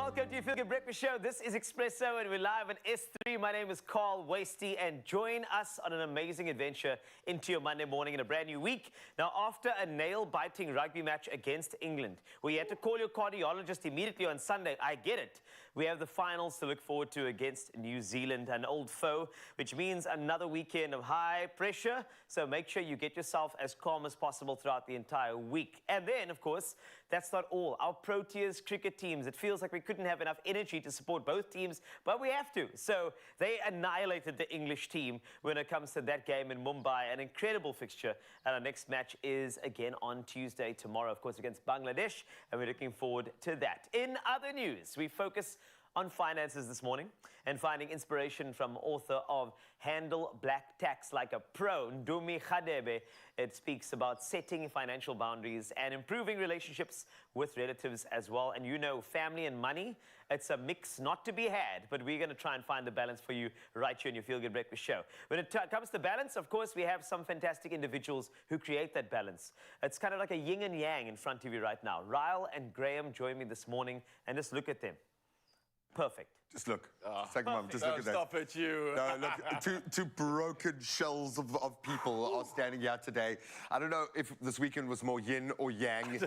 welcome to your Feel Good Breakfast Show. This is Expresso and we're live on S3. My name is Carl Wasty and join us on an amazing adventure into your Monday morning in a brand new week. Now, after a nail-biting rugby match against England, where you had to call your cardiologist immediately on Sunday, I get it. We have the finals to look forward to against New Zealand, an old foe, which means another weekend of high pressure. So make sure you get yourself as calm as possible throughout the entire week. And then, of course, that's not all. Our Proteas cricket teams, it feels like we couldn't have enough energy to support both teams, but we have to. So they annihilated the English team when it comes to that game in Mumbai. An incredible fixture. And our next match is again on Tuesday, tomorrow, of course, against Bangladesh. And we're looking forward to that. In other news, we focus on finances this morning and finding inspiration from author of Handle Black Tax Like a Pro, Ndumi Khadebe. It speaks about setting financial boundaries and improving relationships with relatives as well. And you know, family and money, it's a mix not to be had, but we're going to try and find the balance for you right here in your Feel Good Breakfast Show. When it comes to balance, of course, we have some fantastic individuals who create that balance. It's kind of like a yin and yang in front of you right now. Ryle and Graham joined me this morning, and just look at them. Perfect. Just look. Second one, just look at that. Stop it, you. No, look, two broken shells of people are standing here today. I don't know if this weekend was more yin or yang.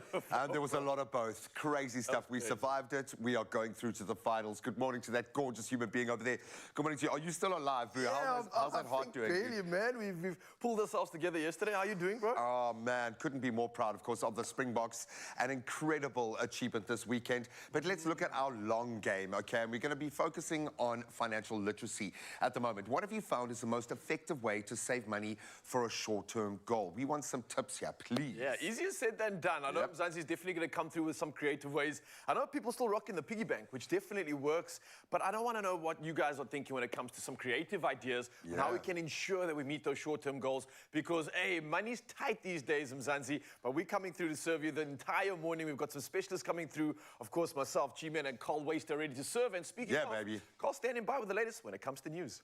There was a lot of both. Crazy stuff. We survived it. We are going through to the finals. Good morning to that gorgeous human being over there. Good morning to you. Are you still alive, bro? Yeah, how's that heart doing? Really, man. We've pulled ourselves together yesterday. How are you doing, bro? Oh, man. Couldn't be more proud, of course, of the Springboks. An incredible achievement this weekend. But let's look at our long game, okay? And we're going to be focusing on financial literacy at the moment. What have you found is the most effective way to save money for a short-term goal? We want some tips here, please. Yeah, easier said than done. I know Mzansi's definitely going to come through with some creative ways. I know people still rocking the piggy bank, which definitely works, but I don't want to know what you guys are thinking when it comes to some creative ideas on how we can ensure that we meet those short-term goals, because, hey, money's tight these days, Mzansi, but we're coming through to serve you the entire morning. We've got some specialists coming through. Of course, myself, G-Man, and Carl Waste are ready to serve. And speaking of, baby. Carl standing by with the latest when it comes to news.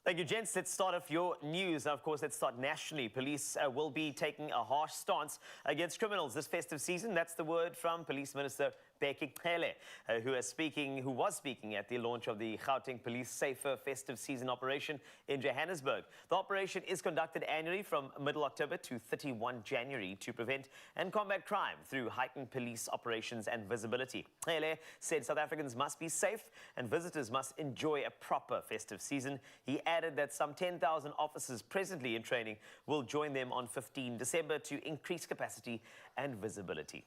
Thank you, gents. Let's start off your news. Now, of course, let's start nationally. Police will be taking a harsh stance against criminals this festive season. That's the word from Police Minister Bheki Cele, who was speaking at the launch of the Gauteng Police Safer Festive Season operation in Johannesburg. The operation is conducted annually from middle October to 31 January to prevent and combat crime through heightened police operations and visibility. Cele said South Africans must be safe and visitors must enjoy a proper festive season. He added that some 10,000 officers presently in training will join them on 15 December to increase capacity and visibility.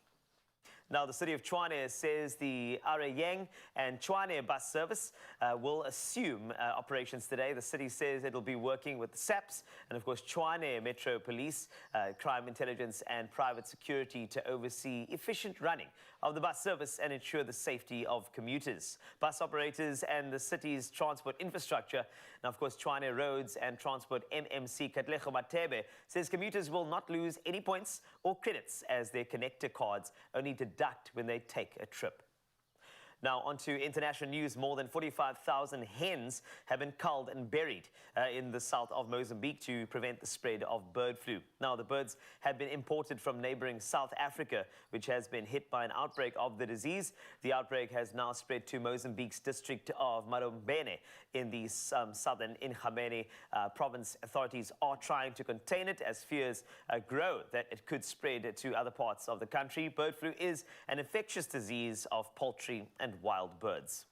Now, the city of Tshwane says the Arayeng and Tshwane bus service will assume operations today. The city says it will be working with SAPS and, of course, Tshwane Metro Police, Crime Intelligence and Private Security to oversee efficient running of the bus service and ensure the safety of commuters. Bus operators and the city's transport infrastructure, now, of course, Tshwane Roads and Transport MMC Katlego Matebe says commuters will not lose any points or credits as their connector cards only deduct when they take a trip. Now, on to international news. More than 45,000 hens have been culled and buried in the south of Mozambique to prevent the spread of bird flu. Now, the birds have been imported from neighboring South Africa, which has been hit by an outbreak of the disease. The outbreak has now spread to Mozambique's district of Marombene in the southern Inhambane province. Authorities are trying to contain it as fears grow that it could spread to other parts of the country. Bird flu is an infectious disease of poultry and wild birds.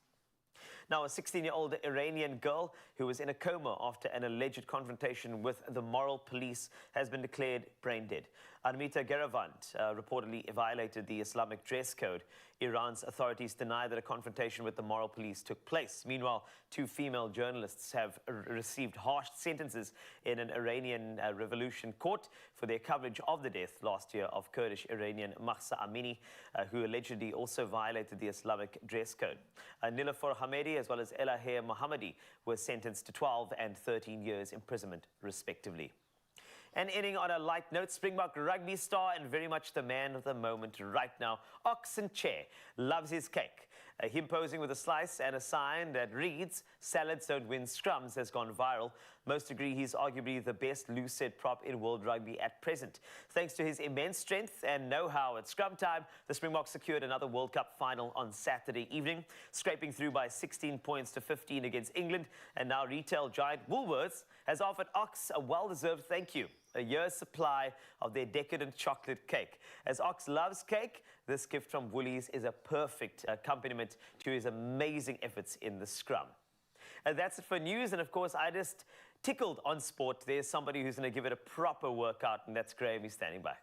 Now, a 16-year-old Iranian girl who was in a coma after an alleged confrontation with the moral police has been declared brain dead. Armita Garavant reportedly violated the Islamic dress code. Iran's authorities deny that a confrontation with the moral police took place. Meanwhile, two female journalists have received harsh sentences in an Iranian revolution court for their coverage of the death last year of Kurdish Iranian Mahsa Amini, who allegedly also violated the Islamic dress code. Niloufar Hamedi as well as Elaher Mohammadi were sentenced to 12 and 13 years imprisonment, respectively. And ending on a light note, Springbok rugby star and very much the man of the moment right now, Oxen Che, loves his cake. Him posing with a slice and a sign that reads, "Salads don't win scrums," has gone viral. Most agree he's arguably the best loose-set prop in world rugby at present. Thanks to his immense strength and know-how at scrum time, the Springboks secured another World Cup final on Saturday evening, scraping through by 16 points to 15 against England. And now retail giant Woolworths has offered Ox a well-deserved thank you. A year's supply of their decadent chocolate cake. As Ox loves cake, this gift from Woolies is a perfect accompaniment to his amazing efforts in the scrum. And that's it for news. And of course, I just tickled on sport. There's somebody who's going to give it a proper workout, and that's Graham. He's standing by.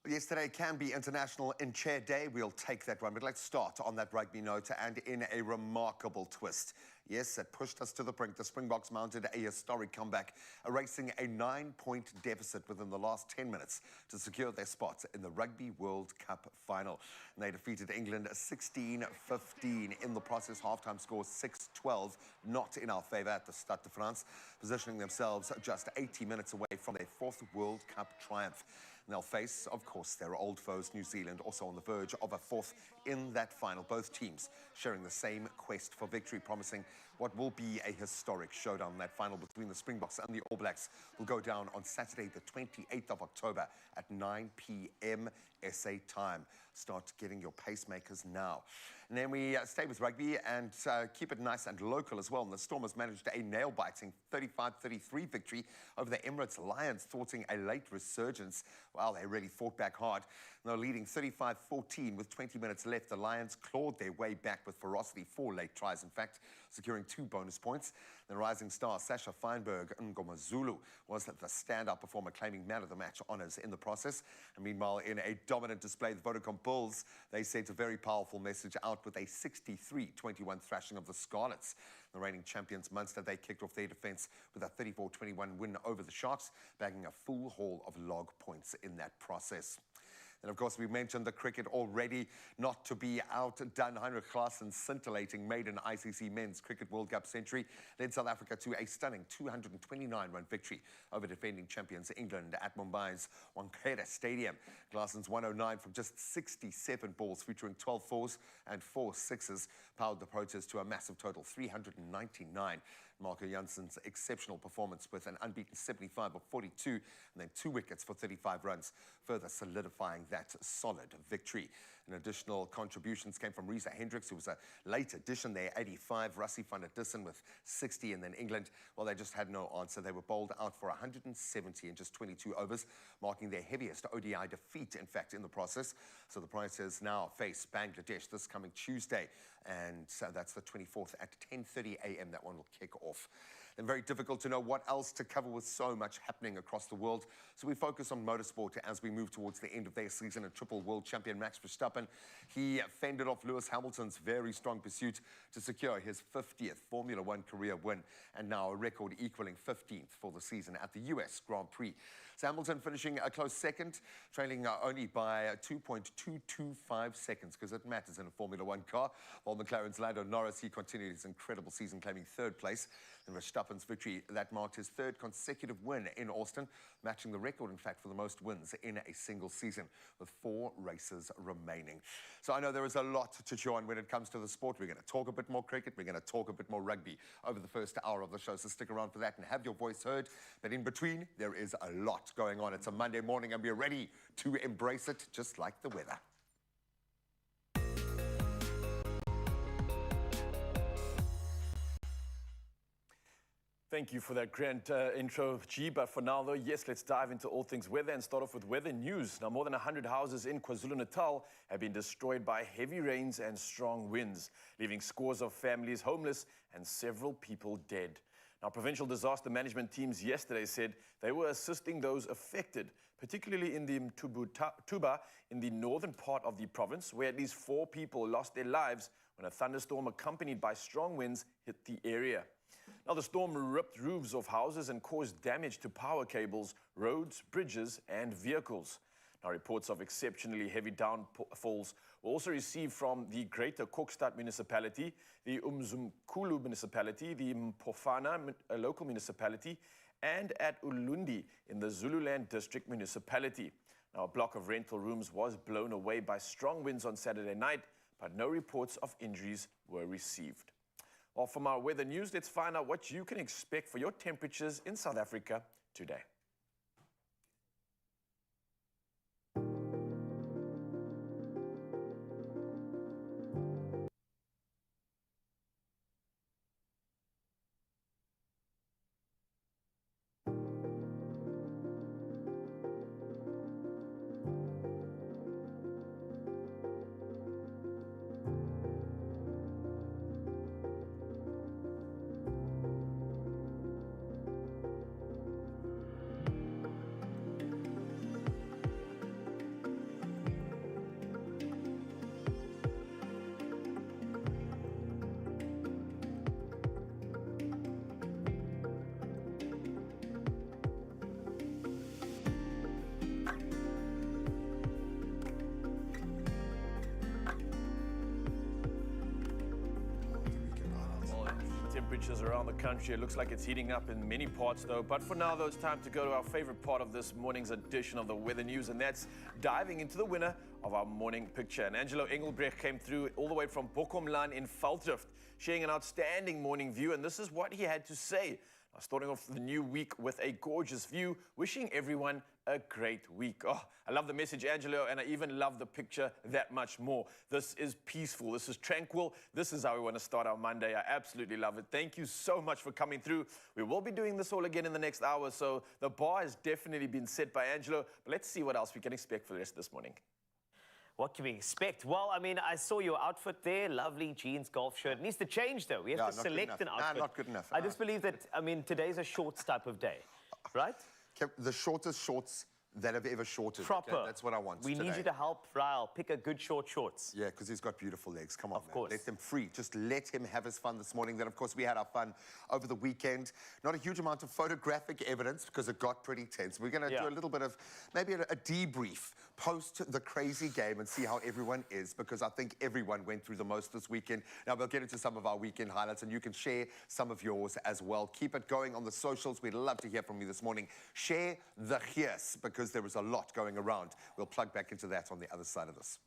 Yesterday can be International In-Chair Day. We'll take that one. But let's start on that rugby note and in a remarkable twist. Yes, it pushed us to the brink. The Springboks mounted a historic comeback, erasing a 9-point deficit within the last 10 minutes to secure their spot in the Rugby World Cup final. And they defeated England 16-15. In the process, halftime score 6-12, not in our favour at the Stade de France, positioning themselves just 80 minutes away from their fourth World Cup triumph. And they'll face, of course, their old foes, New Zealand, also on the verge of a fourth in that final. Both teams sharing the same quest for victory, promising what will be a historic showdown. That final between the Springboks and the All Blacks will go down on Saturday, the 28th of October at 9 p.m. SA time. Start getting your pacemakers now. And then we stay with rugby and keep it nice and local as well. And the Stormers managed a nail-biting 35-33 victory over the Emirates Lions, thwarting a late resurgence. Wow, they really fought back hard. They're leading 35-14 with 20 minutes left. The Lions clawed their way back with ferocity, 4 late tries, in fact, securing 2 bonus points. The rising star, Sasha Feinberg Ngomazulu, was the standout performer, claiming man of the match honours in the process. And meanwhile, in a dominant display, the Vodacom Bulls, they sent a very powerful message out with a 63-21 thrashing of the Scarlets. The reigning champions Munster, they kicked off their defence with a 34-21 win over the Sharks, bagging a full haul of log points in that process. And of course, we mentioned the cricket already, not to be outdone. Heinrich Klaassen's scintillating maiden ICC Men's Cricket World Cup century led South Africa to a stunning 229-run victory over defending champions England at Mumbai's Wankhede Stadium. Klaassen's 109 from just 67 balls, featuring 12 fours and 4 sixes, powered the Proteas to a massive total 399. Marco Janssen's exceptional performance with an unbeaten 75 of 42 and then 2 wickets for 35 runs, further solidifying that solid victory. And additional contributions came from Reza Hendricks, who was a late addition there, 85. Rassie van der Dussen with 60. And then England, well, they just had no answer. They were bowled out for 170 in just 22 overs, marking their heaviest ODI defeat, in fact, in the process. So the Proteas now face Bangladesh this coming Tuesday. And so that's the 24th at 10:30 a.m. That one will kick off. And very difficult to know what else to cover with so much happening across the world. So we focus on motorsport as we move towards the end of their season. A triple world champion, Max Verstappen, he fended off Lewis Hamilton's very strong pursuit to secure his 50th Formula One career win, and now a record equaling 15th for the season at the US Grand Prix. So Hamilton finishing a close second, trailing only by 2.225 seconds, because it matters in a Formula One car. While McLaren's Lando Norris, he continued his incredible season, claiming 3rd place. And Verstappen's victory, that marked his 3rd consecutive win in Austin, matching the record, in fact, for the most wins in a single season, with 4 races remaining. So I know there is a lot to chew on when it comes to the sport. We're going to talk a bit more cricket. We're going to talk a bit more rugby over the first hour of the show. So stick around for that and have your voice heard. But in between, there is a lot going on. It's a Monday morning and we're ready to embrace it, just like the weather. Thank you for that grand intro, G. But for now, though, yes, let's dive into all things weather and start off with weather news. Now, more than 100 houses in KwaZulu-Natal have been destroyed by heavy rains and strong winds, leaving scores of families homeless and several people dead. Now, provincial disaster management teams yesterday said they were assisting those affected, particularly in the Tuba in the northern part of the province, where at least 4 people lost their lives when a thunderstorm accompanied by strong winds hit the area. Now, the storm ripped roofs of houses and caused damage to power cables, roads, bridges, and vehicles. Now, reports of exceptionally heavy downfalls were also received from the Greater Kokstad municipality, the Umzimkhulu municipality, the Mpofana local municipality, and at Ulundi in the Zululand district municipality. Now, a block of rental rooms was blown away by strong winds on Saturday night, but no reports of injuries were received. Well, from our weather news, let's find out what you can expect for your temperatures in South Africa today. Temperatures around the country. It looks like it's heating up in many parts though. But for now, though, it's time to go to our favorite part of this morning's edition of the Weather News, and that's diving into the winner of our morning picture. And Angelo Engelbrecht came through all the way from Bochumlaan in Veldrift, sharing an outstanding morning view, and this is what he had to say. Now, starting off the new week with a gorgeous view, wishing everyone a great week. Oh, I love the message, Angelo, and I even love the picture that much more. This is peaceful. This is tranquil. This is how we want to start our Monday. I absolutely love it. Thank you so much for coming through. We will be doing this all again in the next hour, so the bar has definitely been set by Angelo. But let's see what else we can expect for the rest of this morning. What can we expect? Well, I mean, I saw your outfit there. Lovely jeans, golf shirt. It needs to change, though. We have to select an outfit. Not good enough. I just believe that, I mean, today's a shorts type of day, right? The shortest shorts that have ever shorted. Proper. Okay? That's what I want We today. need you to help Ryle pick a good shorts. Yeah, because he's got beautiful legs. Come on, Of course. Let them free. Just let him have his fun this morning. Then, of course, we had our fun over the weekend. Not a huge amount of photographic evidence because it got pretty tense. We're going to do a little bit of maybe a debrief post the crazy game and see how everyone is, because I think everyone went through the most this weekend. Now, we'll get into some of our weekend highlights, and you can share some of yours as well. Keep it going on the socials. We'd love to hear from you this morning. Share the hears, because there was a lot going around. We'll plug back into that on the other side of this.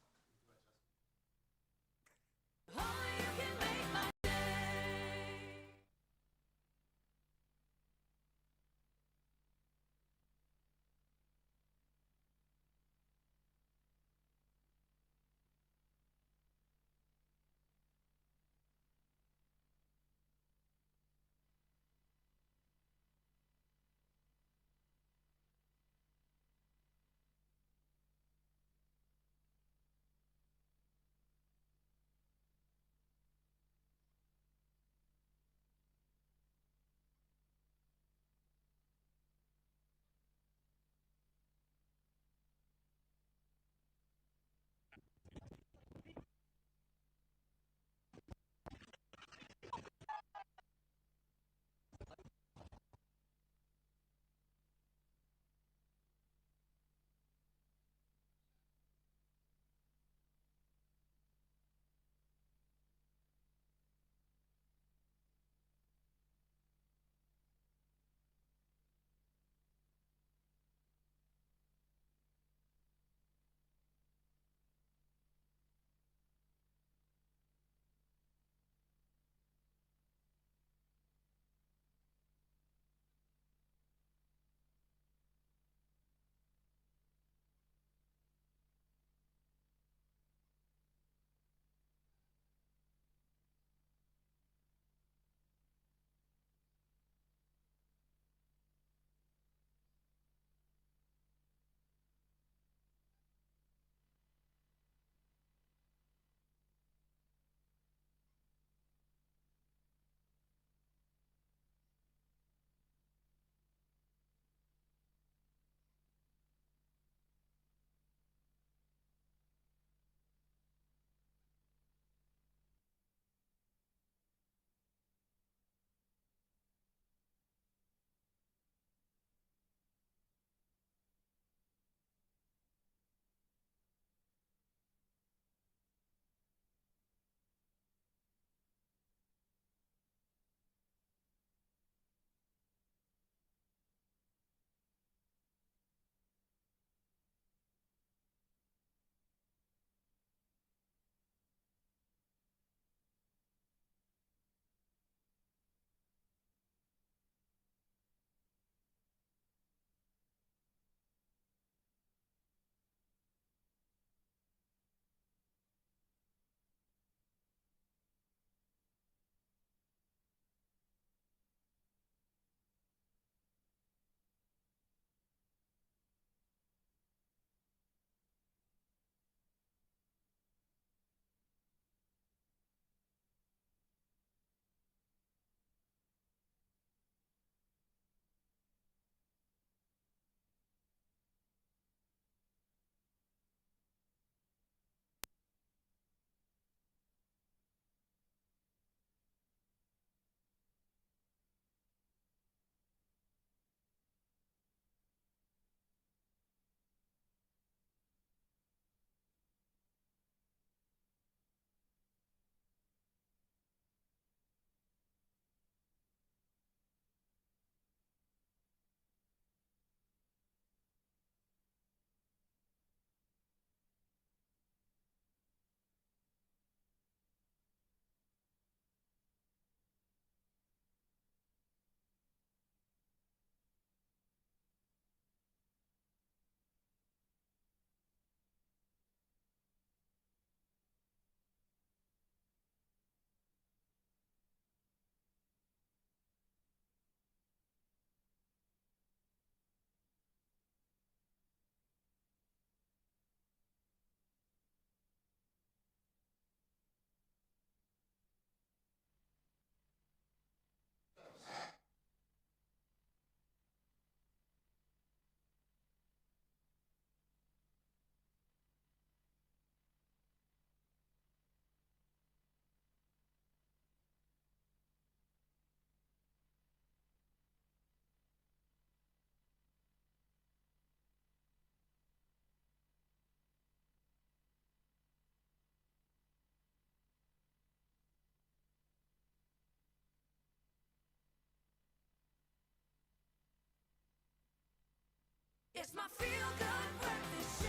It's my feel-good breakfast show.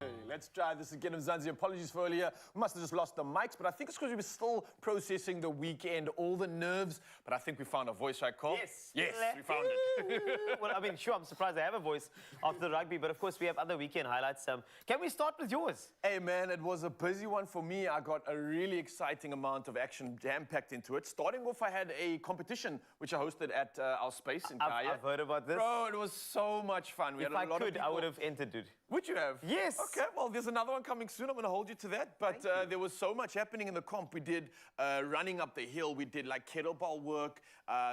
Hey, let's try this again, Mzansi. Apologies for earlier. We must have just lost the mics, but I think it's because we were still processing the weekend, all the nerves. But I think we found a voice, right, Carl? Yes. Yes, we found it. Well, I mean, sure, I'm surprised I have a voice after the rugby, but of course we have other weekend highlights. Can we start with yours? Hey, man, it was a busy one for me. I got a really exciting amount of action jam-packed into it. Starting off, I had a competition, which I hosted at our space in Kaya. I've heard about this. Bro, it was so much fun. We If had a I lot of could, people. I would have entered it. Would you have? Yes. Okay, well, there's another one coming soon. I'm going to hold you to that. But there was so much happening in the comp. We did running up the hill. We did like kettlebell work.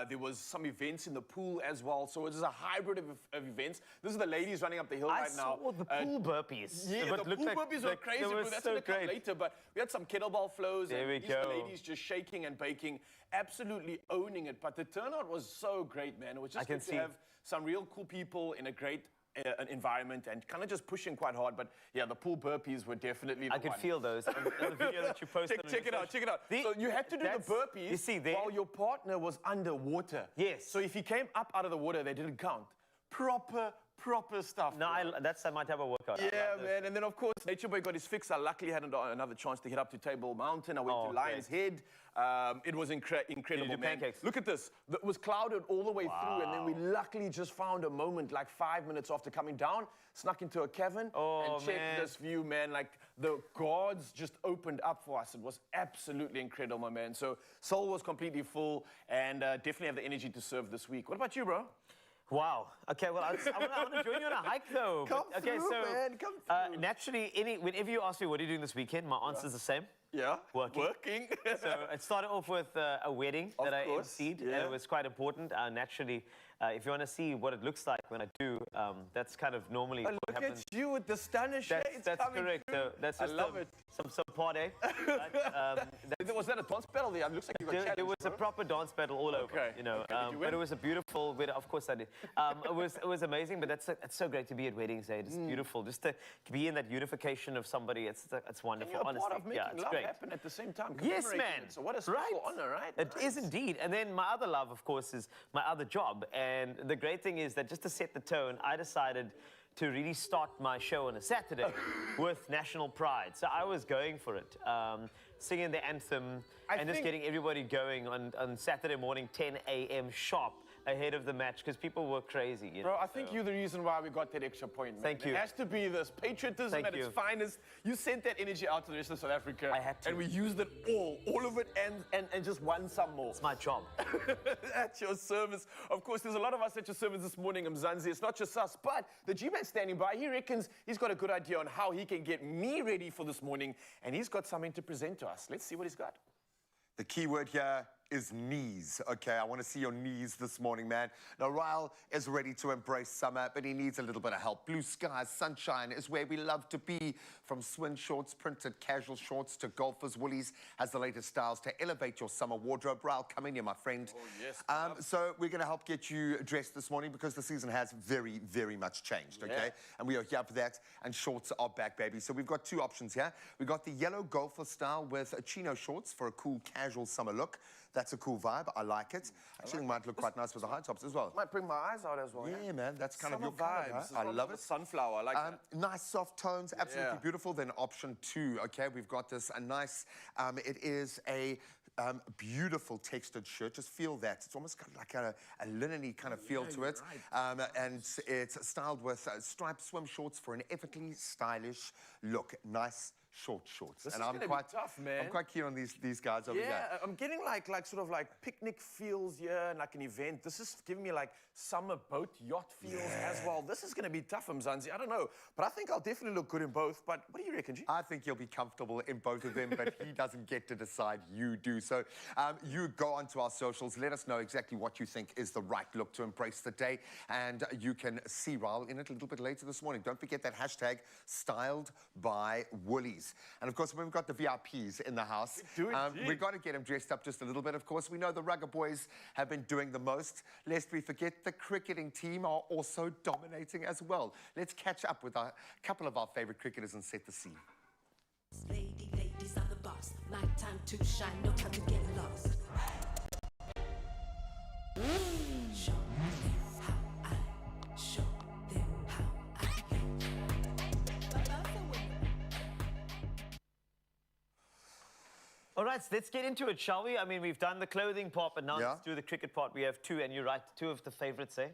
There was some events in the pool as well. So it was a hybrid of events. This is the ladies running up the hill right now. I saw the pool burpees. Yeah, But the looked pool like- burpees were like crazy, they bro. were That's so going to come great. later. But we had some kettlebell flows. There and we these are the go. ladies just shaking and baking. Absolutely owning it. But the turnout was so great, man. It was just can good to see. have some real cool people in a great an environment and kind of just pushing quite hard. But yeah, the pool burpees were definitely the I could one. feel those on the video that you posted. Check it out, check it out. So you had to do the that's- burpees you see there- while your partner was underwater. Yes. So if he came up out of the water, they didn't count. Proper stuff. No, bro. that's my type of workout. I Yeah, love those. man. And then, of course, Nature Boy got his fix. I luckily had another chance to hit up to Table Mountain. I went Oh, to Lion's Head. It was incredible, do man. pancakes? Look at this. It was clouded all the way through, and then we luckily just found a moment, like 5 minutes after coming down, snuck into a cavern, and checked man. this view, man. Like, the guards just opened up for us. It was absolutely incredible, my man. So, Soul was completely full, and definitely have the energy to serve this week. What about you, bro? Wow. Okay, well, I want to join you on a hike, though. Come But- okay, through, so, man, come through. naturally, whenever you ask me, what are you doing this weekend, my answer's the same. Yeah? Working. So it started off with a wedding Of that I course, emceed, and yeah. it was quite important. Naturally, if you want to see what it looks like when I do, that's kind of normally Oh, what look happens. at you with the stunner shades That's coming correct. through. So that's I just love it. some party. Was that a dance battle there? It looks like you got There challenged, was a bro. proper dance battle all over, Okay, you know. okay. Did you But win? it was a beautiful wedding. Of course I did. It was amazing. But it's so great to be at weddings. It's beautiful just to be in that unification of somebody. It's And wonderful. you're a honestly, part of making yeah, it's love great. happen at the same time. Yes, commemorating man. it. So what a special honor, right? It is indeed. And then my other love, of course, is my other job. And the great thing is that just to set the tone, I decided to really start my show on a Saturday with national pride. So I was going for it, singing the anthem and just think- getting everybody going on Saturday morning, 10 a.m. sharp, ahead of the match, because people were crazy. You know? Bro, I think you're the reason why we got that extra point, man. Thank you. It has to be this patriotism Thank at its you. finest. You sent that energy out to the rest of South Africa. I had to. And we used it all of it, and just won some more. It's my job. At your service. Of course, there's a lot of us at your service this morning, Mzansi. It's not just us, but the G-Man's standing by. He reckons he's got a good idea on how he can get me ready for this morning, and he's got something to present to us. Let's see what he's got. The key word here is knees, okay? I want to see your knees this morning, man. Now, Ryle is ready to embrace summer, but he needs a little bit of help. Blue skies, sunshine is where we love to be. From swim shorts, printed casual shorts to golfers, Woolies has the latest styles to elevate your summer wardrobe. Ryle, come in here, my friend. Oh, yes, So we're going to help get you dressed this morning because the season has very, very much changed, okay? Yeah. And we are here for that, and shorts are back, baby. So we've got two options here. We've got the yellow golfer style with chino shorts for a cool, casual summer look. That's a cool vibe. I like it. Actually, it might look quite nice with the high tops as well. Might bring my eyes out as well. Yeah, man, that's kind of Summer your color, vibes. huh? This is I from love the it. Sunflower. I like that. Nice soft tones, absolutely Yeah. beautiful. Then option 2, okay, we've got this a nice. It is a beautiful textured shirt. Just feel that it's almost got like a linen-y kind of feel to it, and it's styled with striped swim shorts for an effortlessly stylish look. Nice short shorts. This and is I'm gonna be quite tough, man. I'm quite keen on these guys over here. Yeah, I'm getting like sort of like picnic feels here and like an event. This is giving me like summer boat yacht feels as well. This is going to be tough, Mzansi. I don't know, but I think I'll definitely look good in both. But what do you reckon, G? I think you'll be comfortable in both of them, but he doesn't get to decide, you do. So you go onto our socials, let us know exactly what you think is the right look to embrace the day, and you can see Ryle in it a little bit later this morning. Don't forget that hashtag styled by Woolies. And of course, we've got the VIPs in the house. We do indeed. We've got to get them dressed up just a little bit, of course. We know the Rugger boys have been doing the most. Lest we forget, the cricketing team are also dominating as well. Let's catch up with a couple of our favorite cricketers and set the scene. Ladies, I'm the boss. My time to shine, no time to get lost. Show me how I All right, so let's get into it, shall we? I mean, we've done the clothing part, but now Yeah. let's do the cricket part. We have two, and you're right, two of the favourites, eh?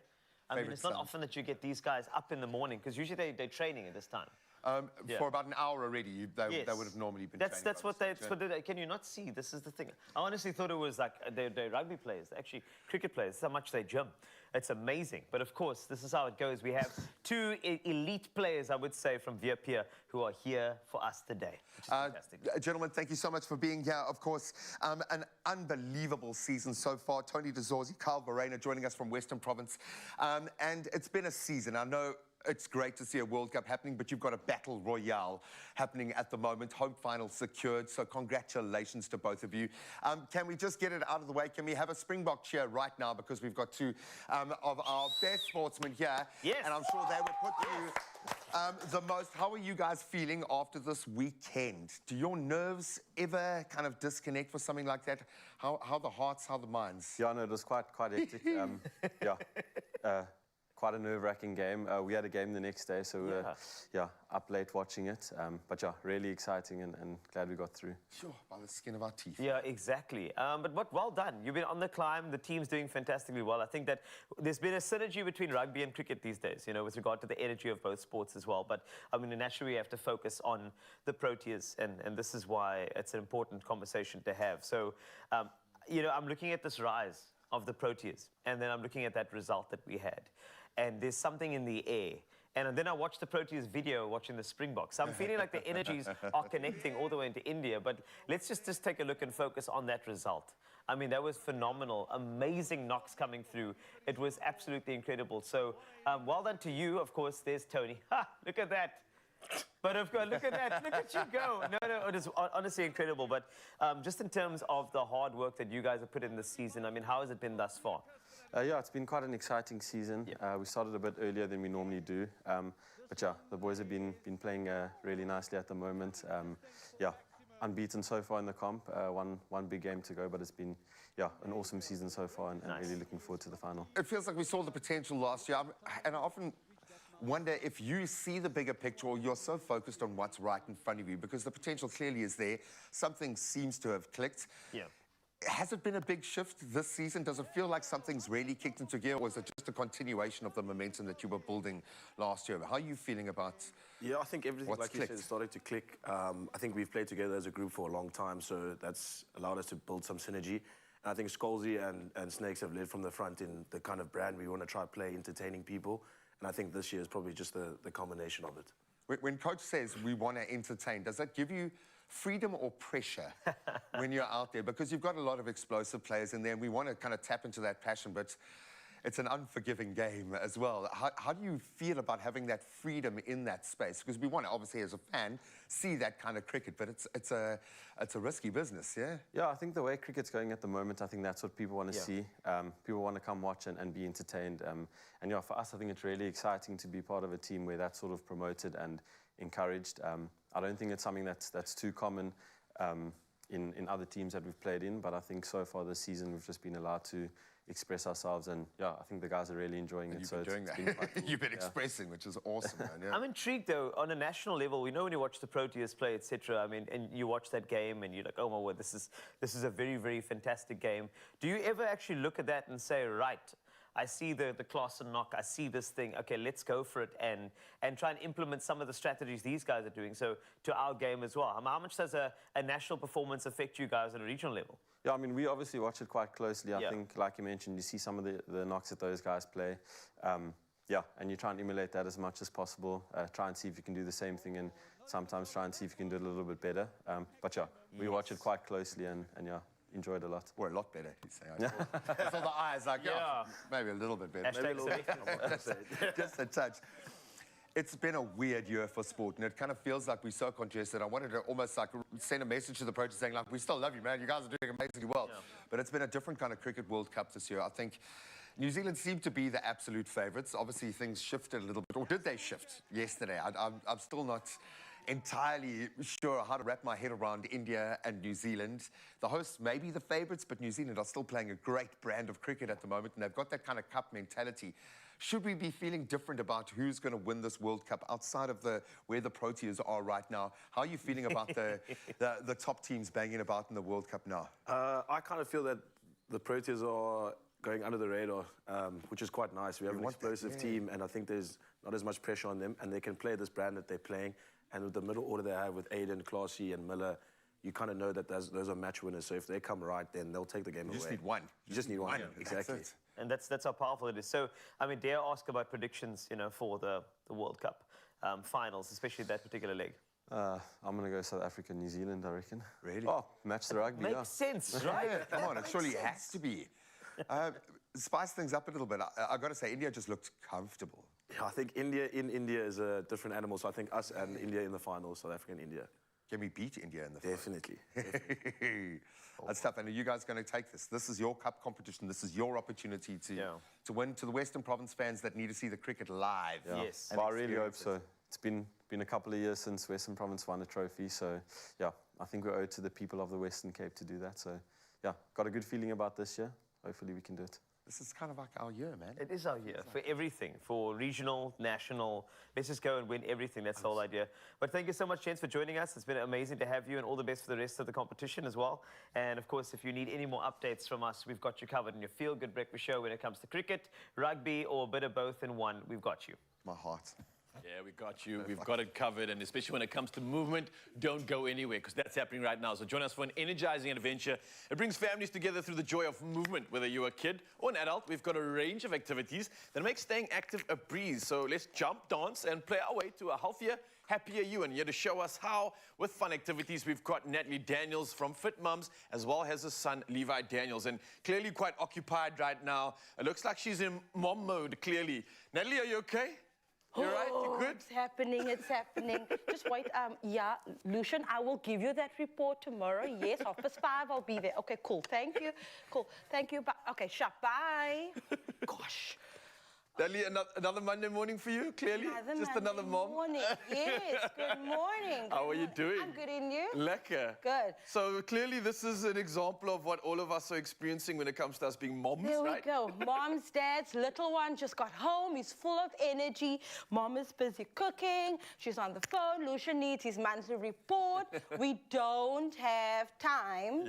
I mean, Favourite it's not sons. often that you get these guys up in the morning, because usually they're training at this time. Yeah. For about an hour already, they Yes. would have normally been That's training. what they. Can you not see? This is the thing. I honestly thought it was like they're rugby players, actually cricket players. That's how much they gym. It's amazing. But of course, this is how it goes. We have two elite players, I would say, from Viapia who are here for us today. Which is fantastic. Gentlemen, thank you so much for being here. Of course, an unbelievable season so far. Tony DeZorzi, Kyle Verreynne joining us from Western Province. And it's been a season. I know it's great to see a World Cup happening, but you've got a battle royale happening at the moment. Home final secured, so congratulations to both of you. Can we just get it out of the way? Can we have a Springbok cheer right now? Because we've got two of our best sportsmen here. Yes. And I'm sure they would put you the most. How are you guys feeling after this weekend? Do your nerves ever kind of disconnect for something like that? How the hearts, how the minds? Yeah, no, it was quite hectic. Quite a nerve-wracking game. We had a game the next day, so we were, up late watching it. But yeah, really exciting and glad we got through. Sure, by the skin of our teeth. Yeah, exactly. But well done. You've been on the climb. The team's doing fantastically well. I think that there's been a synergy between rugby and cricket these days, you know, with regard to the energy of both sports as well. But, I mean, naturally, we have to focus on the Proteas, and this is why it's an important conversation to have. So, you know, I'm looking at this rise of the Proteas, and then I'm looking at that result that we had. And there's something in the air. And then I watched the Proteas video watching the Springboks. So I'm feeling like the energies are connecting all the way into India. But let's just take a look and focus on that result. I mean, that was phenomenal. Amazing knocks coming through. It was absolutely incredible. So well done to you. Of course, there's Tony. Ha! Look at that. But of course, look at that. Look at you go. No, it is honestly incredible. But just in terms of the hard work that you guys have put in this season, I mean, how has it been thus far? Yeah, it's been quite an exciting season. Yeah. We started a bit earlier than we normally do. But yeah, the boys have been playing really nicely at the moment. Yeah, unbeaten so far in the comp. One big game to go, but it's been an awesome season so far and Nice. really looking forward to the final. It feels like we saw the potential last year. And I often wonder if you see the bigger picture or you're so focused on what's right in front of you, because the potential clearly is there. Something seems to have clicked. Yeah. Has it been a big shift this season? Does it feel like something's really kicked into gear, or is it just a continuation of the momentum that you were building last year? How are you feeling about Yeah, I think everything, what's like you said, clicked? started to click. I think we've played together as a group for a long time, so that's allowed us to build some synergy. And I think Scholesy and Snakes have led from the front in the kind of brand we want to try to play, entertaining people. And I think this year is probably just the combination of it. When coach says we want to entertain, does that give you freedom or pressure when you're out there? Because you've got a lot of explosive players in there, and we want to kind of tap into that passion, but it's an unforgiving game as well. How do you feel about having that freedom in that space? Because we want to, obviously, as a fan, see that kind of cricket, but it's a risky business, yeah? Yeah, I think the way cricket's going at the moment, I think that's what people want to see. People want to come watch and be entertained. And yeah, for us, I think it's really exciting to be part of a team where that's sort of promoted and encouraged. I don't think it's something that's too common in other teams that we've played in, but I think so far this season we've just been allowed to express ourselves, and yeah, I think the guys are really enjoying it. You've So been doing it's that. been quite cool. You've been expressing, which is awesome, man. Yeah. I'm intrigued, though, on a national level. We know when you watch the Proteas play, etc. I mean, and you watch that game and you're like, oh my word, this is a very, very fantastic game. Do you ever actually look at that and say, right, I see the class and knock, I see this thing, okay, let's go for it and try and implement some of the strategies these guys are doing, so to our game as well? How much does a national performance affect you guys at a regional level? Yeah, I mean, we obviously watch it quite closely. I Yeah. think, like you mentioned, you see some of the knocks that those guys play. Yeah, and you try and emulate that as much as possible. Try and see if you can do the same thing, and sometimes try and see if you can do it a little bit better. But yeah, we watch it quite closely and yeah, enjoy it a lot. We're a lot better, you say. I saw the eyes like, Yeah. maybe a little bit better. Hashtag safe. Just a touch. It's been a weird year for sport, and it kind of feels like we're so congested. I wanted to almost like send a message to the Proteas saying, like, we still love you, man. You guys are doing amazingly well. Yeah. But it's been a different kind of cricket World Cup this year. I think New Zealand seemed to be the absolute favourites. Obviously, things shifted a little bit. Or did they shift yesterday? I'm still not entirely sure how to wrap my head around India and New Zealand. The hosts may be the favourites, but New Zealand are still playing a great brand of cricket at the moment, and they've got that kind of cup mentality. should we be feeling different about who's going to win this World Cup outside of where the Proteas are right now? How are you feeling about the top teams banging about in the World Cup now? I kind of feel that the Proteas are going under the radar, which is quite nice. We have an explosive team, and I think there's not as much pressure on them, and they can play this brand that they're playing. And with the middle order they have with Aiden, Classy, and Miller, you kind of know that those are match winners. So if they come right, then they'll take the game away. You just need one. You just need one. Exactly. That's it. And that's how powerful it is. So, I mean, dare I ask about predictions, for the World Cup finals, especially that particular leg? I'm going to go South Africa, New Zealand, I reckon. Really? Oh, match the rugby, Makes sense, right? Yeah, come on, it surely has to be. Spice things up a little bit. I got to say, India just looked comfortable. Yeah, I think India is a different animal. So I think us and India in the finals, South Africa and India. Can we beat India in the final? Definitely. That's tough. And are you guys going to take this? This is your cup competition. This is your opportunity to win. To the Western Province fans that need to see the cricket live. Yeah. Yes. But I really hope so. It's been a couple of years since Western Province won a trophy. So, yeah, I think we owe it to the people of the Western Cape to do that. So, yeah, got a good feeling about this year. Hopefully we can do it. This is kind of like our year, man. It is our year for everything, for regional, national. Let's just go and win everything. That's the whole idea. But thank you so much, gents, for joining us. It's been amazing to have you, and all the best for the rest of the competition as well. And, of course, if you need any more updates from us, we've got you covered in your Feel Good Breakfast show when it comes to cricket, rugby, or a bit of both in one. We've got you. My heart. Yeah, we got you. We've got it covered. And especially when it comes to movement, don't go anywhere, because that's happening right now. So join us for an energizing adventure. It brings families together through the joy of movement. Whether you're a kid or an adult, we've got a range of activities that make staying active a breeze. So let's jump, dance, and play our way to a healthier, happier you. And here to show us how, with fun activities, we've got Natalie Daniels from Fit Mums, as well as her son, Levi Daniels. And clearly quite occupied right now. It looks like she's in mom mode, clearly. Natalie, are you okay? You're right, you're good? It's happening, it's happening. Just wait, yeah, Lucian, I will give you that report tomorrow. Yes, 5:30, I'll be there. Okay, cool, thank you. Cool, thank you, okay, sharp, bye. Gosh. Natalie, another Monday morning for you, clearly? Just another mom? Morning. Yes, good morning. How are you doing? I'm good, in you? Lekker. Good. So clearly this is an example of what all of us are experiencing when it comes to us being moms, There right? we go. Mom's, dad's little one just got home. He's full of energy. Mom is busy cooking. She's on the phone. Lucian needs his monthly report. We don't have time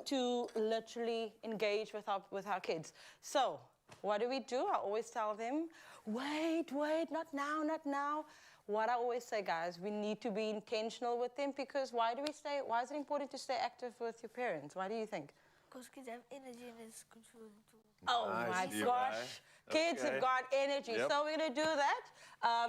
to literally engage with our kids. So what do? I always tell them, wait, not now, not now. What I always say, guys, we need to be intentional with them, because why is it important to stay active with your parents? Why do you think? Because kids have energy and it's good for them too. Oh my gosh. Kids have got energy. So we're going to do that.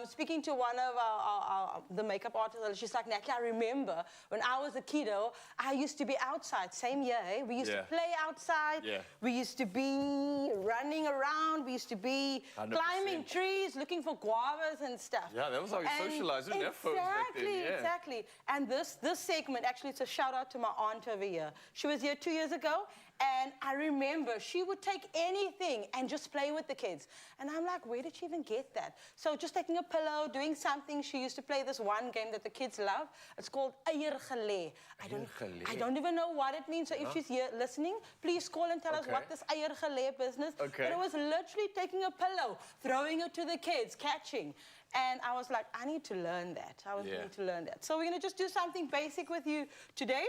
Speaking to one of the makeup artists, she's like, Natalie, I remember when I was a kiddo, I used to be outside. Same year, eh? We used to play outside. We used to be running around. We used to be 100%. climbing trees, looking for guavas and stuff. Yeah, that was how we socialized. We didn't have phones back then. Yeah. Exactly. And this segment, actually, it's a shout out to my aunt over here. She was here 2 years ago. And I remember she would take anything and just play with the kids. And I'm like, where did she even get that? So just taking a pillow, doing something. She used to play this one game that the kids love. It's called Eiergelee. I don't even know what it means. So if she's here listening, please call and tell us what this Eiergelee business. But it was literally taking a pillow, throwing it to the kids, catching. And I was like, I need to learn that. Need to learn that. So we're going to just do something basic with you today.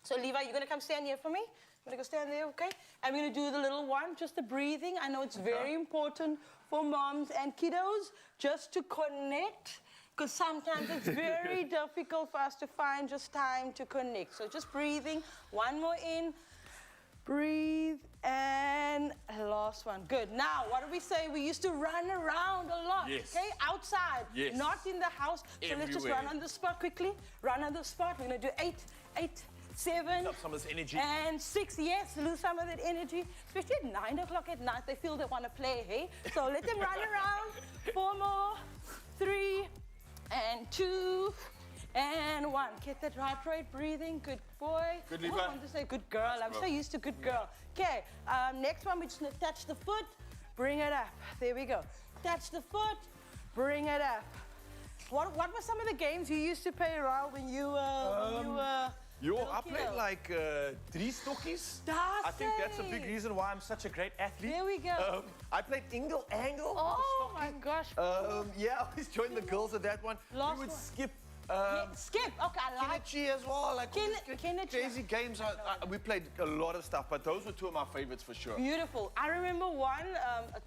So Levi, you're going to come stand here for me? I'm going to go stand there, okay? I'm going to do the little one, just the breathing. I know it's very important for moms and kiddos just to connect, because sometimes it's very difficult for us to find just time to connect. So just breathing. One more in. Breathe. And last one. Good. Now, what do we say? We used to run around a lot, okay? Outside, not in the house. So let's just run on the spot quickly. Run on the spot. We're going to do 8, 7, some of this energy. And 6, yes, lose some of that energy. Especially at 9 o'clock at night, they feel they want to play, hey? So let them run around. 4 more, 3, and 2, and 1. Get that heart rate breathing. Good boy. Good, Levi. I want to say good girl. I'm so used to good girl. Okay, next one, we just touch the foot, bring it up. There we go. Touch the foot, bring it up. What were some of the games you used to play around when you were Yo, Little I played kiddo. like 3 stokkies. I think that's a big Darcy. reason why I'm such a great athlete. There we go. I played Ingle Angle. Oh my gosh. Yeah, I always joined the girls at that one. Last we would one. skip Yeah, skip. Okay, I like. Kenichi as well. Like all these Kenichi. crazy games. We played a lot of stuff, but those were 2 of my favorites for sure. Beautiful. I remember one,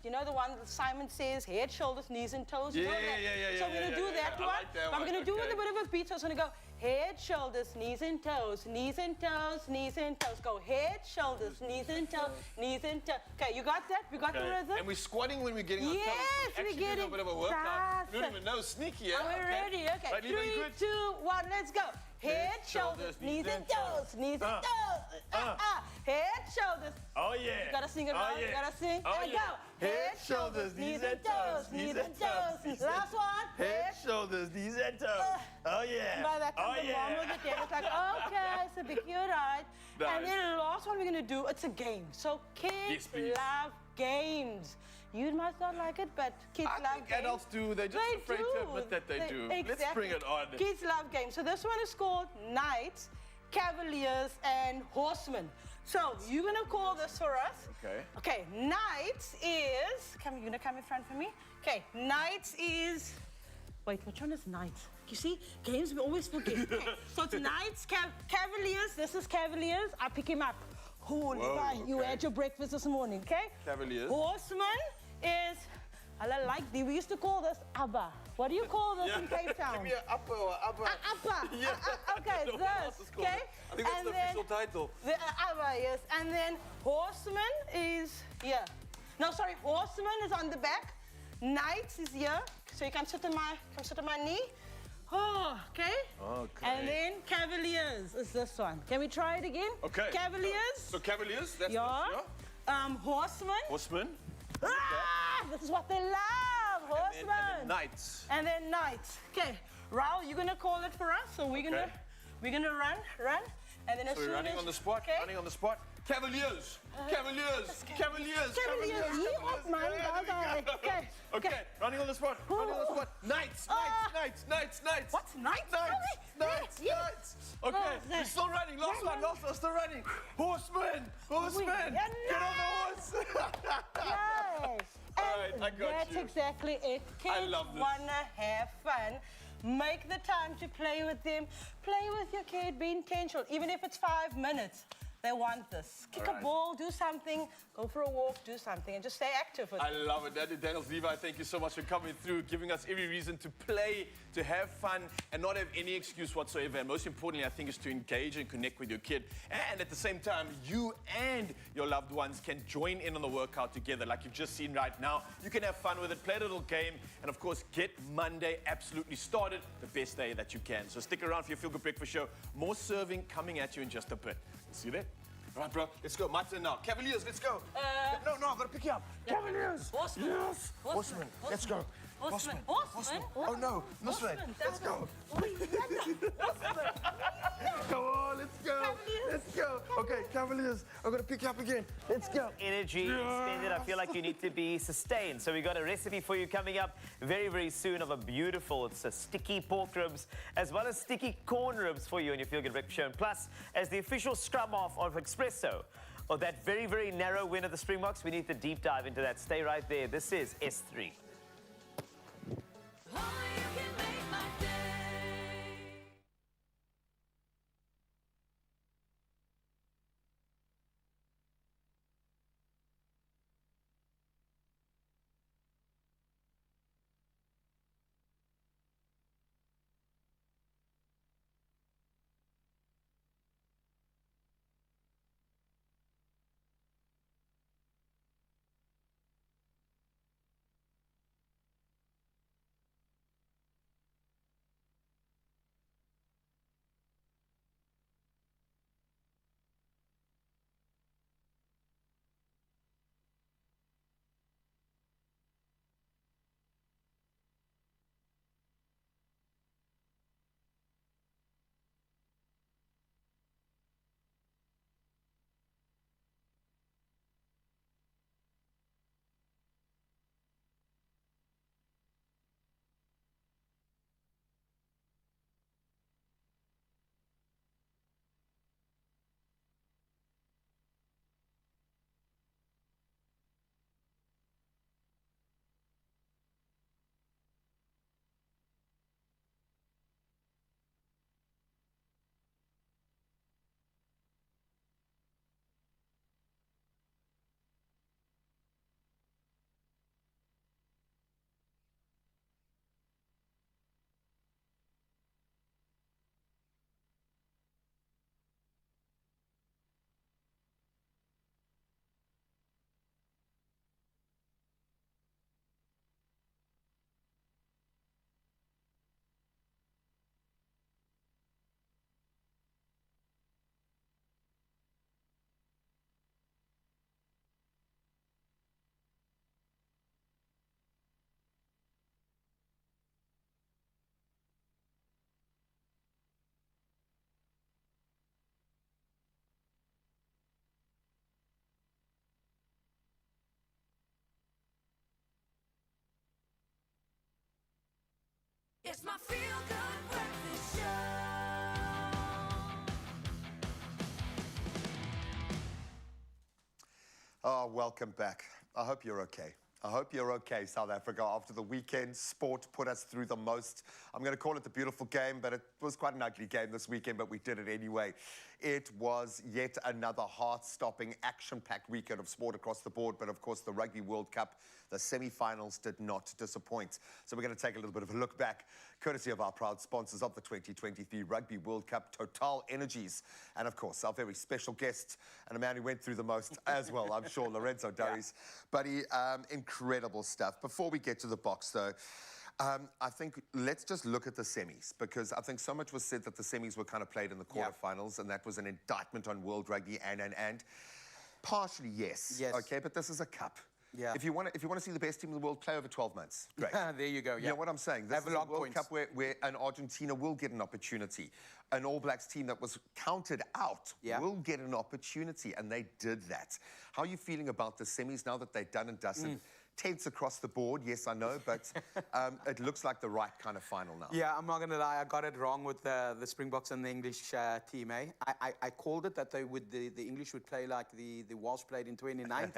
you know the one that Simon says, head, shoulders, knees and toes? You know that? So I'm going to do that I one. like that But I'm one, going to do it with a okay. bit of a beat. So it's going to go head, shoulders, knees and toes, knees and toes, knees and toes. Go head, shoulders, knees and toes, knees and toes. Okay, you got that? You got the rhythm? And we're squatting when we're getting on Yes, toes. we're Actually doing getting a bit of a workout. You don't fast. even know, sneaky, yeah? Are we ready? Okay, Right, Lisa, you 3, good? 2, 1, let's go. Head, shoulders, knees and toes, knees and toes. Head, shoulders. Oh yeah. You gotta sing it right. You gotta sing. Oh, and yeah. go. Head, shoulders, knees and toes, knees and toes. Last one. Head, shoulders, knees and toes. Oh yeah. By that time, Oh the mom or the dad is like, okay, so big, you're right. And Nice. then the last one we're gonna do, it's a game. So kids Yes, please. love games. You must not like it, but kids I love think games. adults do. They're just afraid to admit that they do. Let's bring it on. Kids love games. So this one is called Knights, Cavaliers, and Horsemen. So you're gonna call this for us. Okay. Okay, Knights is, you're gonna come in front for me? Okay, Knights is, wait, which one is Knights? You see, games we always forget. Okay, so it's Knights, Cavaliers, this is Cavaliers, I pick him up. Oh, Levi, you okay. had your breakfast this morning, okay? Cavaliers. Horseman is, I like, we used to call this Abba. What do you call this in Cape Town? Give me an upper or upper. Abba. Yeah. Okay, I don't know what else this, it's called. okay? I think that's And the then- official title. the Abba, yes. And then horseman is here. No, sorry, horseman is on the back. Knights is here. So you can sit on my knee. Oh, okay. Okay. And then cavaliers is this one. Can we try it again? Okay. Cavaliers. So Cavaliers, that's Yeah. this, yeah. Horseman. Horsemen. Ah, this is what they love. Horseman. And then knights. And then knights. Okay, Raul, you're gonna call it for us. So we're gonna run, and then as So we're soon running as, on the spot, okay? running on the spot. Cavaliers, Cavaliers, Cavaliers, Cavaliers, you up, man, Cavaliers. okay, Okay, running on the spot, running on the spot. Knights, knights. What's knights? Knights. Okay, Oh, we're still running. Last one, still running. Horsemen. Yeah, Get on the horse. Yay! All right, I got That's you. exactly it. Kids love this. wanna have fun. Make the time to play with them. Play with your kid, be intentional. Even if it's 5 minutes, they want this. Kick a ball, do something, go for a walk, do something, and just stay active with I it. love it. Daddy Daniels Levi, thank you so much for coming through, giving us every reason to play, to have fun, and not have any excuse whatsoever. And most importantly, I think, is to engage and connect with your kid. And at the same time, you and your loved ones can join in on the workout together, like you've just seen right now. You can have fun with it, play a little game, and of course, get Monday absolutely started, the best day that you can. So stick around for your Feel Good Breakfast show. More serving coming at you in just a bit. See you there. All right, bro, let's go. My turn now. Cavaliers, let's go. No, I've got to pick you up. Cavaliers. Horsemen. Yes. Horsemen. Let's go. Horseman. Oh, no. This way. Let's go. Come on, let's go. Cavaliers. Let's go. Okay, Cavaliers, I'm going to pick you up again. Let's go. Energy expended. I feel like you need to be sustained. So we got a recipe for you coming up very, very soon of a beautiful, it's a sticky pork ribs as well as sticky corn ribs for you on your Feel Good Breakfast show. And plus, as the official scrum off of Expresso, or that very, very narrow win of the Springboks, we need to deep dive into that. Stay right there. This is S3. It's my feel-good breakfast show. Oh, welcome back. I hope you're okay. I hope you're okay, South Africa. After the weekend, sport put us through the most. I'm going to call it the beautiful game, but it was quite an ugly game this weekend, but we did it anyway. It was yet another heart-stopping, action-packed weekend of sport across the board, but of course the Rugby World Cup, the semi-finals did not disappoint. So we're going to take a little bit of a look back, courtesy of our proud sponsors of the 2023 Rugby World Cup, Total Energies, and of course our very special guest, and a man who went through the most as well, I'm sure, Lorenzo Durries. Buddy, incredible stuff. Before we get to the box, though, I think let's just look at the semis, because I think so much was said that the semis were kind of played in the quarterfinals, and that was an indictment on World Rugby, and partially, yes. Okay, but this is a cup. Yeah. If you want to see the best team in the world, play over 12 months. Great. There you go. You know what I'm saying? This is a World Cup where an Argentina will get an opportunity. An All Blacks team that was counted out will get an opportunity, and they did that. How are you feeling about the semis now that they're done and dusted? Tense across the board, yes, I know, but it looks like the right kind of final now. Yeah, I'm not going to lie. I got it wrong with the Springboks and the English team, eh? I called it that the English would play like the Welsh played in 2019.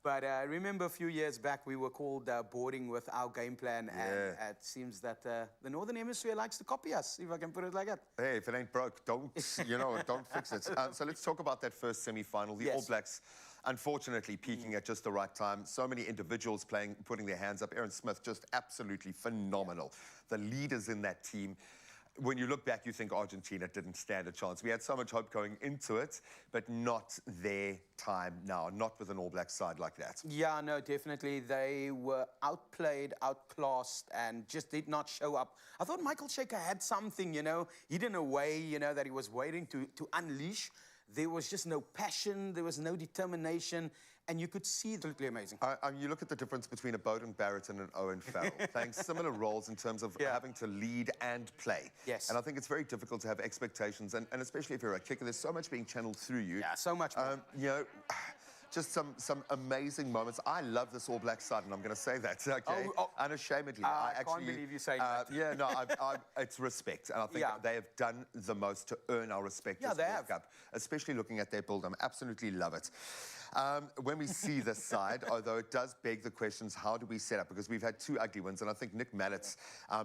But I remember a few years back, we were called boarding with our game plan, and it seems that the Northern Hemisphere likes to copy us, if I can put it like that. Hey, if it ain't broke, don't fix it. So let's talk about that first semi-final. The All Blacks, unfortunately, peaking at just the right time. So many individuals putting their hands up. Aaron Smith, just absolutely phenomenal. The leaders in that team. When you look back, you think Argentina didn't stand a chance. We had so much hope going into it, but not their time now, not with an All Black side like that. Yeah, no, definitely. They were outplayed, outclassed, and just did not show up. I thought Michael Shaker had something, you know, hidden away, you know, that he was waiting to unleash. There was just no passion, there was no determination, and you could see absolutely amazing. You look at the difference between a Bowden Barrett and an Owen Farrell, playing similar roles in terms of having to lead and play. Yes. And I think it's very difficult to have expectations, and especially if you're a kicker, there's so much being channeled through you. Yeah, so much more. You know, just some amazing moments. I love this All Black side, and I'm going to say that, okay? Unashamedly. I can't believe you're saying that. Yeah, no, it's respect, and I think they have done the most to earn our respect this World Cup, especially looking at their build. I absolutely love it. When we see this side, although it does beg the questions, how do we set up? Because we've had two ugly ones, and I think Nick Mallett,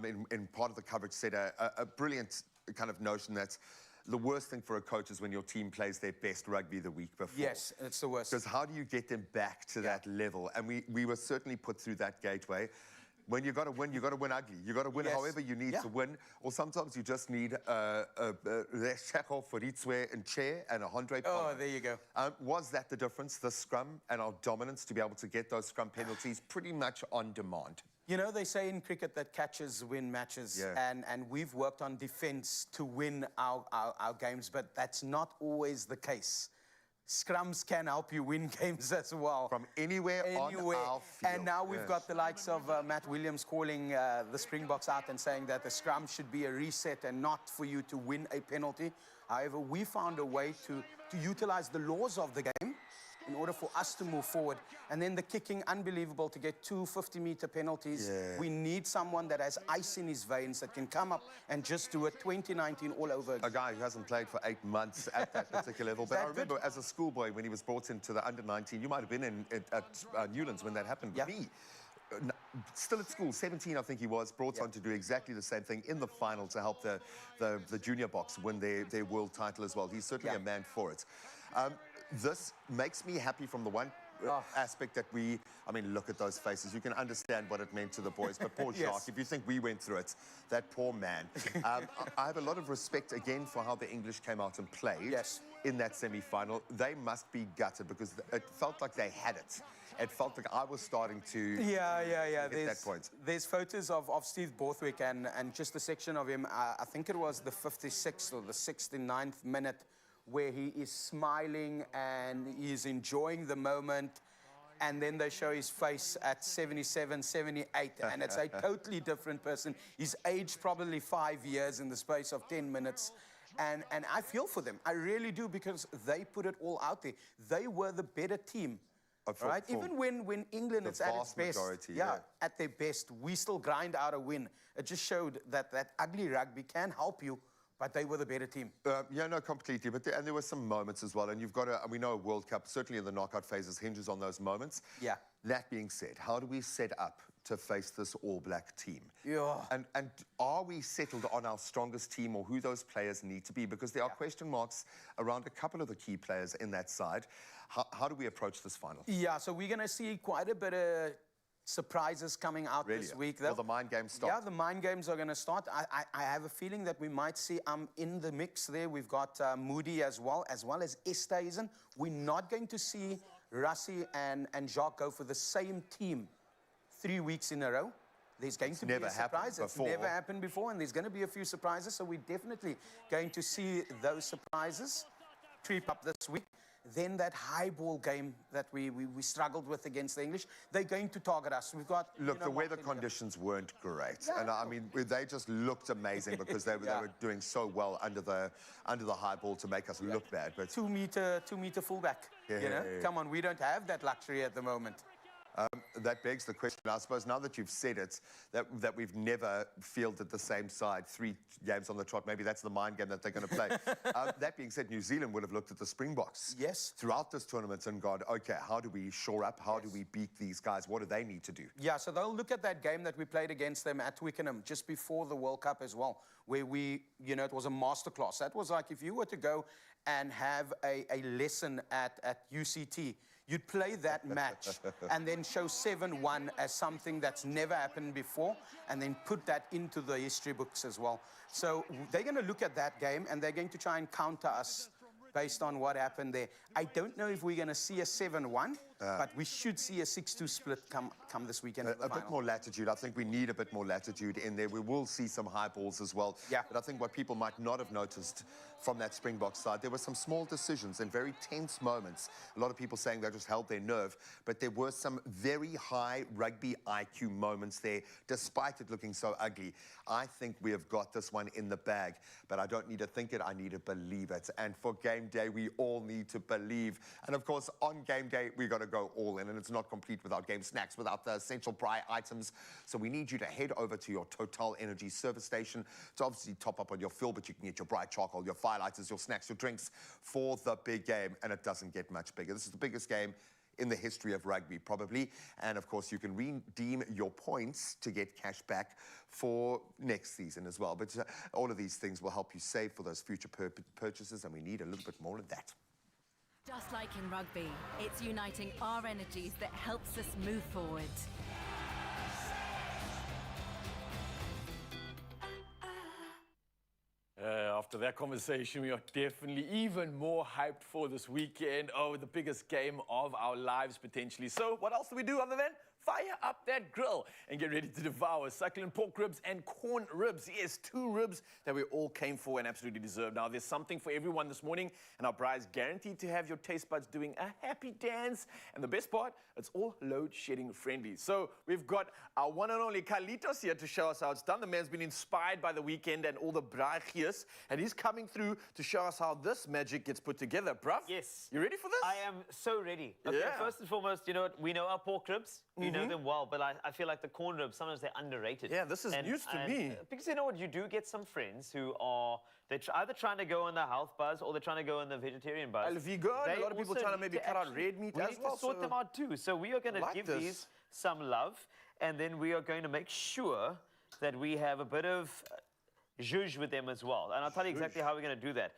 in part of the coverage, said a brilliant kind of notion that the worst thing for a coach is when your team plays their best rugby the week before. Yes, it's the worst. Because how do you get them back to that level? And we were certainly put through that gateway. When you got to win ugly. You got to win however you need to win. Or sometimes you just need a Shako for Itzwe and Chair and a Andre Pollard. Oh, there you go. Was that the difference, the scrum and our dominance to be able to get those scrum penalties pretty much on demand? You know, they say in cricket that catches win matches, and we've worked on defense to win our games, but that's not always the case. Scrums can help you win games as well. From anywhere. On our field. And now we've got the likes of Matt Williams calling the Springboks out and saying that the scrum should be a reset and not for you to win a penalty. However, we found a way to utilize the laws of the game in order for us to move forward. And then the kicking, unbelievable to get 2 50-meter penalties. We need someone that has ice in his veins that can come up and just do it 2019 all over again. A guy who hasn't played for 8 months at that particular level. But I remember as a schoolboy when he was brought into the under-19, you might have been at Newlands when that happened with me. Still at school, 17 I think he was, brought on to do exactly the same thing in the final to help the junior box win their world title as well. He's certainly a man for it. This makes me happy from the one aspect that I mean, look at those faces. You can understand what it meant to the boys. But poor Jacques, if you think we went through it, that poor man. I have a lot of respect, again, for how the English came out and played in that semi-final. They must be gutted because it felt like they had it. It felt like I was starting to get that point. There's photos of Steve Borthwick and just a section of him. I think it was the 56th or the 69th minute, where he is smiling and he's enjoying the moment, and then they show his face at 77, 78, and it's a totally different person. He's aged probably 5 years in the space of 10 minutes, and I feel for them. I really do, because they put it all out there. They were the better team. right? Even when England is at its vast best, majority, yeah. at their best, we still grind out a win. It just showed that ugly rugby can help you, but they were the better team. Yeah, no, completely. But there were some moments as well, and you've got to. We know a World Cup, certainly in the knockout phases, hinges on those moments. Yeah. That being said, how do we set up to face this All Black team? Yeah. And are we settled on our strongest team or who those players need to be? Because there are question marks around a couple of the key players in that side. How do we approach this final? Yeah, so we're going to see quite a bit of surprises coming out this week. Will the mind games start? Yeah, the mind games are going to start. I have a feeling that we might see in the mix there. We've got Moody as well as Esterhuizen. We're not going to see Rassie and Jacques go for the same team 3 weeks in a row. There's going to be a surprise. It's never happened before, and there's going to be a few surprises. So we're definitely going to see those surprises creep up this week. Then that high ball game that we struggled with against the English, they're going to target us. We've got... Look, the weather conditions weren't great. Yeah, and I mean, they just looked amazing because they were doing so well under the high ball to make us look bad. But 2 meter fullback, you know? Come on, we don't have that luxury at the moment. That begs the question, I suppose, now that you've said it, that we've never fielded the same side 3 games on the trot. Maybe that's the mind game that they're going to play. That being said, New Zealand would have looked at the Springboks throughout this tournament and gone, okay, how do we shore up? How do we beat these guys? What do they need to do? Yeah, so they'll look at that game that we played against them at Twickenham just before the World Cup as well, where we, you know, it was a masterclass. That was like if you were to go and have a lesson at UCT, you'd play that match and then show 7-1 as something that's never happened before and then put that into the history books as well. So they're going to look at that game and they're going to try and counter us based on what happened there. I don't know if we're going to see a 7-1, but we should see a 6-2 split come this weekend. A bit more latitude. I think we need a bit more latitude in there. We will see some high balls as well. Yeah. But I think what people might not have noticed from that Springbok side, there were some small decisions and very tense moments. A lot of people saying they just held their nerve, but there were some very high rugby IQ moments there, despite it looking so ugly. I think we have got this one in the bag, but I don't need to think it, I need to believe it. And for game day, we all need to believe. And of course, on game day, we've got to go all in, and it's not complete without game snacks, without the essential Braai items. So we need you to head over to your Total Energy service station to obviously top up on your fuel, but you can get your Braai charcoal, your firelighters, your snacks, your drinks for the big game, and it doesn't get much bigger. This is the biggest game in the history of rugby, probably. And of course, you can redeem your points to get cash back for next season as well. But all of these things will help you save for those future purchases, and we need a little bit more of that. Just like in rugby, it's uniting our energies that helps us move forward. After that conversation, we are definitely even more hyped for this weekend. Oh, the biggest game of our lives, potentially. So what else do we do other than fire up that grill and get ready to devour succulent pork ribs and corn ribs? Yes, 2 ribs that we all came for and absolutely deserve. Now, there's something for everyone this morning, and our Braai's guaranteed to have your taste buds doing a happy dance. And the best part, it's all load-shedding friendly. So we've got our one and only Carlitos here to show us how it's done. The man's been inspired by the weekend and all the Braai gears, and he's coming through to show us how this magic gets put together. Bruv? Yes. You ready for this? I am so ready. Okay, first and foremost, you know what? We know our pork ribs. We know them well, but I feel like the corn ribs, sometimes they're underrated. Yeah, this is news to me. Because you know what? You do get some friends who are, they're either trying to go on the health buzz or they're trying to go on the vegetarian buzz. Vegan, a lot of people trying to maybe cut out red meat as well. We need to sort them out too. So we are going to give these some love, and then we are going to make sure that we have a bit of zhuzh with them as well. And I'll tell you exactly how we're going to do that.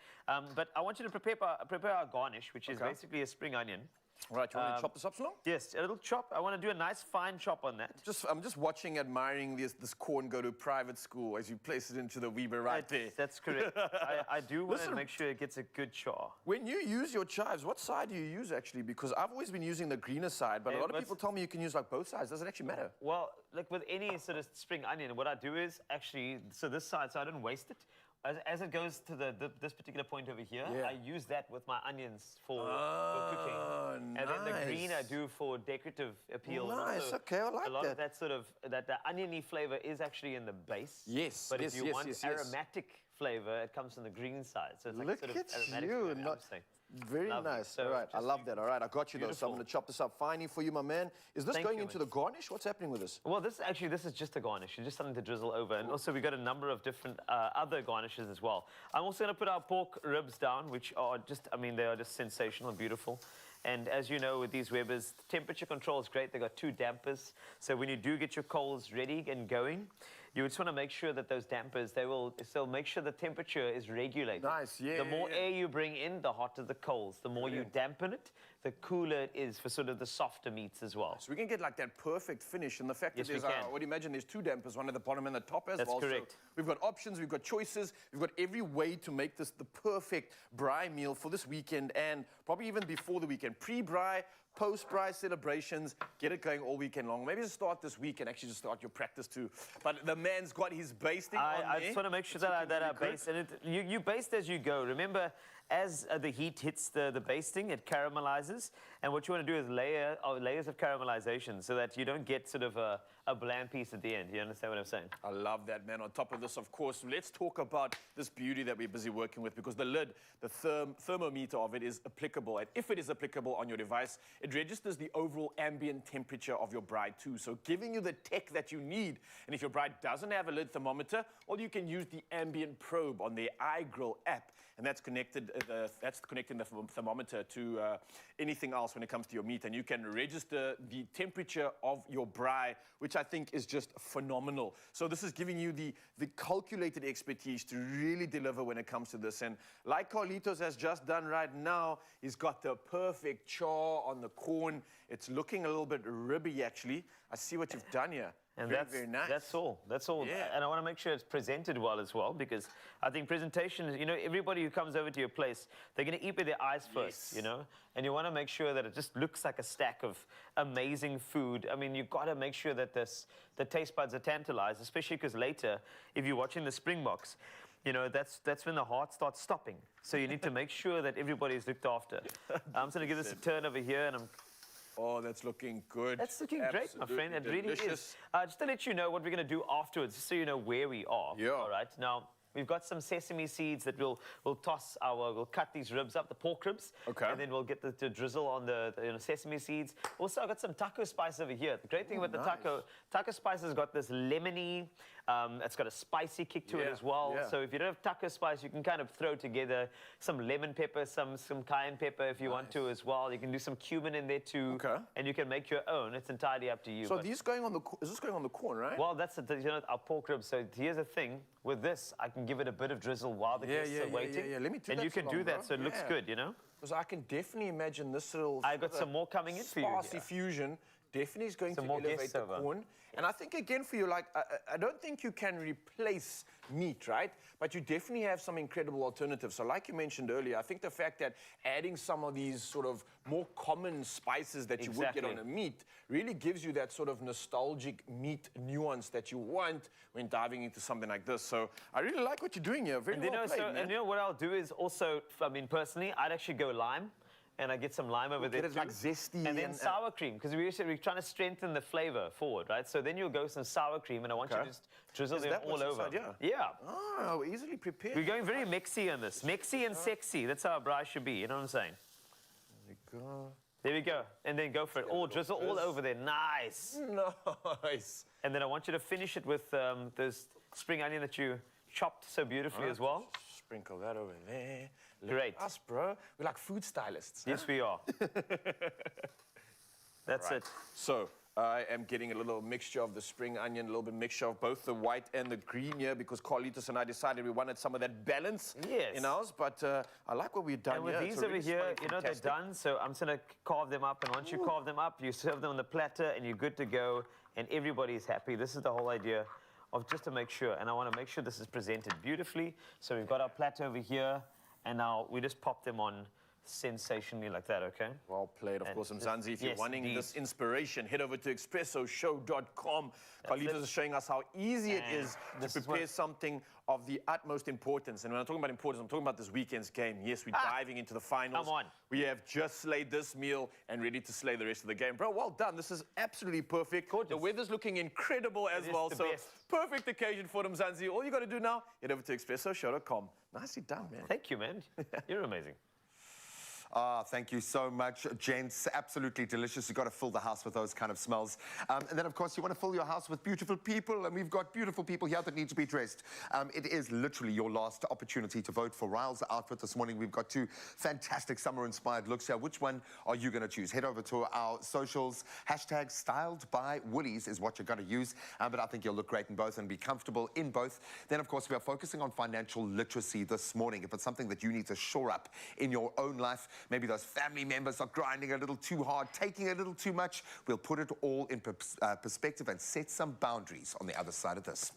But I want you to prepare our garnish, which is basically a spring onion. All right, you want to chop this up slow? Yes, a little chop. I want to do a nice fine chop on that. I'm just watching, admiring this corn go to private school as you place it into the Weber there. That's correct. I do want to make sure it gets a good char. When you use your chives, what side do you use actually? Because I've always been using the greener side, but a lot of people tell me you can use like both sides. Does it actually matter? Well, like with any sort of spring onion, what I do is actually, so this side, so I don't waste it. As it goes to this particular point over here, I use that with my onions for cooking. And then the green I do for decorative appeal. Nice, okay, I like that. A lot of that sort of, the oniony flavor is actually in the base. Yes, but if you want aromatic flavor, it comes from the green side. So it's like Look sort of at aromatic you. flavor, Very Lovely. nice. So All right, I just love that. All right, I got you though. So I'm beautiful. going to chop this up finely for you, my man. Is this Thank going you, into mate. the garnish? What's happening with this? Well, this is just a garnish. It's just something to drizzle over. And also, we've got a number of different other garnishes as well. I'm also going to put our pork ribs down, which are just, I mean, they are just sensational and beautiful. And as you know, with these Webers, temperature control is great. They've got 2 dampers. So when you do get your coals ready and going, you just want to make sure that those dampers, they'll make sure the temperature is regulated. Nice, yeah, The more yeah. air you bring in, the hotter the coals. The more you dampen it, the cooler it is for sort of the softer meats as well. So we can get like that perfect finish. And the fact Yes, that we there's, can. I would imagine there's 2 dampers, one at the bottom and the top as That's well. correct. So we've got options, we've got choices, we've got every way to make this the perfect braai meal for this weekend and probably even before the weekend. Pre-braai, post-braai celebrations, get it going all weekend long. Maybe just start this week and actually just start your practice too. But the man's got his basting on I there. just want to make sure It's that looking I really good. baste, and you baste as you go. Remember, as the heat hits the basting, it caramelizes, and what you want to do is layers of caramelization so that you don't get sort of a bland piece at the end. You understand what I'm saying? I love that, man. On top of this, of course, let's talk about this beauty that we're busy working with because the lid, the thermometer of it is applicable. And if it is applicable on your device, it registers the overall ambient temperature of your braai too. So giving you the tech that you need. And if your braai doesn't have a lid thermometer, well, you can use the ambient probe on the iGrill app. And that's connecting the thermometer to anything else when it comes to your meat. And you can register the temperature of your braai, which I think is just phenomenal. So this is giving you the calculated expertise to really deliver when it comes to this. And like Carlitos has just done right now, he's got the perfect char on the corn. It's looking a little bit ribby, actually. I see what you've done here. And very nice. That's all. That's all. Yeah. And I want to make sure it's presented well as well, because I think presentation, you know, everybody who comes over to your place, they're going to eat with their eyes first, you know? And you want to make sure that it just looks like a stack of amazing food. I mean, you've got to make sure that the taste buds are tantalized, especially because later, if you're watching the Springboks, you know, that's when the heart starts stopping. So you need to make sure that everybody's looked after. I'm just going to give this a turn over here, and Oh, that's looking good. that's looking great, my friend. It really is. Delicious. Just to let you know what we're going to do afterwards, just so you know where we are. Yeah. All right. Now, we've got some sesame seeds that we'll cut these ribs up, the pork ribs. Okay. And then we'll get the drizzle on the sesame seeds. Also, I've got some taco spice over here. The great thing about the taco spice has got this lemony, it's got a spicy kick to it Yeah, as well. yeah. So if you don't have taco spice, you can kind of throw together some lemon pepper, some cayenne pepper if you want to as well. You can do some cumin in there too. Okay. And you can make your own. It's entirely up to you. So but- these going on the is this going on the corn, right? well, that's our pork ribs. So here's the thing. With this, I can give it a bit of drizzle while the guests are waiting. yeah. Let me do and that you can so do long, that, bro. so it looks Yeah. good, you know? Because I can definitely imagine this little... I got some more coming in for you Spicy here. fusion definitely is going Some to more elevate guests the over. corn. And I think, again, for you, like, I don't think you can replace meat, right? But you definitely have some incredible alternatives. So like you mentioned earlier, I think the fact that adding some of these sort of more common spices that you would get on a meat really gives you that sort of nostalgic meat nuance that you want when diving into something like this. So I really like what you're doing here. Very And well played, man. and you know what I'll do is also, I mean, personally, I'd actually go lime. And I get some lime over there Get it too. like zesty and then and- sour cream, because we're trying to strengthen the flavor forward, right? So then you'll go with some sour cream, and I want you to just drizzle Is them that all what's over. inside? Yeah. Oh, easily prepared. We're going very mexy on this. Mexy and sexy. That's how a braai should be, you know what I'm saying? There we go. There we go. And then go for it. All drizzle all over there. Nice. Nice. And then I want you to finish it with this spring onion that you chopped so beautifully as well. Sprinkle that over there. Look Great. at us, bro. We're like food stylists. Yes, we are. That's it. So I am getting a little mixture of the spring onion, a little bit mixture of both the white and the green here because Carlitos and I decided we wanted some of that balance in ours. But I like what we've done And with here. these It's over already here, smelling you know, they're fantastic. done. So I'm just going to carve them up. And once you carve them up, you serve them on the platter and you're good to go. And everybody's happy. This is the whole idea of just to make sure. And I want to make sure this is presented beautifully. So we've got our platter over here. And now we just pop them on sensationally like that, okay? Well played, of And course, just- Mzansi. If you're yes, wanting indeed. this inspiration, head over to expressoshow.com. Carlitos is showing us how easy it is to this is prepare what- something of the utmost importance. And when I'm talking about importance, I'm talking about this weekend's game. Yes, we're diving into the finals. Come on. We have just slayed this meal and ready to slay the rest of the game. Bro, well done. This is absolutely perfect. Gorgeous. The weather's looking incredible as is well. the So best. perfect occasion for them, Mzansi. All you got to do now, head over to expressoshow.com. Nicely done, man. Thank you, man. You're amazing. Thank you so much, gents. Absolutely delicious. You've got to fill the house with those kind of smells. And then, of course, you want to fill your house with beautiful people, and we've got beautiful people here that need to be dressed. It is literally your last opportunity to vote for Ryle's outfit this morning. We've got two fantastic summer-inspired looks here. Which one are you going to choose? Head over to our socials. Hashtag styled by Woolies is what you're going to use. But I think you'll look great in both and be comfortable in both. Then, of course, we are focusing on financial literacy this morning. If it's something that you need to shore up in your own life, maybe those family members are grinding a little too hard, taking a little too much, we'll put it all in perspective and set some boundaries on the other side of this.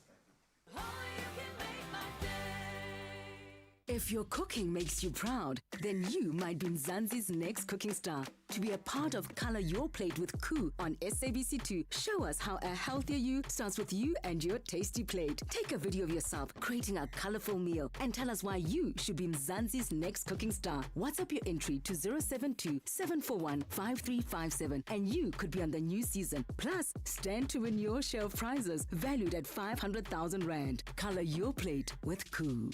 If your cooking makes you proud, then you might be Mzansi's next cooking star. To be a part of Color Your Plate with Koo on SABC2, show us how a healthier you starts with you and your tasty plate. Take a video of yourself creating a colorful meal and tell us why you should be Mzansi's next cooking star. WhatsApp your entry to 072-741-5357 and you could be on the new season. Plus, stand to win your share of prizes valued at 500,000 Rand. Color Your Plate with Koo.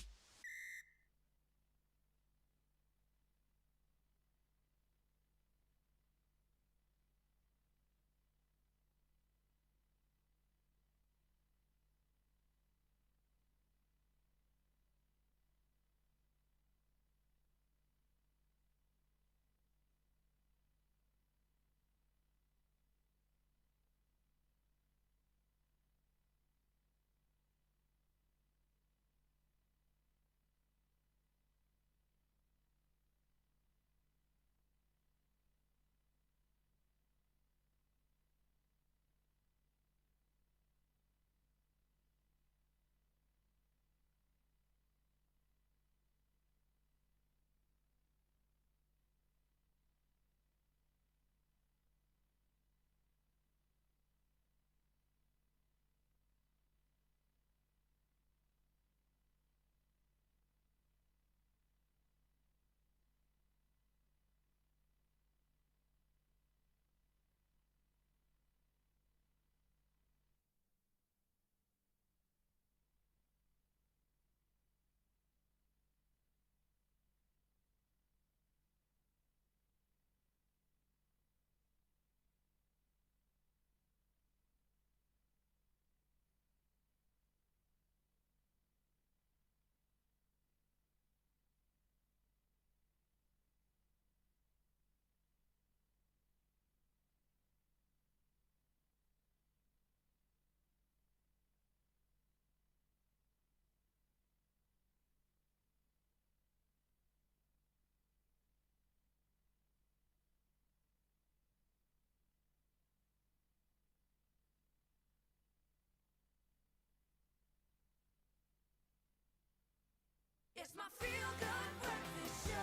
It's my feel-good breakfast show.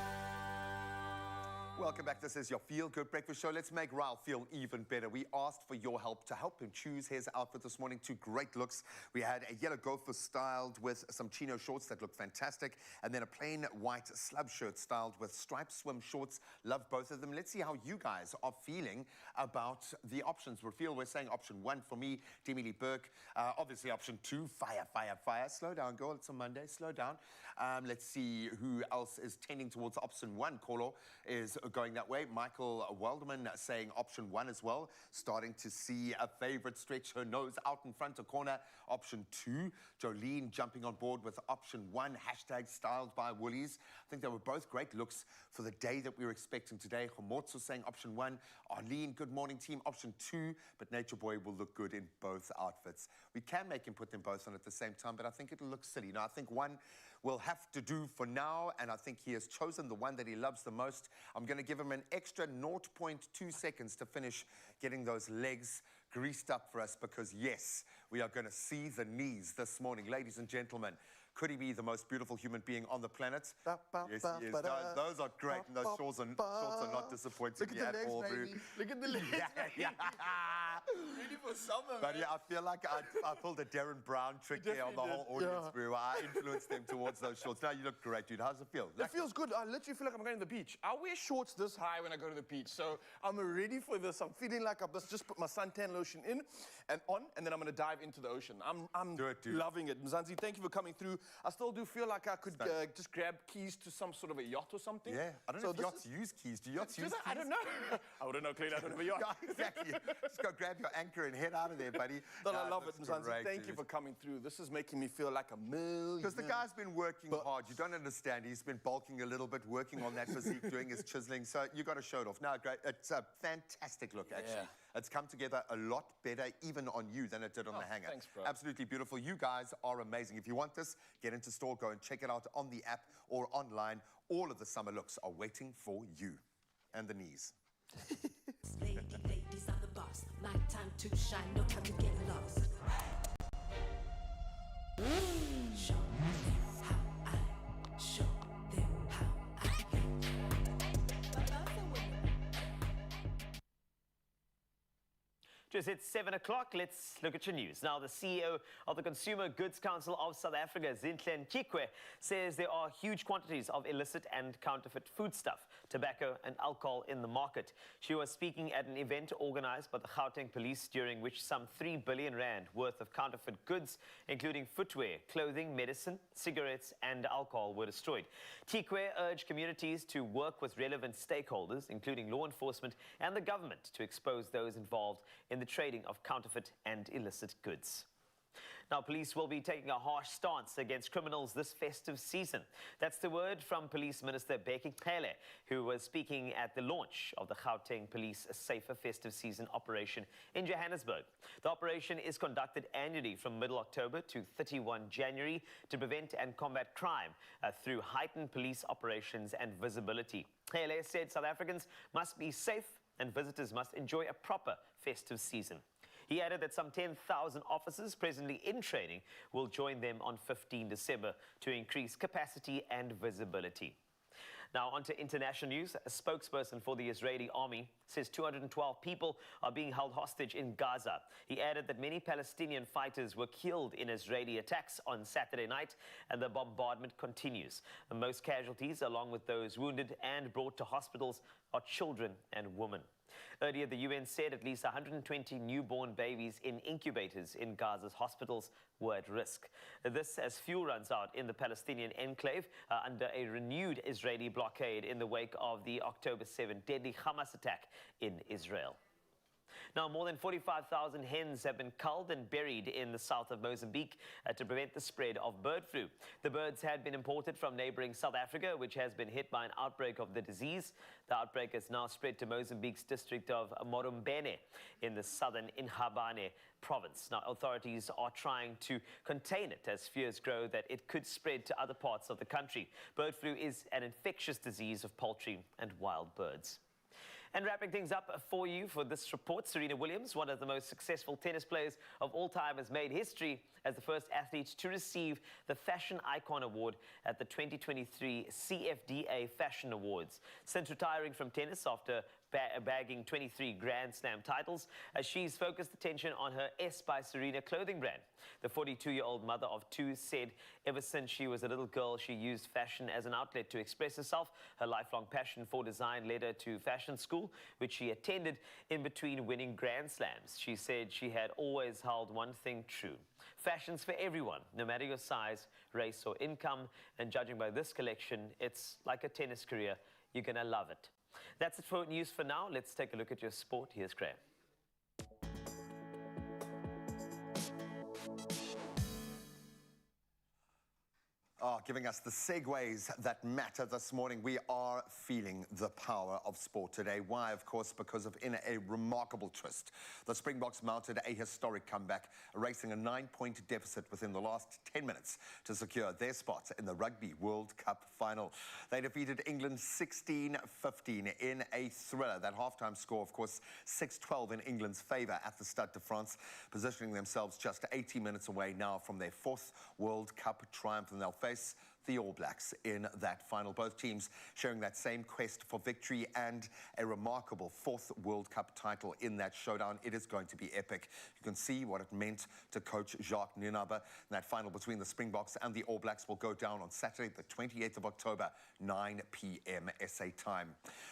Welcome back. This is your Feel Good Breakfast Show. Let's make Ryle feel even better. We asked for your help to help him choose his outfit this morning. Two great looks. We had a yellow gopher styled with some chino shorts that look fantastic, and then a plain white slub shirt styled with striped swim shorts. Love both of them. Let's see how you guys are feeling about the options. We're saying option 1 for me, Demi Lee Burke. Obviously option 2, fire, fire, fire. Slow down, girl. It's a Monday. Slow down. Let's see who else is tending towards option 1. Kolo is going that way. Michael Waldman saying option 1 as well. Starting to see a favorite stretch her nose out in front of corner. Option 2. Jolene jumping on board with option 1. Hashtag styled by Woolies. I think they were both great looks for the day that we were expecting today. Homotso saying option 1. Arlene, good morning team, option 2. But Nature Boy will look good in both outfits. We can make him put them both on at the same time, but I think it'll look silly. Now, I think one will have to do for now, and I think he has chosen the one that he loves the most. I'm going to give him an extra 0.2 seconds to finish getting those legs greased up for us, because yes, we are going to see the knees this morning. Ladies and gentlemen, could he be the most beautiful human being on the planet? Yes, he is. Those are great, and those shorts are not disappointing me at all, bro. Look at the legs. Yeah. Ready for summer, But man. yeah, I feel like I pulled a Darren Brown trick there on the whole audience, bro. I influenced them towards those shorts. Now you look great, dude. How's it feel? It feels good. I literally feel like I'm going to the beach. I wear shorts this high when I go to the beach, so I'm ready for this. I'm feeling like I've just put my suntan lotion in and on, and then I'm going to dive into the ocean. I'm Do it, dude. loving it. Mzansi, thank you for coming through. I still do feel like I could just grab keys to some sort of a yacht or something. Yeah, I don't know if yachts use keys. Do yachts use keys? I don't know. I wouldn't know, clearly I don't have a yacht. Yeah, exactly. Just go grab your anchor and head out of there, buddy. But I love it, That's Mzansi. great, Thank you dude. for coming through. This is making me feel like a million. Because the guy's been working hard. You don't understand. He's been bulking a little bit, working on that physique, doing his chiseling. So you got to show it off. Now, great. It's a fantastic look, actually. Yeah. It's come together a lot better, even on you, than it did on the hanger. Thanks, bro. Absolutely beautiful. You guys are amazing. If you want this, get into store, go and check it out on the app or online. All of the summer looks are waiting for you. And the knees. Ladies, I'm the boss. My time to shine, no time to get lost. Show them how I show them how I Just hit 7 o'clock. Let's look at your news. Now, the CEO of the Consumer Goods Council of South Africa, Zinhle Kikwe, says there are huge quantities of illicit and counterfeit foodstuff, tobacco and alcohol in the market. She was speaking at an event organized by the Gauteng police, during which some 3 billion rand worth of counterfeit goods, including footwear, clothing, medicine, cigarettes and alcohol, were destroyed. Kikwe urged communities to work with relevant stakeholders, including law enforcement and the government, to expose those involved in the trading of counterfeit and illicit goods. Now, police will be taking a harsh stance against criminals this festive season. That's the word from Police Minister Bheki Cele, who was speaking at the launch of the Gauteng Police Safer Festive Season operation in Johannesburg. The operation is conducted annually from middle October to 31 January to prevent and combat crime through heightened police operations and visibility. Cele said South Africans must be safe and visitors must enjoy a proper festive season. He added that some 10,000 officers presently in training will join them on 15 December to increase capacity and visibility. Now, on to international news. A spokesperson for the Israeli army says 212 people are being held hostage in Gaza. He added that many Palestinian fighters were killed in Israeli attacks on Saturday night, and the bombardment continues. The most casualties, along with those wounded and brought to hospitals, are children and women. Earlier, the UN said at least 120 newborn babies in incubators in Gaza's hospitals were at risk. This as fuel runs out in the Palestinian enclave under a renewed Israeli blockade in the wake of the October 7 deadly Hamas attack in Israel. Now, more than 45,000 hens have been culled and buried in the south of Mozambique to prevent the spread of bird flu. The birds had been imported from neighboring South Africa, which has been hit by an outbreak of the disease. The outbreak has now spread to Mozambique's district of Morumbene in the southern Inhambane province. Now, authorities are trying to contain it as fears grow that it could spread to other parts of the country. Bird flu is an infectious disease of poultry and wild birds. And wrapping things up for you for this report, Serena Williams, one of the most successful tennis players of all time, has made history as the first athlete to receive the Fashion Icon Award at the 2023 CFDA Fashion Awards. Since retiring from tennis after bagging 23 Grand Slam titles, she's focused attention on her S by Serena clothing brand. The 42-year-old mother of two said ever since she was a little girl, she used fashion as an outlet to express herself. Her lifelong passion for design led her to fashion school, which she attended in between winning Grand Slams. She said she had always held one thing true: fashion's for everyone, no matter your size, race or income. And judging by this collection, it's like a tennis career. You're gonna love it. That's it for news for now. Let's take a look at your sport. Here's Graham. Giving us the segues that matter this morning. We are feeling the power of sport today. Why? Of course, because of in a remarkable twist, the Springboks mounted a historic comeback, erasing a 9-point deficit within the last 10 minutes to secure their spot in the Rugby World Cup final. They defeated England 16-15 in a thriller. That halftime score, of course, 6-12 in England's favour at the Stade de France, positioning themselves just 80 minutes away now from their 4th World Cup triumph, and they'll face the All Blacks in that final. Both teams sharing that same quest for victory and a remarkable fourth World Cup title in that showdown. It is going to be epic. You can see what it meant to coach Jacques Nienaber. That final between the Springboks and the All Blacks will go down on Saturday, the 28th of October, 9 p.m. SA time.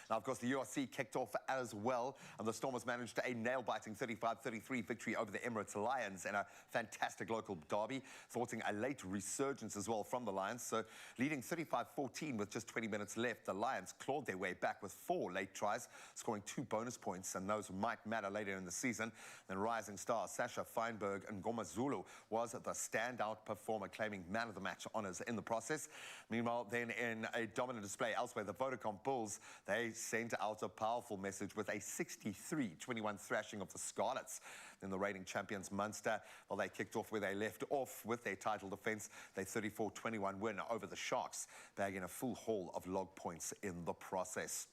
Now, of course, the URC kicked off as well, and the Stormers managed a nail-biting 35-33 victory over the Emirates Lions in a fantastic local derby, thwarting a late resurgence as well from the Lions. So leading 35-14 with just 20 minutes left, the Lions clawed their way back with 4 late tries, scoring 2 bonus points, and those might matter later in the season. Then rising star Sasha Feinberg and Ngoma Zulu was the standout performer, claiming man of the match honours in the process. Meanwhile, then in a dominant display elsewhere, the Vodacom Bulls, they sent out a powerful message with a 63-21 thrashing of the Scarlets. Then the reigning champions Munster, well, they kicked off where they left off with their title defence. They 34-21 win over the Sharks, bagging a full haul of log points in the process.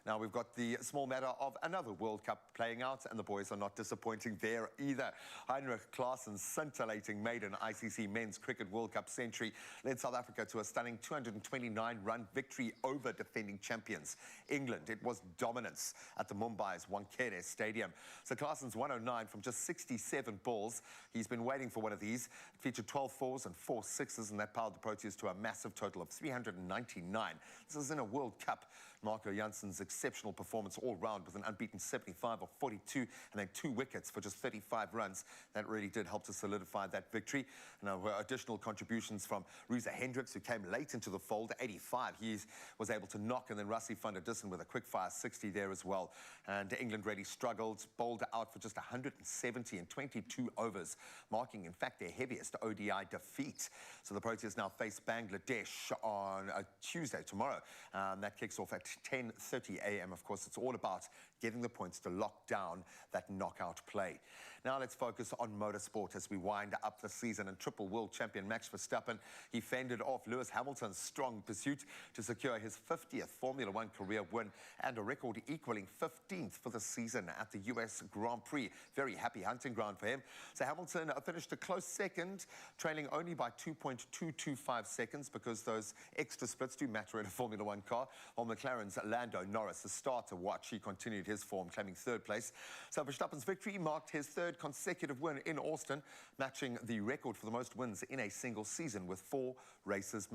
Now, we've got the small matter of another World Cup playing out, and the boys are not disappointing there either. Heinrich Klaassen's scintillating maiden ICC Men's Cricket World Cup century led South Africa to a stunning 229-run victory over defending champions England. It was dominance at the Mumbai's Wankhede Stadium. So Klaassen's 109 from just 67 balls. He's been waiting for one of these. It featured 12 fours and 4 sixes, and that powered the Proteas to a massive total of 399. This is in a World Cup. Marco Janssen's exceptional performance all round with an unbeaten 75 of 42 and then 2 wickets for just 35 runs. That really did help to solidify that victory. Now, additional contributions from Reza Hendricks, who came late into the fold, 85. He was able to knock, and then Rassie van der Dussen with a quick-fire 60 there as well. And England really struggled, bowled out for just 170 in 22 overs, marking, in fact, their heaviest ODI defeat. So the Proteas now face Bangladesh on Tuesday, tomorrow. That kicks off at 10:30 a.m. Of course, it's all about getting the points to lock down that knockout play. Now let's focus on motorsport as we wind up the season. And triple world champion Max Verstappen, he fended off Lewis Hamilton's strong pursuit to secure his 50th Formula One career win and a record equaling 15th for the season at the US Grand Prix. Very happy hunting ground for him. So Hamilton finished a close second, trailing only by 2.225 seconds, because those extra splits do matter in a Formula One car. While McLaren's Lando Norris, the star to watch, he continued his form, claiming 3rd place. So Verstappen's victory marked his 3rd consecutive win in Austin, matching the record for the most wins in a single season with 4 races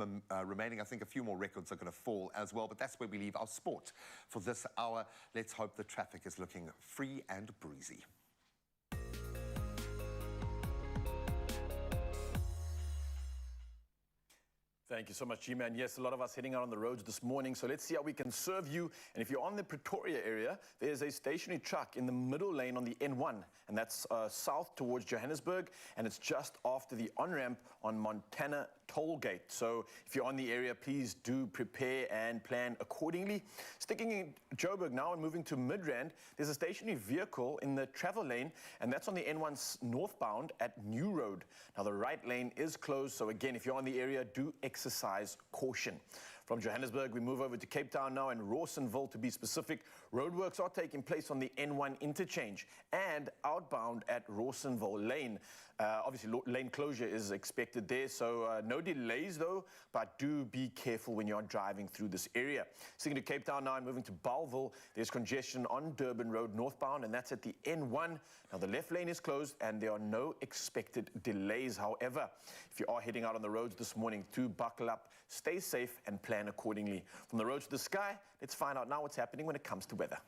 remaining. I think a few more records are going to fall as well, but that's where we leave our sport for this hour. Let's hope the traffic is looking free and breezy. Thank you so much, G-Man. Yes, a lot of us heading out on the roads this morning, so let's see how we can serve you. And if you're on the Pretoria area, there's a stationary truck in the middle lane on the N1, and that's south towards Johannesburg, and it's just after the on-ramp on Montana Tollgate. So if you're on the area, please do prepare and plan accordingly. Sticking in Joburg now and moving to Midrand, there's a stationary vehicle in the travel lane, and that's on the N1 northbound at New Road. Now, the right lane is closed, so again, if you're on the area, do exercise caution. From Johannesburg, we move over to Cape Town now, and Rawsonville to be specific. Roadworks are taking place on the N1 interchange and outbound at Rawsonville Lane. Obviously, lane closure is expected there, so no delays though, but do be careful when you are driving through this area. Sticking to Cape Town now and moving to Bellville, there's congestion on Durban Road northbound, and that's at the N1. Now, the left lane is closed, and there are no expected delays. However, if you are heading out on the roads this morning, do buckle up, stay safe, and plan accordingly. From the road to the sky, let's find out now what's happening when it comes to weather.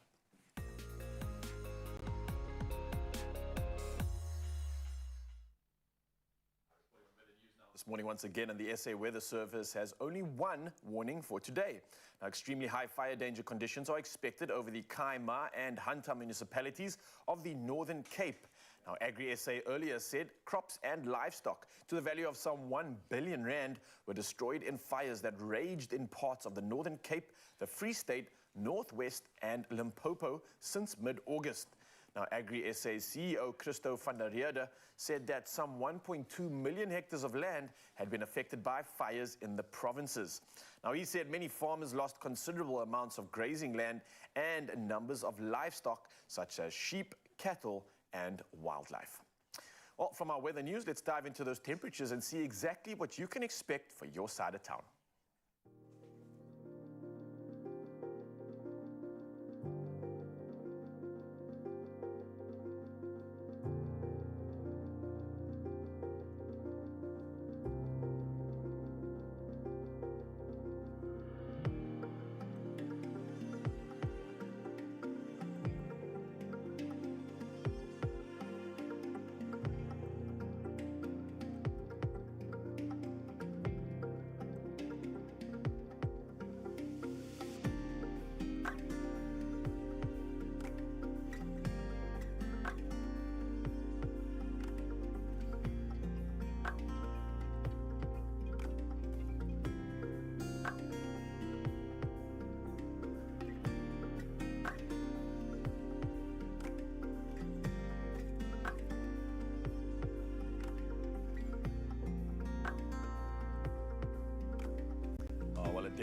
This morning once again, and the SA Weather Service has only one warning for today. Now, extremely high fire danger conditions are expected over the Kaima and Hunter municipalities of the Northern Cape. Now, Agri-SA earlier said crops and livestock to the value of some 1 billion rand were destroyed in fires that raged in parts of the Northern Cape, the Free State, Northwest and Limpopo since mid-August. Now, Agri-SA's CEO, Christo van der Reede, said that some 1.2 million hectares of land had been affected by fires in the provinces. Now, he said many farmers lost considerable amounts of grazing land and numbers of livestock, such as sheep, cattle, and wildlife. Well, from our weather news, let's dive into those temperatures and see exactly what you can expect for your side of town.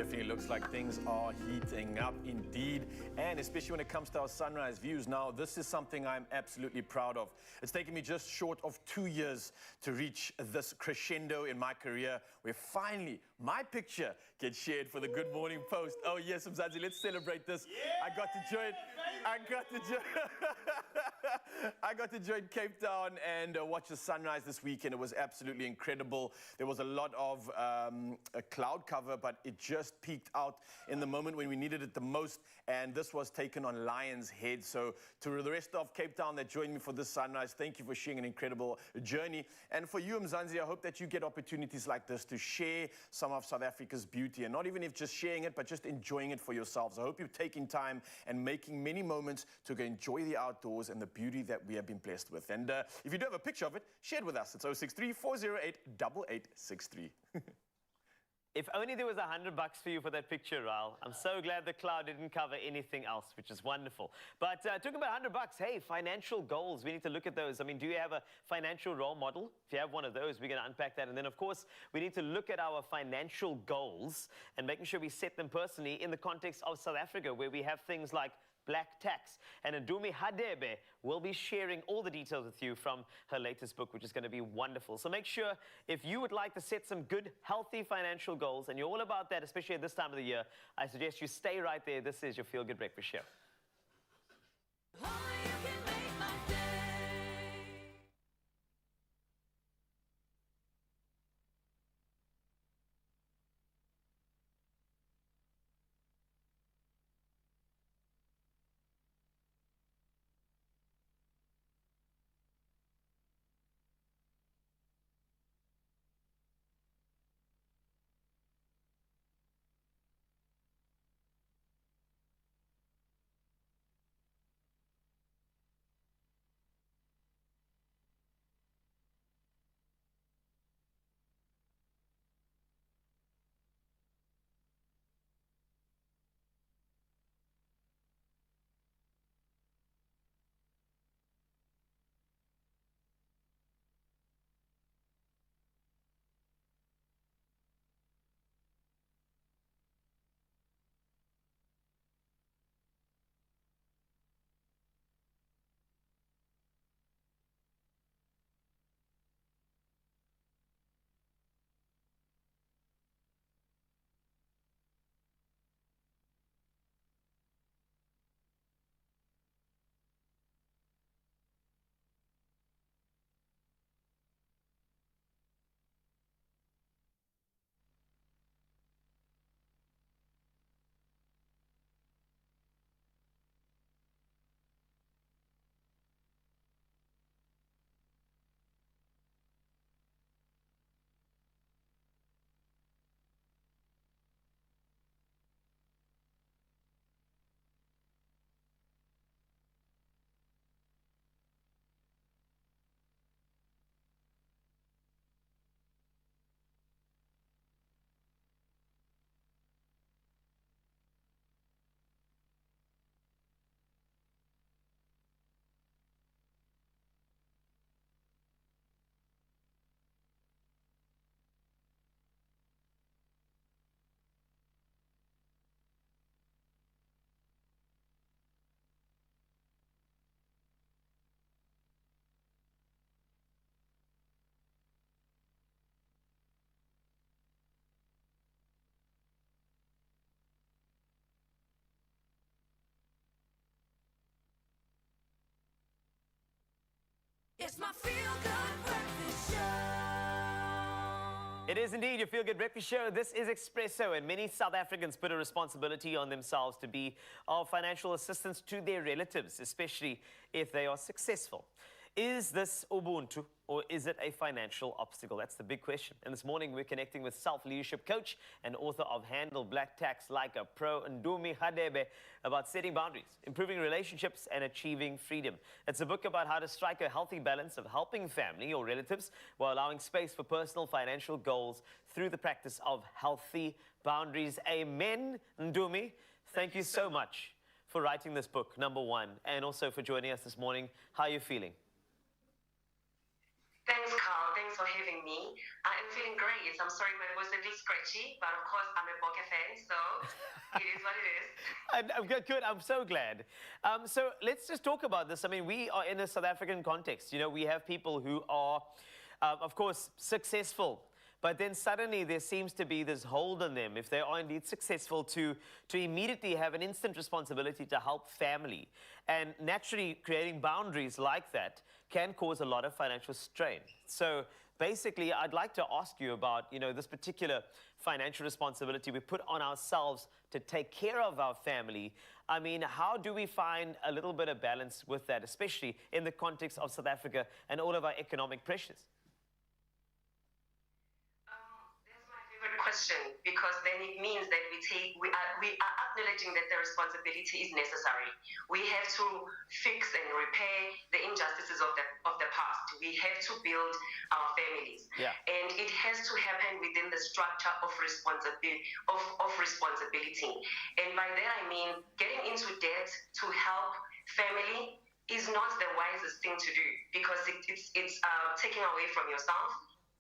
definitely looks like things are heating up indeed, and especially when it comes to our sunrise views. Now, this is something I'm absolutely proud of. It's taken me just short of 2 years to reach this crescendo in my career, where finally my picture gets shared for the Good Morning Post. Oh yes, Mzansi, let's celebrate this. I got to join. I got to join Cape Town and watch the sunrise this weekend. It was absolutely incredible. There was a lot of a cloud cover, but it just peaked out in the moment when we needed it the most. And this was taken on Lion's Head. So to the rest of Cape Town that joined me for this sunrise, thank you for sharing an incredible journey. And for you, Mzansi, I hope that you get opportunities like this to share some of South Africa's beauty. And not even if just sharing it, but just enjoying it for yourselves. I hope you're taking time and making many moments to go enjoy the outdoors and the beauty that we have been blessed with. And if you do have a picture of it, share it with us. It's 063-408-8863. If only there was $100 for you for that picture, Raul. I'm so glad the cloud didn't cover anything else, which is wonderful. But talking about $100, hey, financial goals. We need to look at those. I mean, do you have a financial role model? If you have one of those, we're going to unpack that. And then, of course, we need to look at our financial goals and making sure we set them personally in the context of South Africa, where we have things like black tax. And Ndumi Hadebe will be sharing all the details with you from her latest book, which is going to be wonderful. So make sure, if you would like to set some good, healthy financial goals, and you're all about that, especially at this time of the year, I suggest you stay right there. This is your Feel Good Breakfast Show. It's my feel-good breakfast show. It is indeed your Feel Good Breakfast Show. This is Expresso, and many South Africans put a responsibility on themselves to be of financial assistance to their relatives, especially if they are successful. Is this Ubuntu, or is it a financial obstacle? That's the big question. And this morning, we're connecting with self-leadership coach and author of Handle Black Tax Like a Pro, Ndumi Hadebe, about setting boundaries, improving relationships, and achieving freedom. It's a book about how to strike a healthy balance of helping family or relatives while allowing space for personal financial goals through the practice of healthy boundaries. Amen, Ndumi. Thank you so much for writing this book, number one, and also for joining us this morning. How are you feeling? Thanks, Carl. Thanks thanks for having me. I am feeling great. I'm sorry my voice is a little scratchy, but of course I'm a Bokke fan, so it is what it is. I'm good. I'm so glad. So let's just talk about this. I mean, we are in a South African context. You know, we have people who are, of course, successful. But then suddenly there seems to be this hold on them, if they are indeed successful, to immediately have an instant responsibility to help family. And naturally, creating boundaries like that can cause a lot of financial strain. So basically, I'd like to ask you about, you know, this particular financial responsibility we put on ourselves to take care of our family. I mean, how do we find a little bit of balance with that, especially in the context of South Africa and all of our economic pressures? Question, because then it means that we are acknowledging that the responsibility is necessary. We have to fix and repair the injustices of the past. We have to build our families, and it has to happen within the structure of responsibility. And by that I mean getting into debt to help family is not the wisest thing to do, because it's taking away from yourself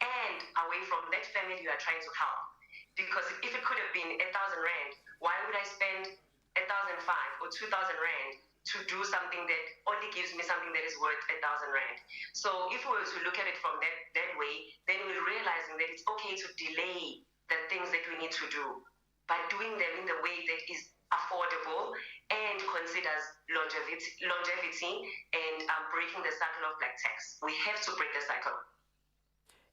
and away from that family you are trying to help. Because if it could have been 1,000 rand, why would I spend 1,005 or 2,000 rand to do something that only gives me something that is worth 1,000 rand? So if we were to look at it from that way, then we're realizing that it's okay to delay the things that we need to do by doing them in the way that is affordable and considers longevity and breaking the cycle of black tax. We have to break the cycle.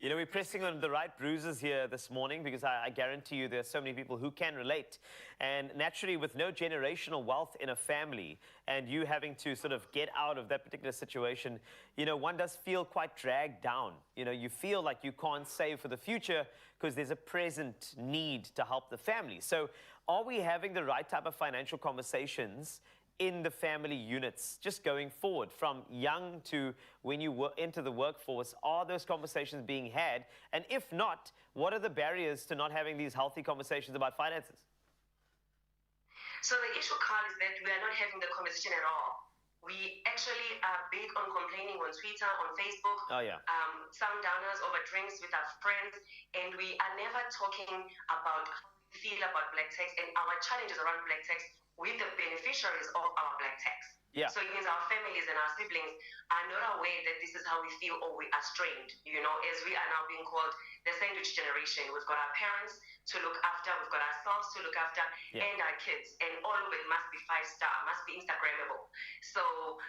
You know, we're pressing on the right bruises here this morning because I guarantee you there are so many people who can relate. And naturally, with no generational wealth in a family and you having to sort of get out of that particular situation, you know, one does feel quite dragged down. You know, you feel like you can't save for the future because there's a present need to help the family. So are we having the right type of financial conversations in the family units, just going forward from young to when you enter the workforce? Are those conversations being had? And if not, what are the barriers to not having these healthy conversations about finances? So the issue, Carl, is that we are not having the conversation at all. We actually are big on complaining on Twitter, on Facebook, sundowners over drinks with our friends, and we are never talking about how we feel about black tax and our challenges around black tax with the beneficiaries of our black tax. So it means our families and our siblings are not aware that this is how we feel or we are strained, you know, as we are now being called the sandwich generation. We've got our parents to look after, we've got ourselves to look after, and our kids, and all of it must be 5-star, must be Instagrammable. So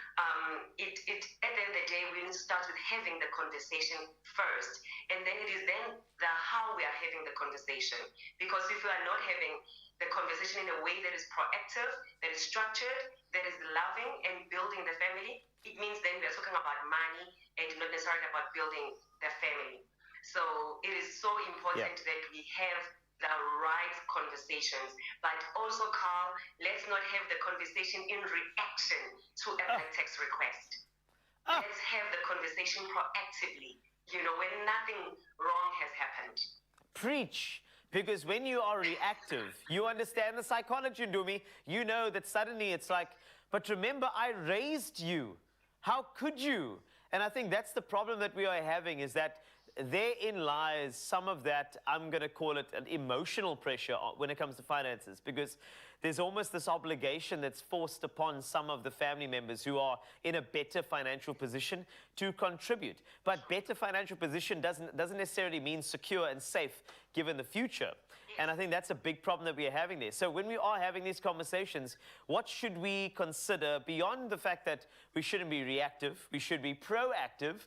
at the end of the day, we need to start with having the conversation first, and then it is then the how we are having the conversation. Because if we are not having the conversation in a way that is proactive, that is structured, that is loving and building the family, it means then we are talking about money and not necessarily about building the family. So it is so important that we have the right conversations. But also, Carl, let's not have the conversation in reaction to a black tax request. Let's have the conversation proactively, you know, when nothing wrong has happened. Preach. Because when you are reactive, you understand the psychology, Ndumi. You know that suddenly it's like, but remember, I raised you. How could you? And I think that's the problem that we are having, is that therein lies some of that, I'm going to call it an emotional pressure when it comes to finances, because there's almost this obligation that's forced upon some of the family members who are in a better financial position to contribute. But better financial position doesn't necessarily mean secure and safe given the future. And I think that's a big problem that we are having there. So when we are having these conversations, what should we consider beyond the fact that we shouldn't be reactive, we should be proactive?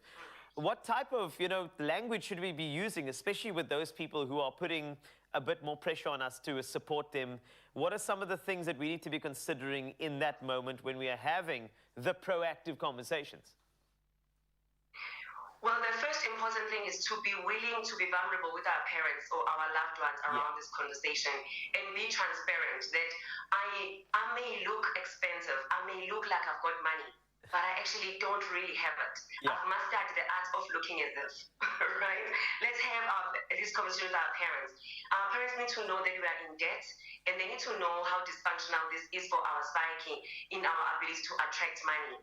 What type of, you know, language should we be using, especially with those people who are putting a bit more pressure on us to support them? What are some of the things that we need to be considering in that moment when we are having the proactive conversations? Well, the first important thing is to be willing to be vulnerable with our parents or our loved ones around this conversation, and be transparent that I may look expensive, I may look like I've got money, but I actually don't really have it. I've mastered the art of looking at this, right? Let's have this conversation with our parents. Our parents need to know that we are in debt, and they need to know how dysfunctional this is for our psyche in our ability to attract money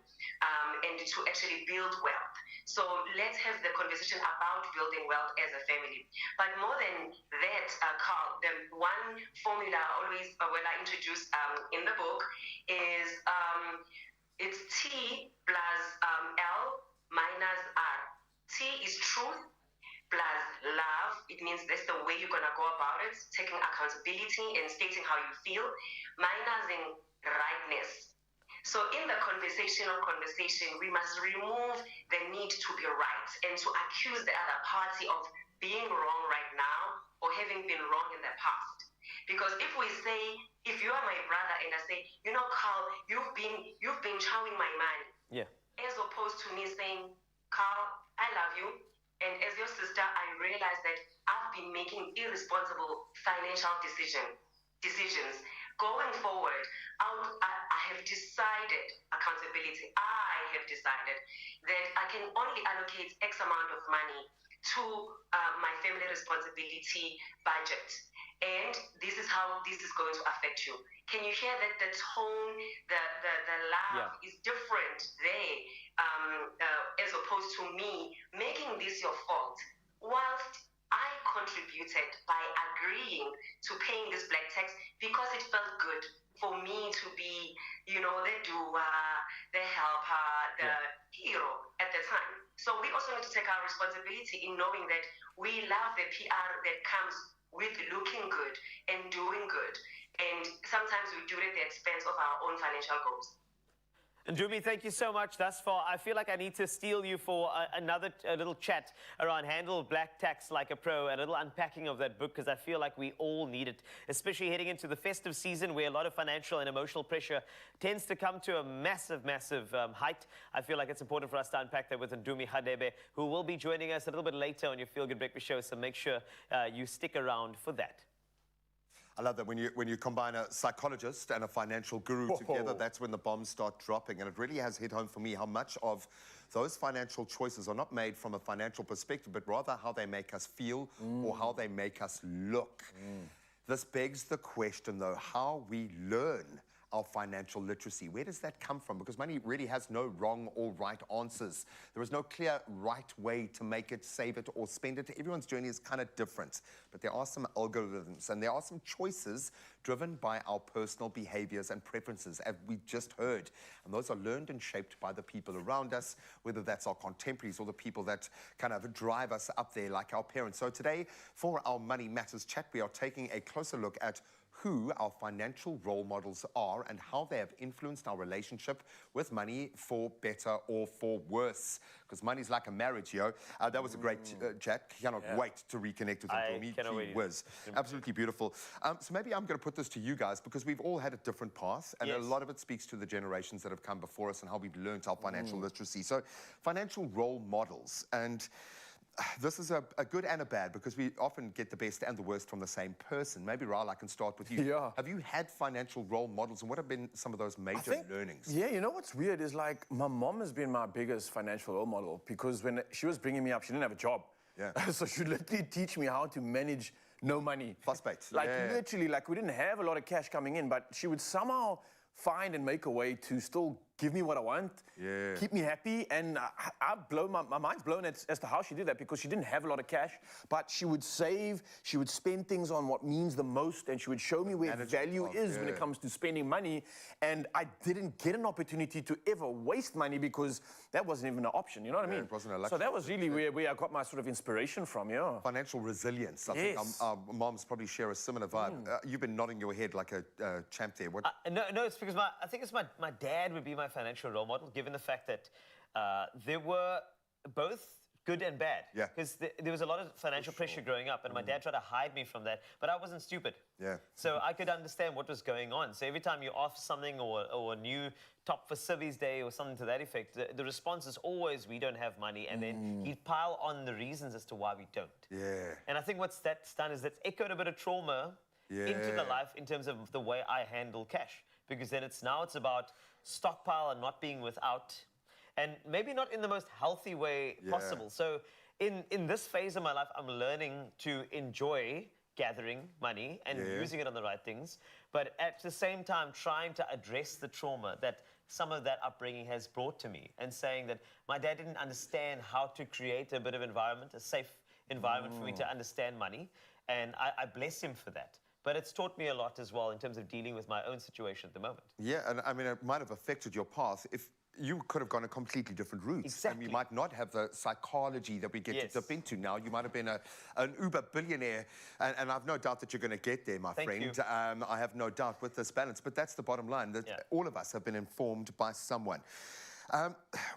and to actually build wealth. So let's have the conversation about building wealth as a family. But more than that, Carl, the one formula always, when I introduce in the book is it's T plus L minus R. T is truth plus love. It means that's the way you're going to go about it, taking accountability and stating how you feel, minusing rightness. So in the conversation, we must remove the need to be right and to accuse the other party of being wrong right now or having been wrong in the past. Because if we say, if you are my brother and I say, you know, Carl, you've been chowing my money. Yeah. As opposed to me saying, Carl, I love you. And as your sister, I realize that I've been making irresponsible financial decisions. Going forward, I have decided accountability. I have decided that I can only allocate X amount of money to my family responsibility budget. And this is how this is going to affect you. Can you hear that the tone, the laugh is different there, as opposed to me making this your fault, whilst I contributed by agreeing to paying this black tax because it felt good for me to be, you know, the doer, the helper, the hero at the time. So we also need to take our responsibility in knowing that we love the PR that comes with looking good and doing good. And sometimes we do it at the expense of our own financial goals. Ndumi, thank you so much thus far. I feel like I need to steal you for another little chat around Handle Black Tax Like a Pro, and a little unpacking of that book, because I feel like we all need it, especially heading into the festive season where a lot of financial and emotional pressure tends to come to a massive, massive height. I feel like it's important for us to unpack that with Ndumi Hadebe, who will be joining us a little bit later on your Feel Good Breakfast show, so make sure you stick around for that. I love that when you combine a psychologist and a financial guru together, that's when the bombs start dropping. And it really has hit home for me how much of those financial choices are not made from a financial perspective, but rather how they make us feel or how they make us look. This begs the question, though, how we learn our financial literacy. Where does that come from? Because money really has no wrong or right answers. There is no clear right way to make it, save it, or spend it. Everyone's journey is kind of different, but there are some algorithms and there are some choices driven by our personal behaviors and preferences, as we just heard. And those are learned and shaped by the people around us, whether that's our contemporaries or the people that kind of drive us up there, like our parents. So today, for our Money Matters chat, we are taking a closer look at who our financial role models are and how they have influenced our relationship with money for better or for worse. Because money's like a marriage, yo. That was a great chat. Cannot wait to reconnect with him. He was absolutely beautiful. So maybe I'm going to put this to you guys, because we've all had a different path, and a lot of it speaks to the generations that have come before us and how we've learned our financial literacy. So financial role models, and this is a good and a bad, because we often get the best and the worst from the same person. Maybe, Raul, I can start with you. Yeah. Have you had financial role models, and what have been some of those major learnings? Yeah, you know what's weird is, like, my mom has been my biggest financial role model, because when she was bringing me up, she didn't have a job. Yeah. So she'd literally teach me how to manage no money. Fussbait. Like, literally, like, we didn't have a lot of cash coming in, but she would somehow find and make a way to still give me what I want, keep me happy, and my mind's blown as to how she did that, because she didn't have a lot of cash, but she would save, she would spend things on what means the most, and she would show me where value is when it comes to spending money, and I didn't get an opportunity to ever waste money, because that wasn't even an option, you know what I mean? It wasn't a luxury. So that was really where I got my sort of inspiration from, Financial resilience. I think our moms probably share a similar vibe. You've been nodding your head like a champ there. What? No, it's because I think it's my dad would be my financial role model, given the fact that there were both good and bad. Yeah. Because there was a lot of financial pressure growing up, and my dad tried to hide me from that, but I wasn't stupid. Yeah. So I could understand what was going on. So every time you offer something or a new top for Civies Day or something to that effect, the response is always, we don't have money, and then he'd pile on the reasons as to why we don't. Yeah. And I think what's that's done is that's echoed a bit of trauma into the life in terms of the way I handle cash. Because then it's about stockpile and not being without, and maybe not in the most healthy way possible. So in this phase of my life, I'm learning to enjoy gathering money and using it on the right things, but at the same time trying to address the trauma that some of that upbringing has brought to me, and saying that my dad didn't understand how to create a bit of environment, a safe environment for me to understand money, and I bless him for that. But it's taught me a lot as well in terms of dealing with my own situation at the moment. Yeah, and I mean, it might have affected your path if you could have gone a completely different route. Exactly. And you might not have the psychology that we get to dip into now. You might have been an uber billionaire, and I've no doubt that you're going to get there, my friend. You. I have no doubt with this balance, but that's the bottom line, that all of us have been informed by someone.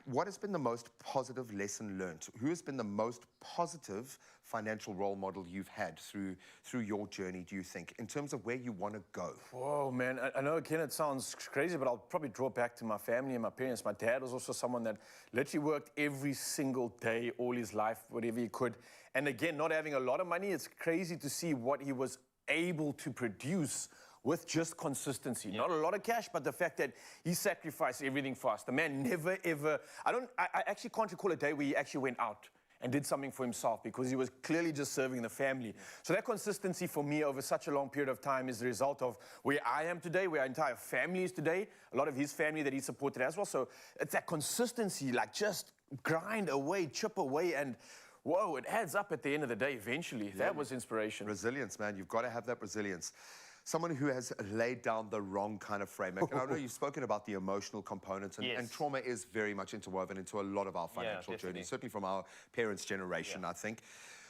What has been the most positive lesson learned? Who has been the most positive financial role model you've had through your journey, do you think, in terms of where you want to go? Whoa, man. I know, again, it sounds crazy, but I'll probably draw back to my family and my parents. My dad was also someone that literally worked every single day, all his life, whatever he could. And again, not having a lot of money, it's crazy to see what he was able to produce with just consistency. Not a lot of cash, but the fact that he sacrificed everything for us. The man never, ever... I actually can't recall a day where he actually went out and did something for himself, because he was clearly just serving the family. So that consistency for me over such a long period of time is the result of where I am today, where our entire family is today, a lot of his family that he supported as well. So it's that consistency, like just grind away, chip away, and whoa, it adds up at the end of the day eventually. That was inspiration. Resilience, man. You've got to have that resilience. Someone who has laid down the wrong kind of framework. And I know you've spoken about the emotional components, and trauma is very much interwoven into a lot of our financial journeys, certainly from our parents' generation, I think.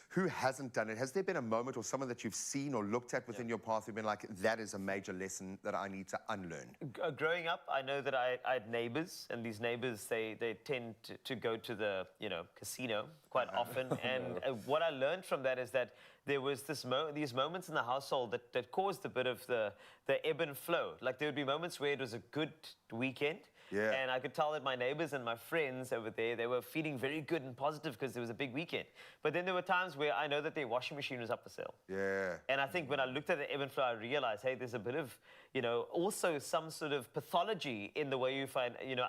Who hasn't done it? Has there been a moment or someone that you've seen or looked at within your path who've been like, that is a major lesson that I need to unlearn? Growing up, I know that I had neighbors, and these neighbors, they tend to go to the, casino quite often. And what I learned from that is that there was these moments in the household that caused a bit of the ebb and flow. Like, there would be moments where it was a good weekend, and I could tell that my neighbors and my friends over there, they were feeling very good and positive because there was a big weekend. But then there were times where I know that their washing machine was up for sale. And I think when I looked at the ebb and flow, I realized, hey, there's a bit of, also some sort of pathology in the way you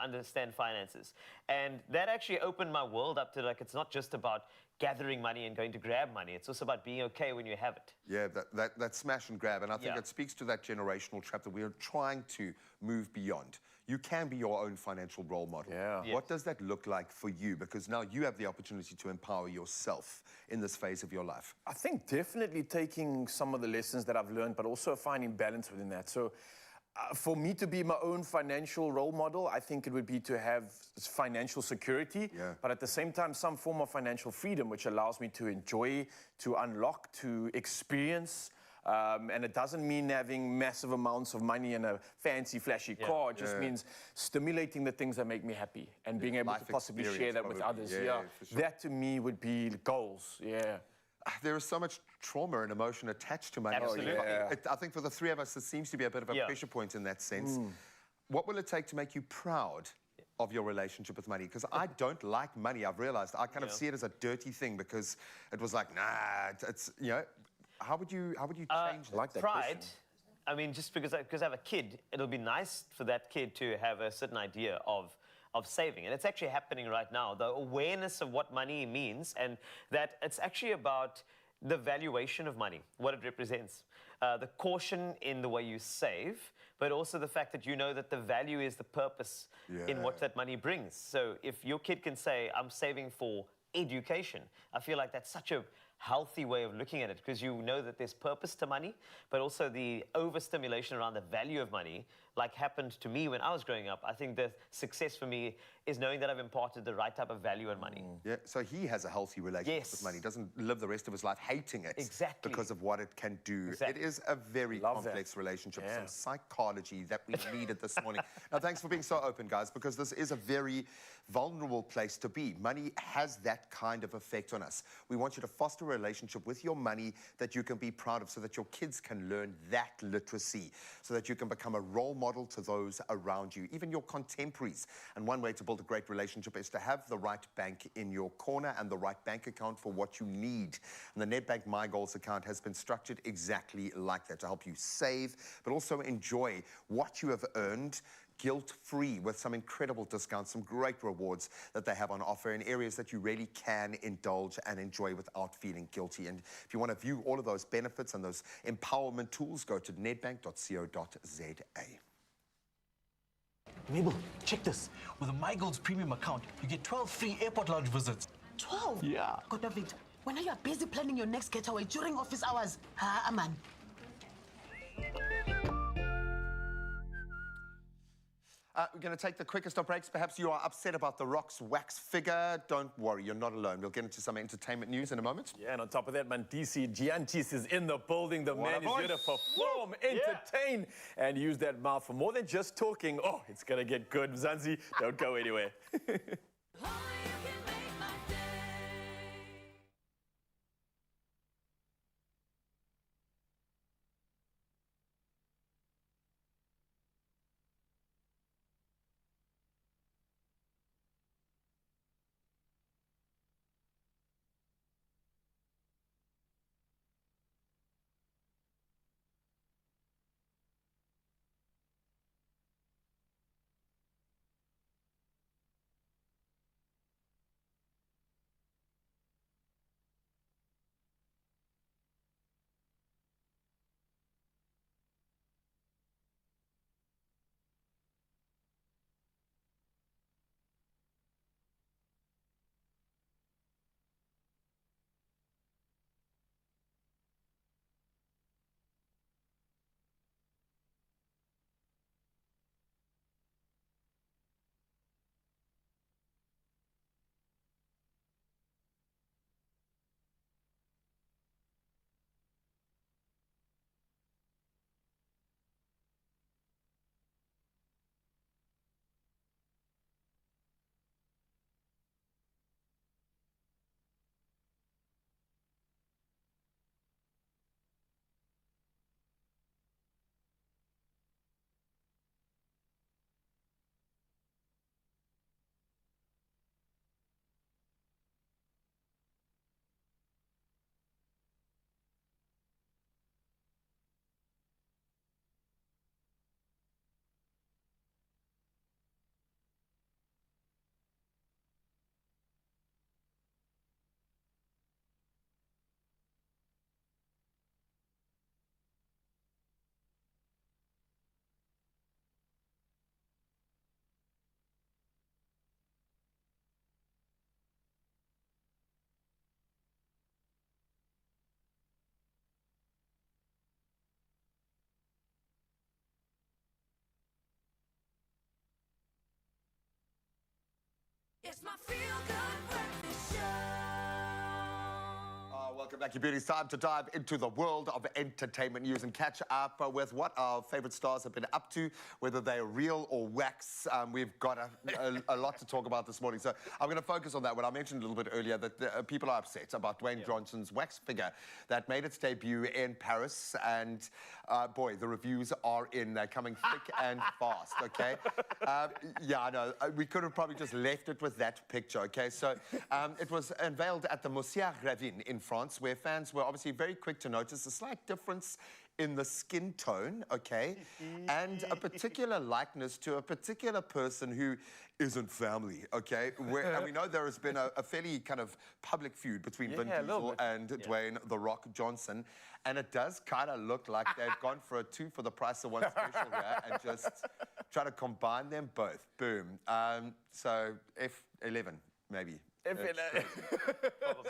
understand finances. And that actually opened my world up to, like, it's not just about gathering money and going to grab money. It's also about being okay when you have it. Yeah, that smash and grab. And I think it speaks to that generational trap that we are trying to move beyond. You can be your own financial role model. What does that look like for you? Because now you have the opportunity to empower yourself in this phase of your life. I think definitely taking some of the lessons that I've learned, but also finding balance within that. So for me to be my own financial role model, I think it would be to have financial security, but at the same time, some form of financial freedom, which allows me to enjoy, to unlock, to experience. And it doesn't mean having massive amounts of money and a fancy, flashy car. It just means stimulating the things that make me happy and being able to possibly share that with others. That to me would be the goals. There is so much trauma and emotion attached to money. Absolutely. I think for the three of us, there seems to be a bit of a pressure point in that sense. What will it take to make you proud of your relationship with money? Because I don't like money, I've realized. I kind of see it as a dirty thing because it was like, nah, it's, how would you change that? Like that pride, question. I mean, just because I have a kid, it'll be nice for that kid to have a certain idea of saving. And it's actually happening right now. The awareness of what money means, and that it's actually about the valuation of money, what it represents. The caution in the way you save, but also the fact that you know that the value is the purpose in what that money brings. So if your kid can say, I'm saving for education, I feel like that's such a healthy way of looking at it, because you know that there's purpose to money, but also the overstimulation around the value of money, like happened to me when I was growing up. I think the success for me is knowing that I've imparted the right type of value in money. Yeah, so he has a healthy relationship with money. Doesn't live the rest of his life hating it because of what it can do. It is a very complex relationship, some psychology that we needed this morning. Now, thanks for being so open, guys, because this is a very vulnerable place to be. Money has that kind of effect on us. We want you to foster a relationship with your money that you can be proud of, so that your kids can learn that literacy, so that you can become a role model to those around you, even your contemporaries. And one way to build a great relationship is to have the right bank in your corner and the right bank account for what you need. And the Nedbank My Goals account has been structured exactly like that, to help you save, but also enjoy what you have earned guilt-free, with some incredible discounts, some great rewards that they have on offer in areas that you really can indulge and enjoy without feeling guilty. And if you want to view all of those benefits and those empowerment tools, go to nedbank.co.za. Mabel, check this. With a MyGoals premium account, you get 12 free airport lounge visits. 12? Yeah. God, David, when you are busy planning your next getaway during office hours, man. We're going to take the quickest of breaks. Perhaps you are upset about The Rock's wax figure. Don't worry, you're not alone. We'll get into some entertainment news in a moment. Yeah, and on top of that, man, DC Giantis is in the building. The man is here to perform, entertain, and use that mouth for more than just talking. Oh, it's going to get good. Zanzi, don't go anywhere. It's my feel-good breakfast show. Welcome back, you beauties. Time to dive into the world of entertainment news and catch up with what our favorite stars have been up to, whether they're real or wax. We've got a lot to talk about this morning, so I'm going to focus on that. When I mentioned a little bit earlier that people are upset about Dwayne Johnson's wax figure that made its debut in Paris, and boy, the reviews are in. They're coming thick and fast, okay? Yeah, I know. We could have probably just left it with that picture, okay? So it was unveiled at the Monsieur Ravine in France, where fans were obviously very quick to notice a slight difference in the skin tone, okay, and a particular likeness to a particular person who isn't family, okay? And we know there has been a fairly kind of public feud between Vin Diesel and Dwayne "The Rock" Johnson, and it does kind of look like they've gone for a 2 for the price of 1 special here and just try to combine them both. Boom. So F11, maybe.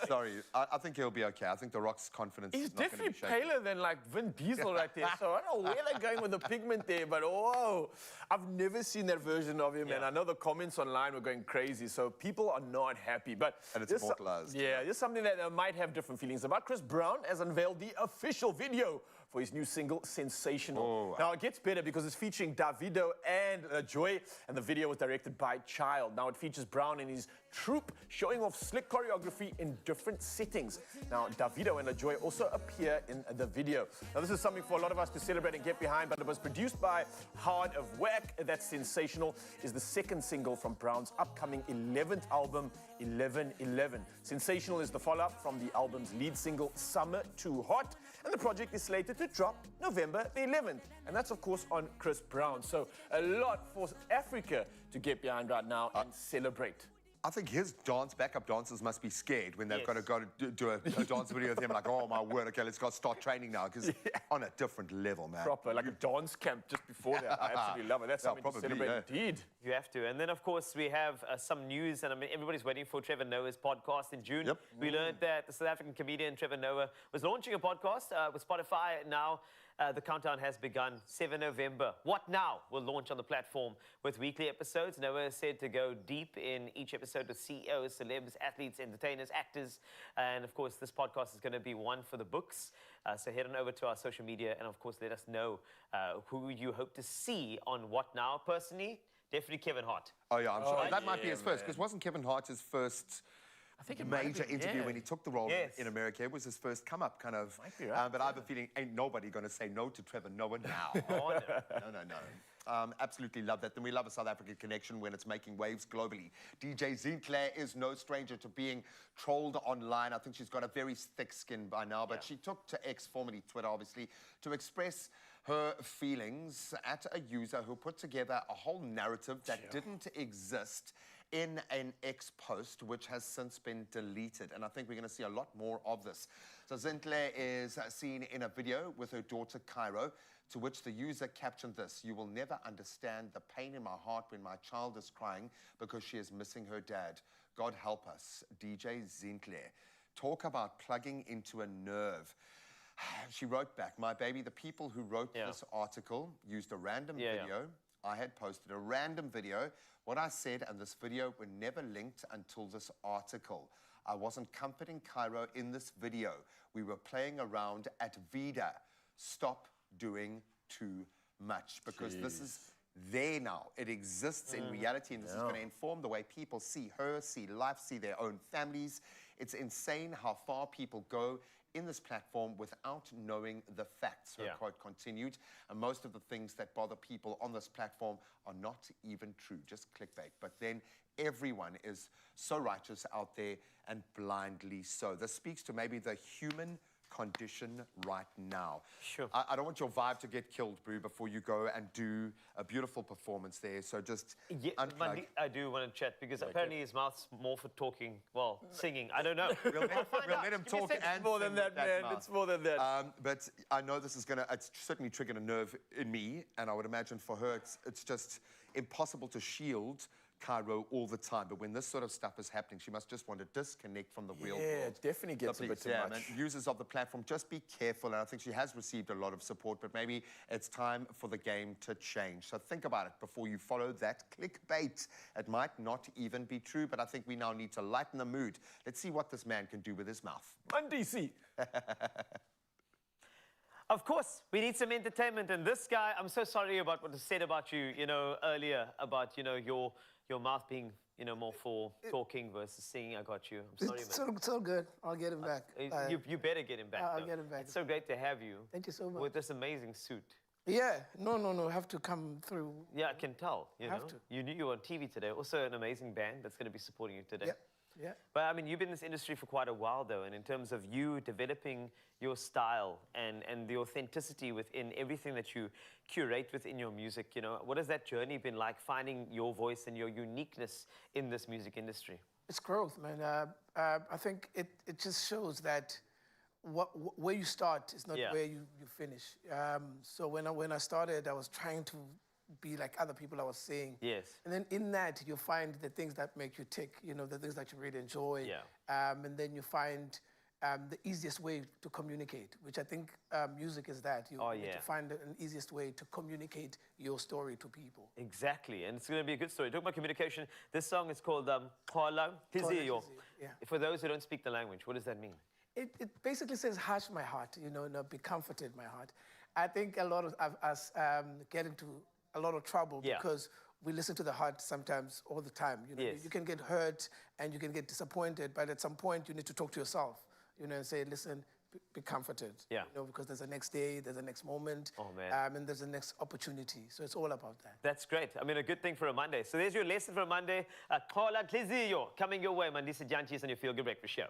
Sorry, I think he'll be okay. I think The Rock's confidence He's is not going to be shaken. definitely paler than like Vin Diesel right there. So I don't know where they're going with the pigment there, but whoa, I've never seen that version of him, and I know the comments online were going crazy. So people are not happy, but and it's immortalized. Yeah, there's something that I might have different feelings about. Chris Brown has unveiled the official video for his new single, Sensational. Now, it gets better because it's featuring Davido and Joy, and the video was directed by Child. Now, it features Brown and his troupe showing off slick choreography in different settings. Now, Davido and Joy also appear in the video. Now, this is something for a lot of us to celebrate and get behind, but it was produced by Hard of Whack. That's Sensational is the second single from Brown's upcoming 11th album, 1111. Sensational is the follow-up from the album's lead single, Summer Too Hot, and the project is slated to drop November the 11th. And that's, of course, on Chris Brown. So a lot for Africa to get behind right now and celebrate. I think his backup dancers must be scared when they've got to go to do a dance video with him. Like, oh my word, okay, let's go start training now, because on a different level, man. Proper, like a dance camp just before that. I absolutely love it. That's something to celebrate indeed. You have to. And then, of course, we have some news, and I mean, everybody's waiting for Trevor Noah's podcast in June. Yep. We learned that the South African comedian Trevor Noah was launching a podcast with Spotify now. The countdown has begun. 7 November. What Now will launch on the platform with weekly episodes. Noah is said to go deep in each episode with CEOs, celebs, athletes, entertainers, actors. And, of course, this podcast is going to be one for the books. So head on over to our social media and, of course, let us know who you hope to see on What Now. Personally, definitely Kevin Hart. Oh, yeah, I'm sure. That might be his first, because wasn't Kevin Hart his first... I think a major interview when he took the role in America. It was his first come-up, kind of. Might be right, but I have a feeling ain't nobody going to say no to Trevor Noah now. No. Absolutely love that. Then we love a South African connection when it's making waves globally. DJ Zinhle is no stranger to being trolled online. I think she's got a very thick skin by now, but she took to X, formerly Twitter, obviously, to express her feelings at a user who put together a whole narrative that didn't exist in an X post, which has since been deleted. And I think we're going to see a lot more of this. So Zinhle is seen in a video with her daughter, Cairo, to which the user captioned this: "You will never understand the pain in my heart when my child is crying because she is missing her dad. God help us, DJ Zinhle." Talk about plugging into a nerve. She wrote back, "My baby, the people who wrote this article used a random video. I had posted a random video. What I said and this video were never linked until this article. I wasn't comforting Cairo in this video. We were playing around at Vida. Stop doing too much," because this is there now. It exists in reality, and this is going to inform the way people see her, see life, see their own families. It's insane how far people go in this platform without knowing the facts, her quote continued. And most of the things that bother people on this platform are not even true, just clickbait. But then everyone is so righteous out there, and blindly so. This speaks to maybe the human condition right now. Sure. I don't want your vibe to get killed, Boo, before you go and do a beautiful performance there. So just unplug. I do want to chat, because apparently his mouth's more for talking, well, singing. I don't know. We'll let him talk and it's more than that, man. It's more than that. But I know this is it's certainly triggered a nerve in me, and I would imagine for her, it's just impossible to shield Cairo all the time. But when this sort of stuff is happening, she must just want to disconnect from the real world. Yeah, it definitely gets a bit too much. Man, users of the platform, just be careful. And I think she has received a lot of support, but maybe it's time for the game to change. So think about it before you follow that clickbait. It might not even be true, but I think we now need to lighten the mood. Let's see what this man can do with his mouth. DC. Of course, we need some entertainment. And this guy, I'm so sorry about what was said about you, earlier, about, your mouth being, more for talking versus singing. I got you. I'm sorry, man. It's all good. I'll get him back. You better get him back. I'll get him back. It's so great to have you. Thank you so much. With this amazing suit. Yeah. No. Have to come through. Yeah, I can tell. Have to. You knew you were on TV today. Also an amazing band that's going to be supporting you today. Yeah. But, I mean, you've been in this industry for quite a while, though, and in terms of you developing your style and the authenticity within everything that you curate within your music, what has that journey been like, finding your voice and your uniqueness in this music industry? It's growth, man. I think it just shows that where you start is not where you finish. So when I started, I was trying to be like other people I was seeing. Yes. And then in that, you find the things that make you tick, the things that you really enjoy. Yeah. And then you find the easiest way to communicate, which I think music is that. You need to find an easiest way to communicate your story to people. Exactly, and it's going to be a good story. Talking about communication, this song is called Khola Hliziyo. Yeah. For those who don't speak the language, what does that mean? It basically says, hush my heart, be comforted, my heart. I think a lot of us get into a lot of trouble because we listen to the heart sometimes all the time. You can get hurt and you can get disappointed, but at some point you need to talk to yourself, and say, listen, be comforted. Yeah. Because there's a next day, there's a next moment, and there's a next opportunity. So it's all about that. That's great. I mean, a good thing for a Monday. So there's your lesson for a Monday. Khola Hliziyo coming your way, Mandisa Janchis on your Feel Good Breakfast Show.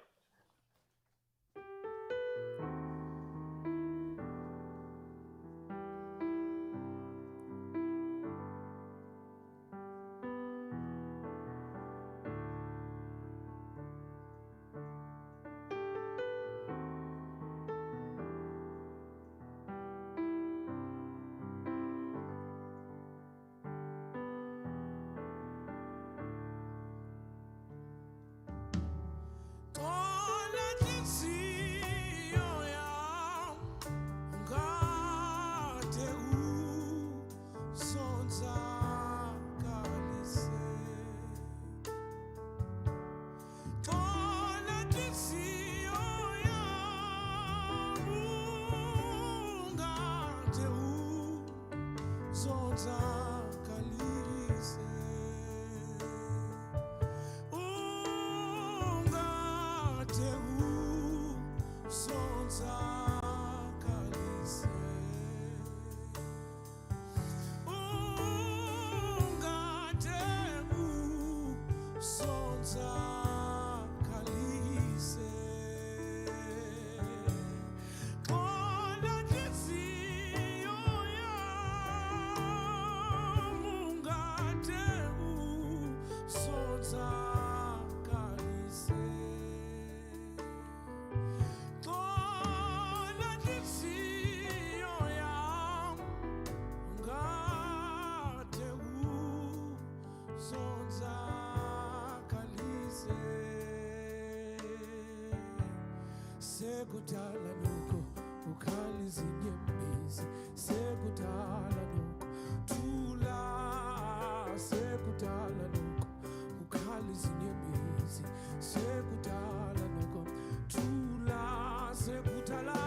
Sekudala noko ukhali zinyembezi sekudala noko thula sekudala noko ukhali zinyembezi sekudala noko thula sekudala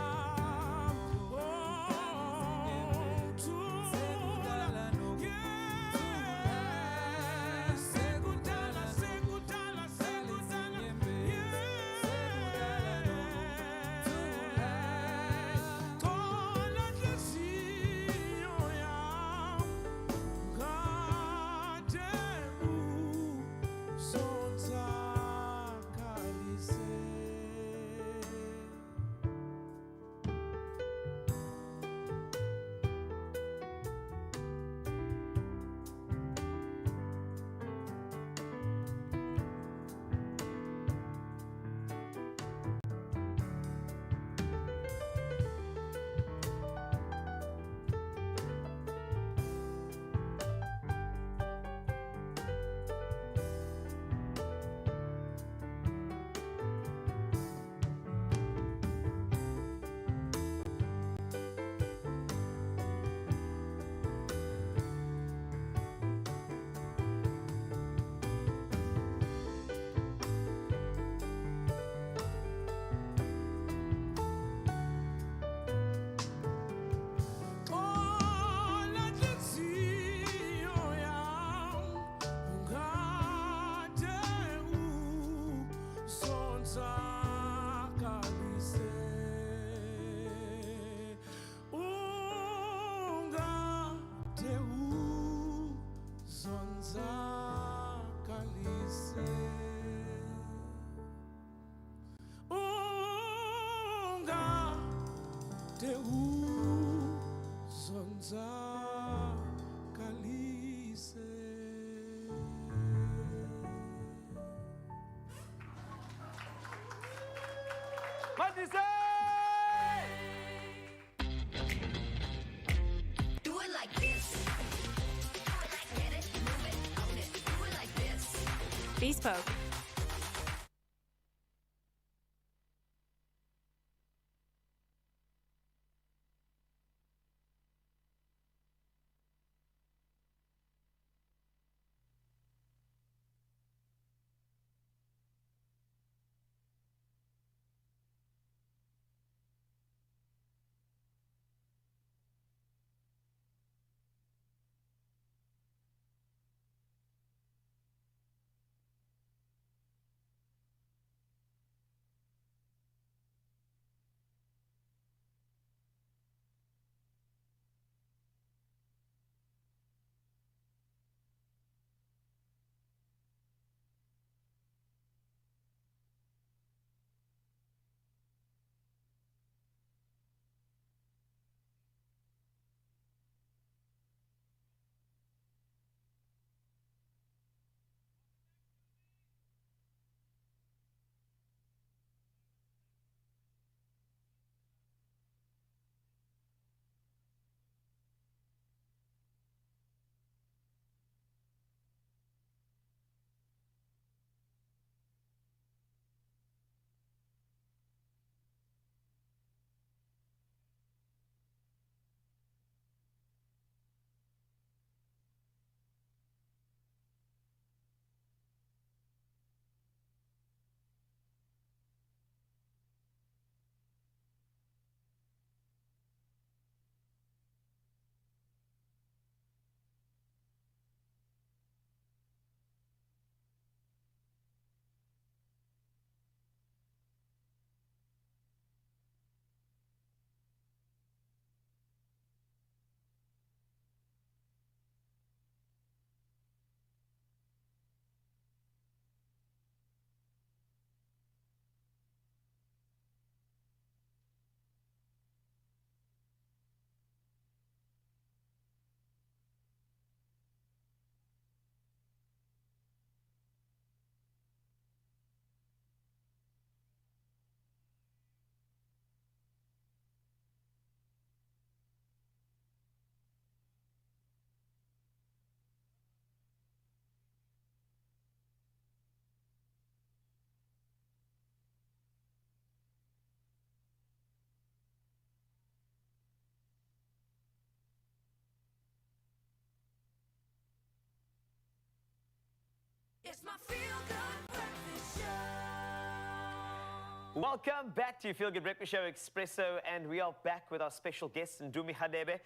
Do it like this. Get it, move it, own it. Do it like this. Bespoke. It's my feel-good breakfast show. Welcome back to your Feel Good Breakfast Show, Expresso, and we are back with our special guest, Ndumi Hadebe,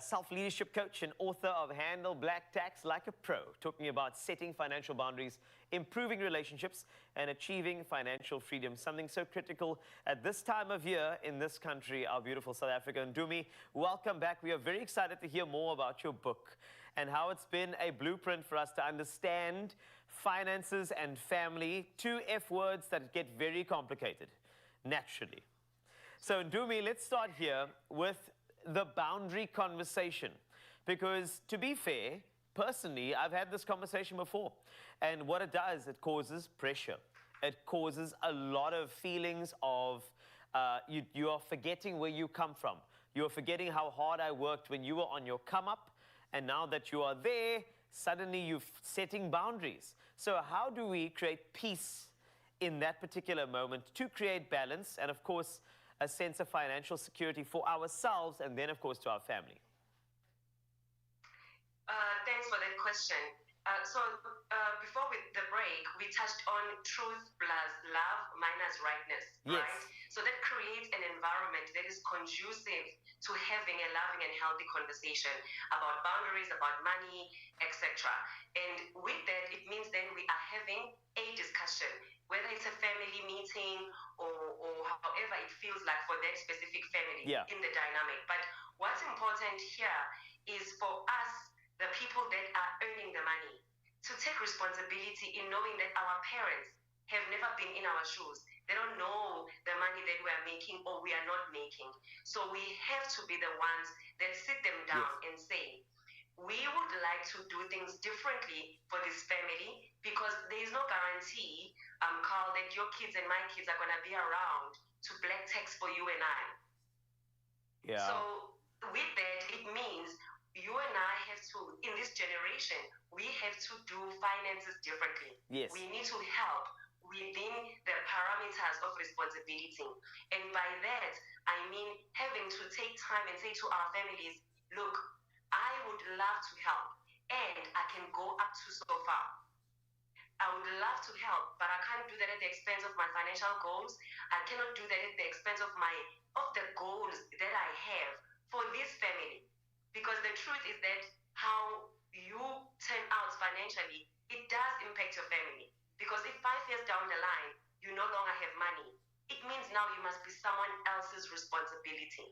self-leadership coach and author of Handle Black Tax Like a Pro, talking about setting financial boundaries, improving relationships, and achieving financial freedom, something so critical at this time of year in this country, our beautiful South Africa. Ndumi, welcome back. We are very excited to hear more about your book and how it's been a blueprint for us to understand finances and family, two F words that get very complicated, naturally. So Ndumi, let's start here with the boundary conversation. Because to be fair, personally, I've had this conversation before. And what it does, it causes pressure. It causes a lot of feelings of you are forgetting where you come from. You're forgetting how hard I worked when you were on your come up. And now that you are there, suddenly you're setting boundaries. So how do we create peace in that particular moment to create balance and, of course, a sense of financial security for ourselves and then, of course, to our family? Thanks for that question. Before the break, we touched on truth plus love minus rightness, Yes. right? So that creates an environment that is conducive to having a loving and healthy conversation about boundaries, about money, etc. And with that, it means then we are having a discussion, whether it's a family meeting or however it feels like for that specific family in the dynamic. But what's important here is for us, the people that are earning the money, to take responsibility in knowing that our parents have never been in our shoes. They don't know the money that we are making or we are not making. So we have to be the ones that sit them down and say, we would like to do things differently for this family because there is no guarantee, Carl, that your kids and my kids are going to be around to black tax for you and I. Yeah. So with that, it means you and I have to, in this generation, we have to do finances differently. Yes. We need to help within the parameters of responsibility. And by that, I mean having to take time and say to our families, look, I would love to help and I can go up to so far. I would love to help, but I can't do that at the expense of my financial goals. I cannot do that at the expense of the goals that I have for this family. Because the truth is that how you turn out financially, it does impact your family. Because if 5 years down the line, you no longer have money, it means now you must be someone else's responsibility.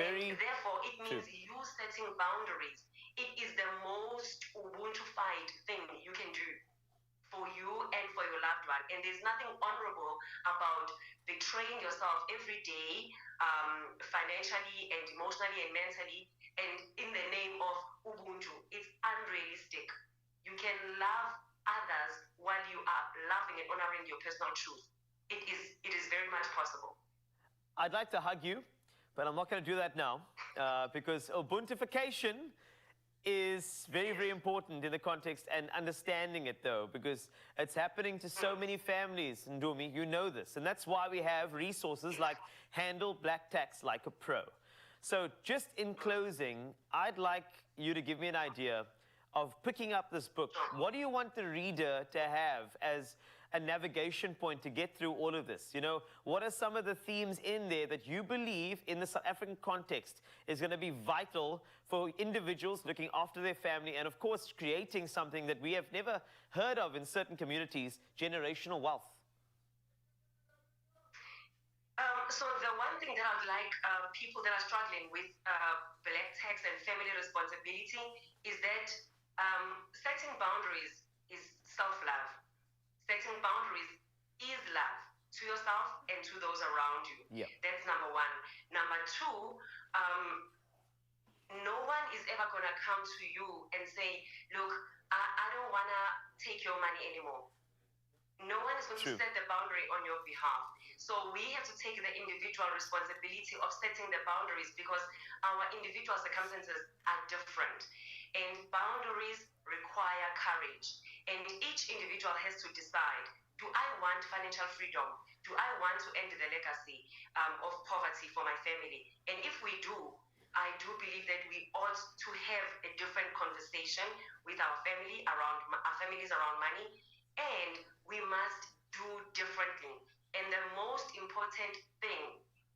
And therefore, it means you setting boundaries. It is the most Ubuntu-fied thing you can do for you and for your loved one. And there's nothing honorable about betraying yourself every day, financially and emotionally and mentally, and in the name of Ubuntu. It's unrealistic. You can love others while you are loving and honoring your personal truth. It is very much possible. I'd like to hug you, but I'm not going to do that now because Ubuntufication is very, very important in the context and understanding it, though, because it's happening to so many families, Ndumi, you know this. And that's why we have resources like Handle Black Tax Like a Pro. So just in closing, I'd like you to give me an idea of picking up this book. What do you want the reader to have as a navigation point to get through all of this? You know, what are some of the themes in there that you believe in the South African context is going to be vital for individuals looking after their family and, of course, creating something that we have never heard of in certain communities, generational wealth? So the one thing that I'd like people that are struggling with black tax and family responsibility is that setting boundaries is self-love. Setting boundaries is love to yourself and to those around you. Yeah. That's number one. Number two, no one is ever going to come to you and say, look, I don't want to take your money anymore. No one is going to set the boundary on your behalf. So we have to take the individual responsibility of setting the boundaries because our individual circumstances are different. And boundaries require courage. And each individual has to decide, do I want financial freedom? Do I want to end the legacy of poverty for my family? And if we do, I do believe that we ought to have a different conversation with our families around money, and we must do differently. And the most important thing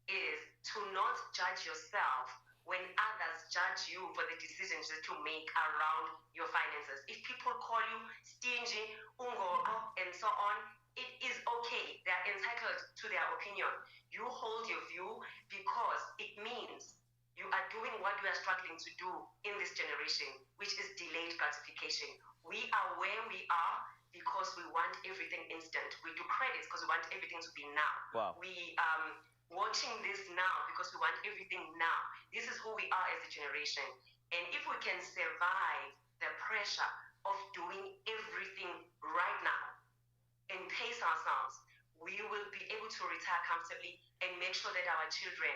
is to not judge yourself when others judge you for the decisions that you make around your finances. If people call you stingy, ungoro, and so on, it is okay. They are entitled to their opinion. You hold your view because it means you are doing what we are struggling to do in this generation, which is delayed gratification. We are where we are because we want everything instant. We do credits because we want everything to be now. Wow. We watching this now because we want everything now. This is who we are as a generation. And if we can survive the pressure of doing everything right now and pace ourselves, we will be able to retire comfortably and make sure that our children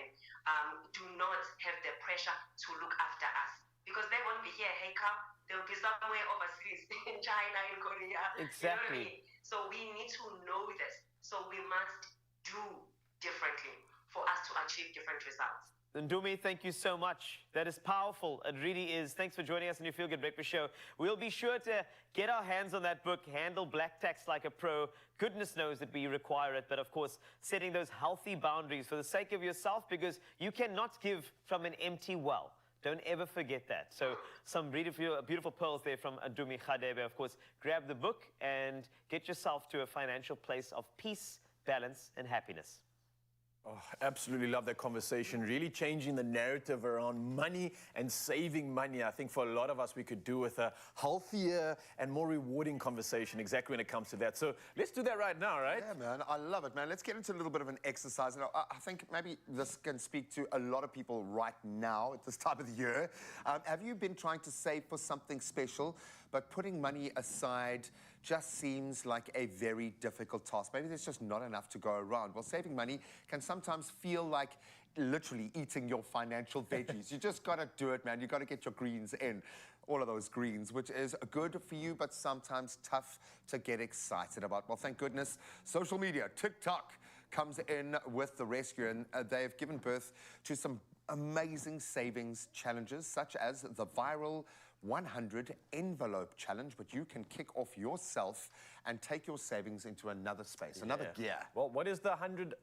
do not have the pressure to look after us. Because they won't be here, hey, they'll be somewhere overseas in China, in Korea. Exactly. You know what I mean? So we need to know this. So we must do differently for us to achieve different results. Ndumi, thank you so much. That is powerful. It really is. Thanks for joining us on your Feel Good Breakfast Show. We'll be sure to get our hands on that book, Handle Black Tax Like a Pro. Goodness knows that we require it, but of course, setting those healthy boundaries for the sake of yourself, because you cannot give from an empty well. Don't ever forget that. So some beautiful pearls there from Ndumi Khadebe. Of course, grab the book and get yourself to a financial place of peace, balance, and happiness. Oh, absolutely love that conversation. Really changing the narrative around money and saving money. I think for a lot of us, we could do with a healthier and more rewarding conversation exactly when it comes to that. So let's do that right now, right? Yeah, man. I love it, man. Let's get into a little bit of an exercise. And I think maybe this can speak to a lot of people right now at this time of the year. Have you been trying to save for something special, but putting money aside just seems like a very difficult task? Maybe there's just not enough to go around. Well, saving money can sometimes feel like literally eating your financial veggies. You just got to do it, man. You got to get your greens in, all of those greens, which is good for you, but sometimes tough to get excited about. Well, thank goodness, social media, TikTok, comes in with the rescue, and they've given birth to some amazing savings challenges, such as the viral 100 envelope challenge, but you can kick off yourself and take your savings into another space, another gear. Well, what is the 100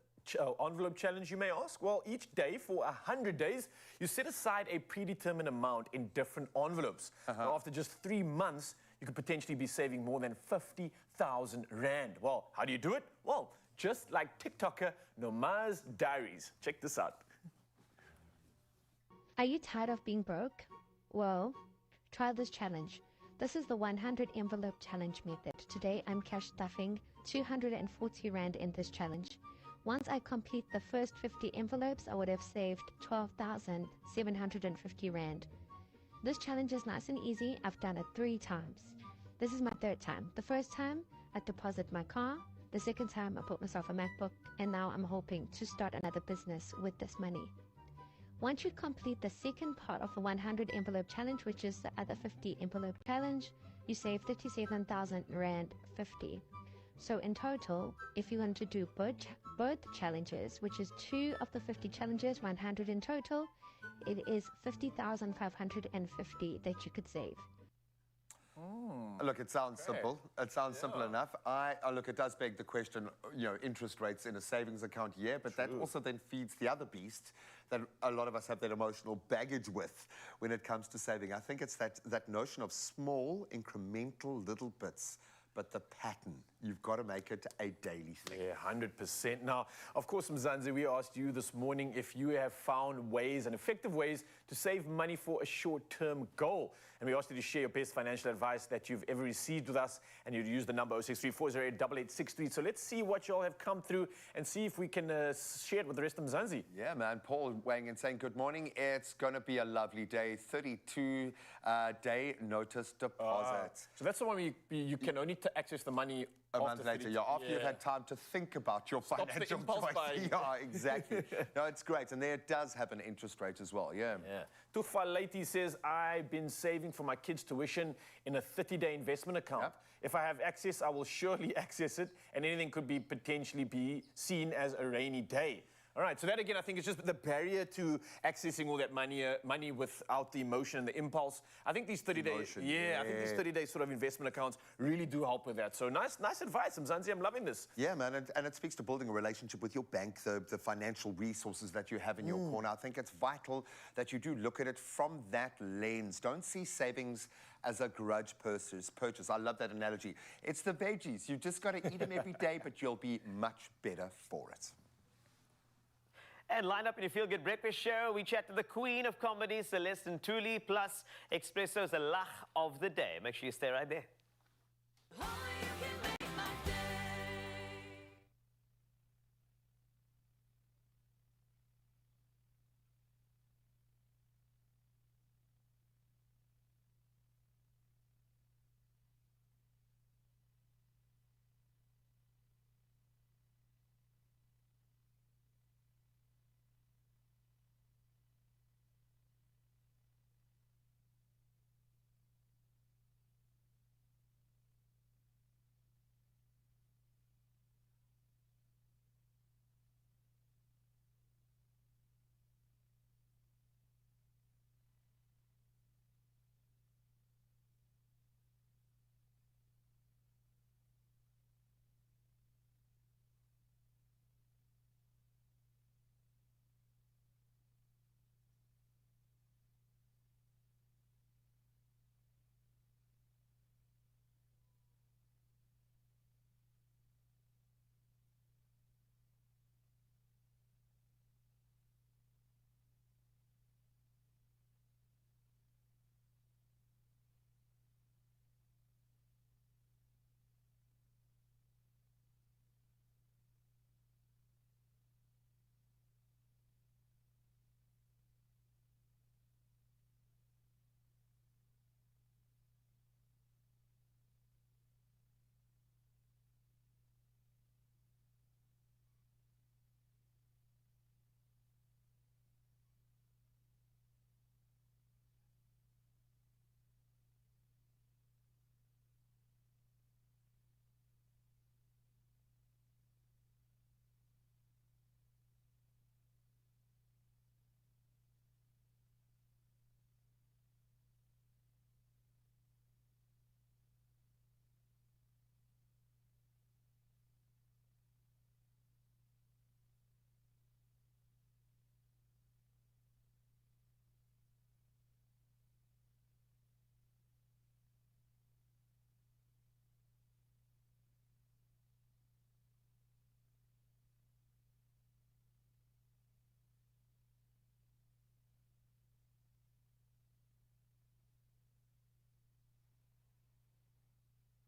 envelope challenge, you may ask? Well, each day for 100 days, you set aside a predetermined amount in different envelopes. Now, after just 3 months, you could potentially be saving more than 50,000 Rand. Well, how do you do it? Well, just like TikToker Noma's Diaries. Check this out. Are you tired of being broke? Well, try this challenge. This is the 100 envelope challenge method. Today I'm cash stuffing 240 Rand in this challenge. Once I complete the first 50 envelopes, I would have saved 12,750 Rand. This challenge is nice and easy. I've done it 3 times. This is my 3rd time. The first time, I deposit my car. The second time, I bought myself a MacBook. And now I'm hoping to start another business with this money. Once you complete the second part of the 100 envelope challenge, which is the other 50 envelope challenge, you save 37,000 Rand 50. So in total, if you want to do both challenges, which is 2 of the 50 challenges, 100 in total, it is 50,550 that you could save. Look, it sounds simple. It sounds simple enough. Look, it does beg the question, you know, interest rates in a savings account, yeah, but that also then feeds the other beast that a lot of us have that emotional baggage with when it comes to saving. I think it's that notion of small, incremental little bits, but the pattern, you've got to make it a daily thing. Yeah, 100%. Now, of course, Mzansi, we asked you this morning if you have found ways and effective ways to save money for a short-term goal. And we asked you to share your best financial advice that you've ever received with us, and you'd use the number 0634088863. So let's see what y'all have come through and see if we can share it with the rest of Mzansi. Yeah, man. Paul weighing in saying, good morning. It's going to be a lovely day. 32-day notice deposit. So that's the one where you can only access the money a month later, after you've had time to think about your financial choice. Yeah, exactly. No, it's great. And there it does have an interest rate as well, yeah. Tufa Lati says, I've been saving for my kids' tuition in a 30-day investment account. Yep. If I have access, I will surely access it, and anything could be potentially be seen as a rainy day. All right, so that again, I think is just the barrier to accessing all that money without the emotion and the impulse. I think these 30-day, I think these 30-day sort of investment accounts really do help with that. So nice advice, Mzansi. I'm loving this. Yeah, man, and it speaks to building a relationship with your bank, the financial resources that you have in your corner. I think it's vital that you do look at it from that lens. Don't see savings as a grudge purchase. I love that analogy. It's the veggies. You just got to eat them every day, but you'll be much better for it. And lined up in your Feel Good Breakfast Show, we chat to the queen of comedy, Celeste Ntuli, plus Expresso's the Lach of the Day. Make sure you stay right there.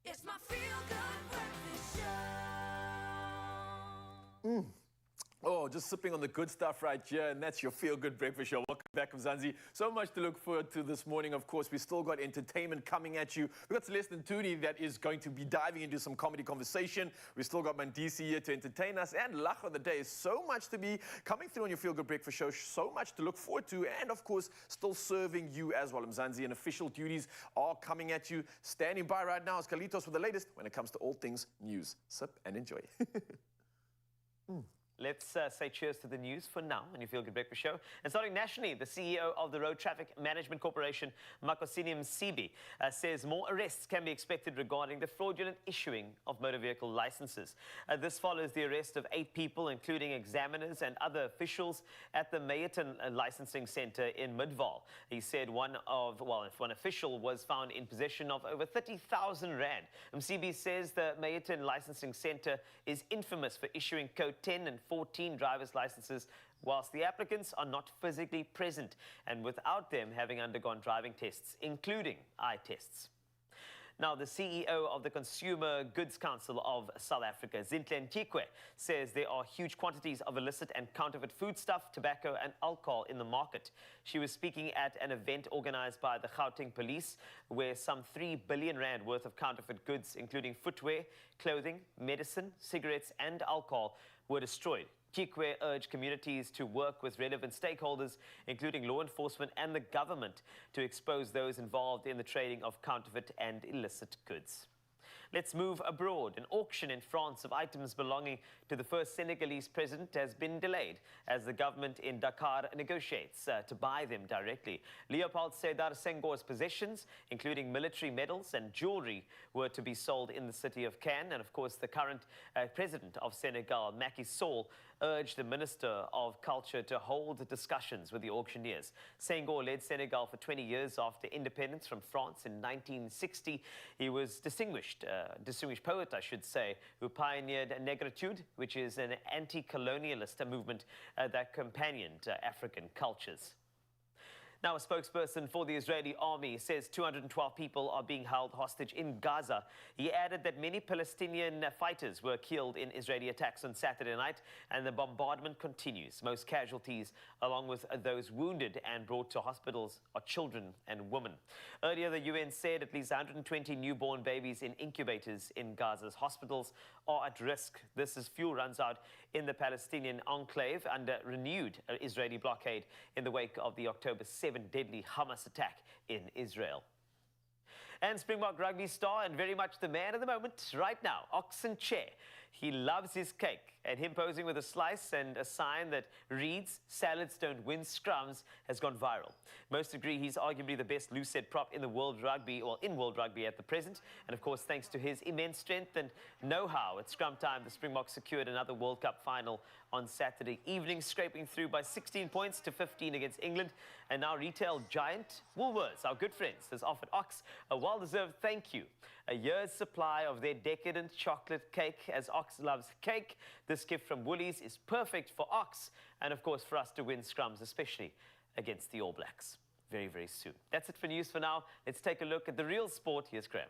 It's my Feel Good Breakfast Show. Oh, just sipping on the good stuff right here, and that's your Feel Good Breakfast Show. Welcome back, Mzansi. So much to look forward to this morning. Of course, we still got entertainment coming at you. We've got Celeste Ntuli that is going to be diving into some comedy conversation. We still got Mandisi here to entertain us, and Lach of the Day. So much to be coming through on your Feel Good Breakfast Show. So much to look forward to, and of course, still serving you as well, Mzansi. And official duties are coming at you. Standing by right now is Kalitos with the latest when it comes to all things news. Sip and enjoy. Let's say cheers to the news for now on your Feel Good Breakfast Show. And starting nationally, the CEO of the Road Traffic Management Corporation, Makosini Msibi, says more arrests can be expected regarding the fraudulent issuing of motor vehicle licenses. This follows the arrest of 8 people, including examiners and other officials at the Mayerton Licensing Centre in Midvaal. He said one official was found in possession of over 30,000 rand. Msibi says the Mayerton Licensing Centre is infamous for issuing code 10 and 14 driver's licenses whilst the applicants are not physically present and without them having undergone driving tests, including eye tests. Now, the CEO of the Consumer Goods Council of South Africa, Zinhle Ntikwe, says there are huge quantities of illicit and counterfeit foodstuff, tobacco and alcohol in the market. She was speaking at an event organized by the Gauteng Police, where some 3 billion rand worth of counterfeit goods, including footwear, clothing, medicine, cigarettes and alcohol, were destroyed. Tikwe urged communities to work with relevant stakeholders, including law enforcement and the government, to expose those involved in the trading of counterfeit and illicit goods. Let's move abroad. An auction in France of items belonging to the first Senegalese president has been delayed as the government in Dakar negotiates to buy them directly. Leopold Sedar Senghor's possessions, including military medals and jewelry, were to be sold in the city of Cannes. And of course, the current president of Senegal, Macky Sall, urged the Minister of Culture to hold discussions with the auctioneers. Senghor led Senegal for 20 years after independence from France in 1960. He was distinguished poet, I should say, who pioneered negritude, which is an anti-colonialist movement that companioned African cultures. Now, a spokesperson for the Israeli army says 212 people are being held hostage in Gaza. He added that many Palestinian fighters were killed in Israeli attacks on Saturday night, and the bombardment continues. Most casualties, along with those wounded and brought to hospitals, are children and women. Earlier, the UN said at least 120 newborn babies in incubators in Gaza's hospitals are at risk. This as fuel runs out in the Palestinian enclave under renewed Israeli blockade in the wake of the October 7 deadly Hamas attack in Israel. And Springbok rugby star and very much the man of the moment right now, Oxen Chair. He loves his cake, and him posing with a slice and a sign that reads, "Salads don't win scrums," has gone viral. Most agree he's arguably the best loose-head prop in the world rugby, or in world rugby at the present. And of course, thanks to his immense strength and know-how at scrum time, the Springboks secured another World Cup final on Saturday evening, scraping through by 16 points to 15 against England. And now retail giant Woolworths, our good friends, has offered Ox a well-deserved thank you. A year's supply of their decadent chocolate cake, as Ox loves cake. This gift from Woolies is perfect for Ox, and of course for us to win scrums, especially against the All Blacks very, very soon. That's it for news for now. Let's take a look at the real sport. Here's Graham.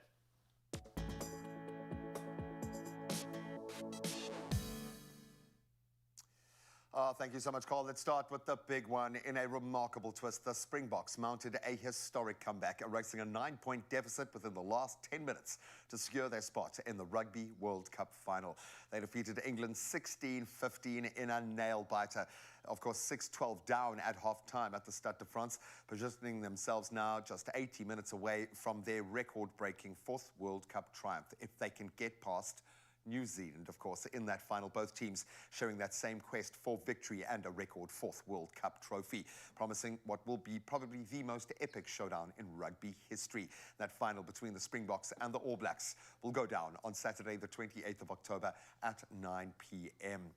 Thank you so much, Carl. Let's start with the big one. In a remarkable twist, the Springboks mounted a historic comeback, erasing a 9-point deficit within the last 10 minutes to secure their spot in the Rugby World Cup final. They defeated England 16-15 in a nail-biter. Of course, 6-12 down at half-time at the Stade de France, positioning themselves now just 80 minutes away from their record-breaking 4th World Cup triumph, if they can get past New Zealand, of course, in that final. Both teams sharing that same quest for victory and a record 4th World Cup trophy, promising what will be probably the most epic showdown in rugby history. That final between the Springboks and the All Blacks will go down on Saturday, the 28th of October at 9 p.m.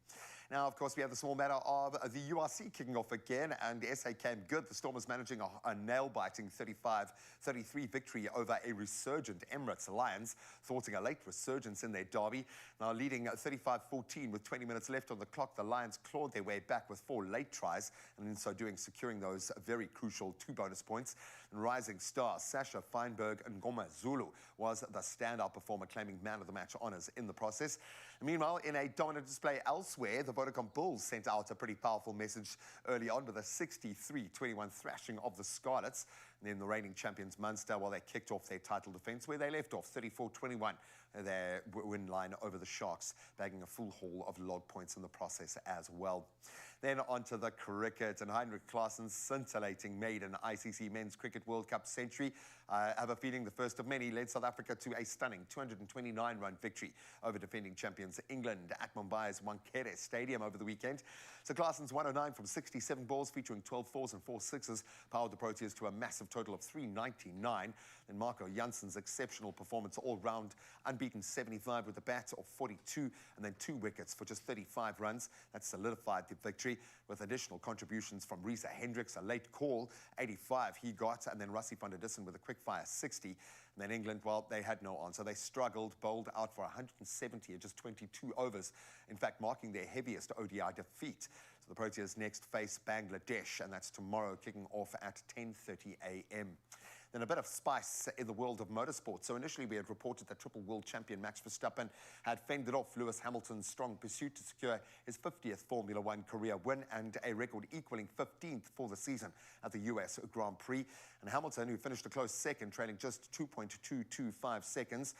Now, of course, we have the small matter of the URC kicking off again, and SA came good. The Stormers managing a nail-biting 35-33 victory over a resurgent Emirates Lions, thwarting a late resurgence in their derby. Now leading 35-14 with 20 minutes left on the clock, the Lions clawed their way back with 4 late tries, and in so doing securing those very crucial 2 bonus points. And rising star Sasha Feinberg and Ngoma Zulu was the standout performer, claiming man of the match honours in the process. Meanwhile, in a dominant display elsewhere, the Vodacom Bulls sent out a pretty powerful message early on with a 63-21 thrashing of the Scarlets. And then the reigning champions Munster, while they kicked off their title defence where they left off, 34-21, their win line over the Sharks, bagging a full haul of log points in the process as well. Then on to the cricket, and Heinrich Klaassen's scintillating maiden ICC Men's Cricket World Cup century, I have a feeling the first of many, led South Africa to a stunning 229-run victory over defending champions England at Mumbai's Wankhede Stadium over the weekend. So Klaassen's 109 from 67 balls, featuring 12 fours and 4 sixes, powered the Proteas to a massive total of 399. Then Marco Janssen's exceptional performance all round, unbeaten 75 with a bat of 42, and then 2 wickets for just 35 runs. That solidified the victory, with additional contributions from Reza Hendricks, a late call, 85 he got, and then Rassie van der Dussen with a quick-fire 60. And then England, well, they had no answer. They struggled, bowled out for 170 in just 22 overs, in fact marking their heaviest ODI defeat. So the Proteas next face Bangladesh, and that's tomorrow, kicking off at 10:30 a.m. Then a bit of spice in the world of motorsport. So initially we had reported that triple world champion Max Verstappen had fended off Lewis Hamilton's strong pursuit to secure his 50th Formula One career win and a record equaling 15th for the season at the US Grand Prix. And Hamilton, who finished a close second, trailing just 2.225 seconds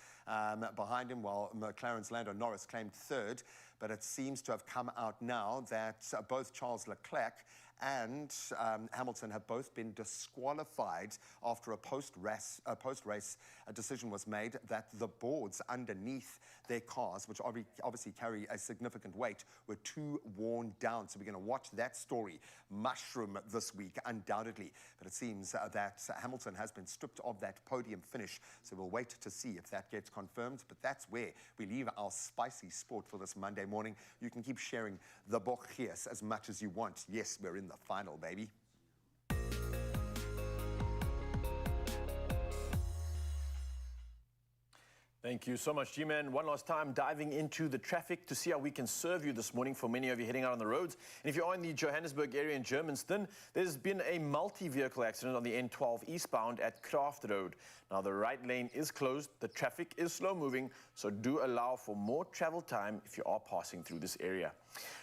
behind him, while McLaren's Lando Norris claimed third. But it seems to have come out now that both Charles Leclerc and Hamilton have both been disqualified after a post-race decision was made that the boards underneath their cars, which obviously carry a significant weight, were too worn down. So we're going to watch that story mushroom this week, undoubtedly. But it seems that Hamilton has been stripped of that podium finish. So we'll wait to see if that gets confirmed. But that's where we leave our spicy sport for this Monday morning. You can keep sharing the bochies as much as you want. Yes, we're in the final, baby. Thank you so much, G-Man. One last time, diving into the traffic to see how we can serve you this morning for many of you heading out on the roads. And if you are in the Johannesburg area in Germiston, there's been a multi-vehicle accident on the N12 eastbound at Craft Road. Now, the right lane is closed. The traffic is slow moving, so do allow for more travel time if you are passing through this area.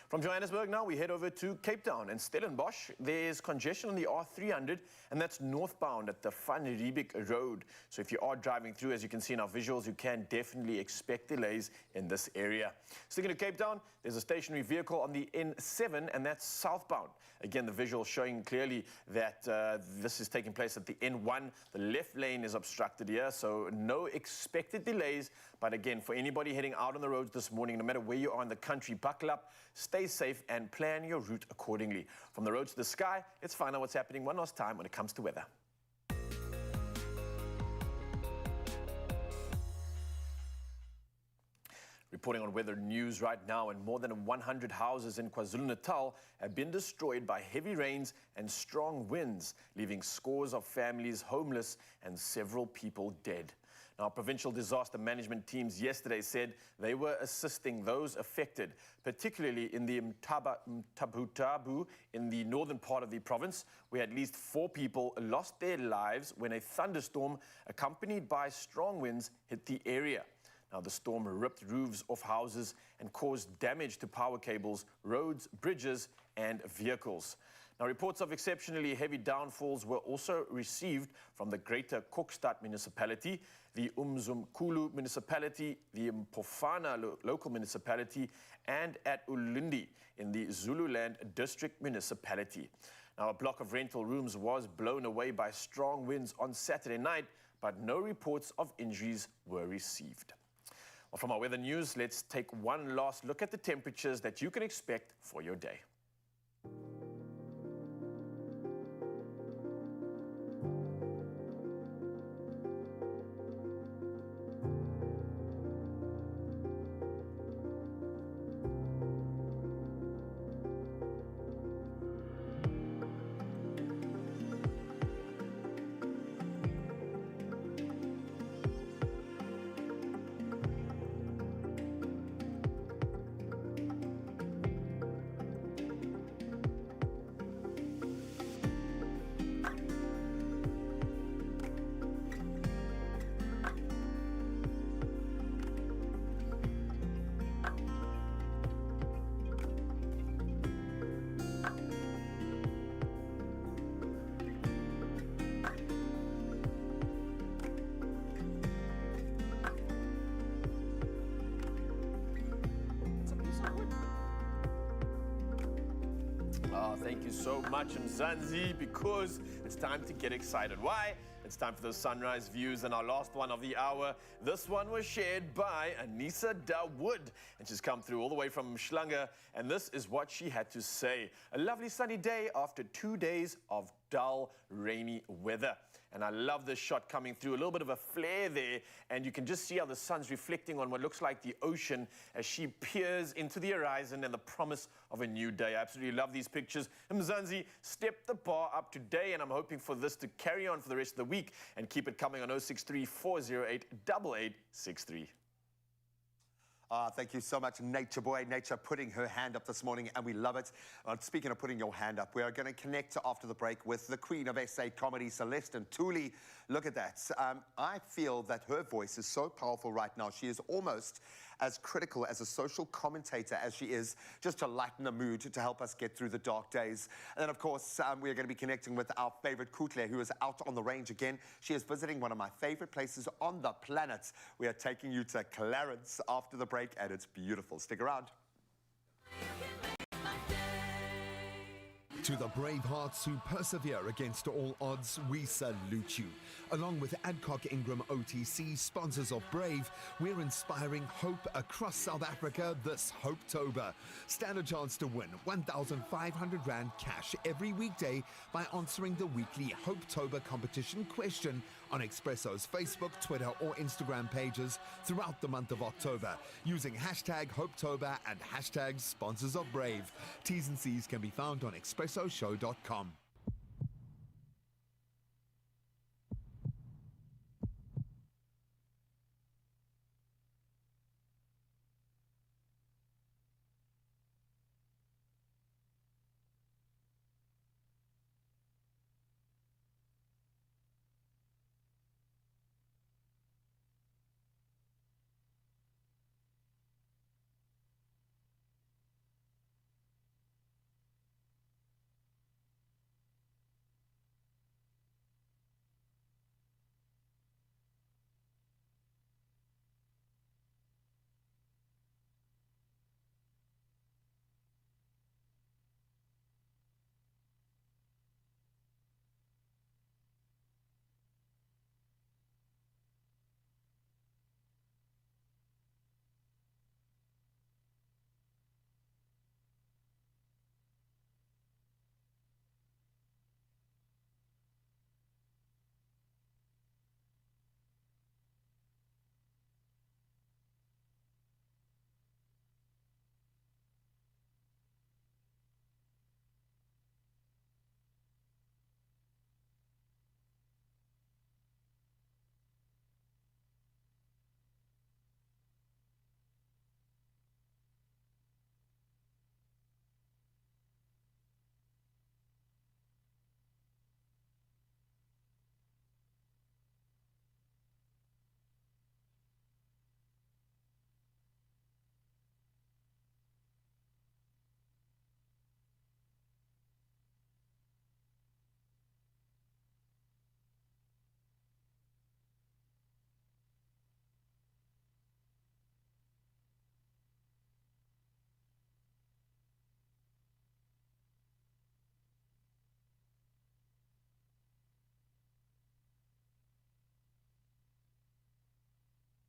From Johannesburg now, we head over to Cape Town and Stellenbosch. There's congestion on the R300, and that's northbound at the Van Riebeek Road. So if you are driving through, as you can see in our visuals, you can definitely expect delays in this area. Sticking to Cape Town, there's a stationary vehicle on the N7, and that's southbound. Again, the visual showing clearly that this is taking place at the N1. The left lane is obstructed here, so no expected delays. But again, for anybody heading out on the roads this morning, no matter where you are in the country, buckle up, stay safe, and plan your route accordingly. From the road to the sky, let's find out what's happening one last time when it comes to weather. Reporting on weather news right now, and more than 100 houses in KwaZulu-Natal have been destroyed by heavy rains and strong winds, leaving scores of families homeless and several people dead. Now, provincial disaster management teams yesterday said they were assisting those affected, particularly in the Mtabutabu in the northern part of the province, where at least 4 people lost their lives when a thunderstorm accompanied by strong winds hit the area. Now, the storm ripped roofs off houses and caused damage to power cables, roads, bridges, and vehicles. Now, reports of exceptionally heavy downfalls were also received from the Greater Kokstad municipality, the Umzimkhulu municipality, the Mpofana local municipality, and at Ulundi in the Zululand district municipality. Now, a block of rental rooms was blown away by strong winds on Saturday night, but no reports of injuries were received. Well, from our weather news, let's take one last look at the temperatures that you can expect for your day. Thank you so much, Mzansi, because it's time to get excited. Why? It's time for those sunrise views, and our last one of the hour. This one was shared by Anissa Dawood, and she's come through all the way from Mshlanga, and this is what she had to say. A lovely sunny day after 2 days of dull, rainy weather. And I love this shot coming through, a little bit of a flare there, and you can just see how the sun's reflecting on what looks like the ocean as she peers into the horizon and the promise of a new day. I absolutely love these pictures. Mzansi stepped the bar up today, and I'm hoping for this to carry on for the rest of the week and keep it coming on 063 408 8863. Thank you so much, Nature Boy. Nature putting her hand up this morning, and we love it. Speaking of putting your hand up, we are going to connect after the break with the queen of SA comedy, Celeste Ntuli. Look at that. I feel that her voice is so powerful right now. She is almost as critical as a social commentator as she is just to lighten the mood, to help us get through the dark days. And then, of course, we are going to be connecting with our favorite Kutle, who is out on the range again. She is visiting one of my favorite places on the planet. We are taking you to Clarence after the break, and it's beautiful. Stick around. To the brave hearts who persevere against all odds, we salute you. Along with Adcock Ingram OTC, sponsors of Brave, we're inspiring hope across South Africa this Hopetober. Stand a chance to win 1,500 Rand cash every weekday by answering the weekly Hopetober competition question on Expresso's Facebook, Twitter or Instagram pages throughout the month of October using hashtag Hopetober and hashtag sponsors of Brave. T's and C's can be found on expressoshow.com.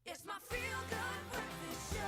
It's my feel-good breakfast show.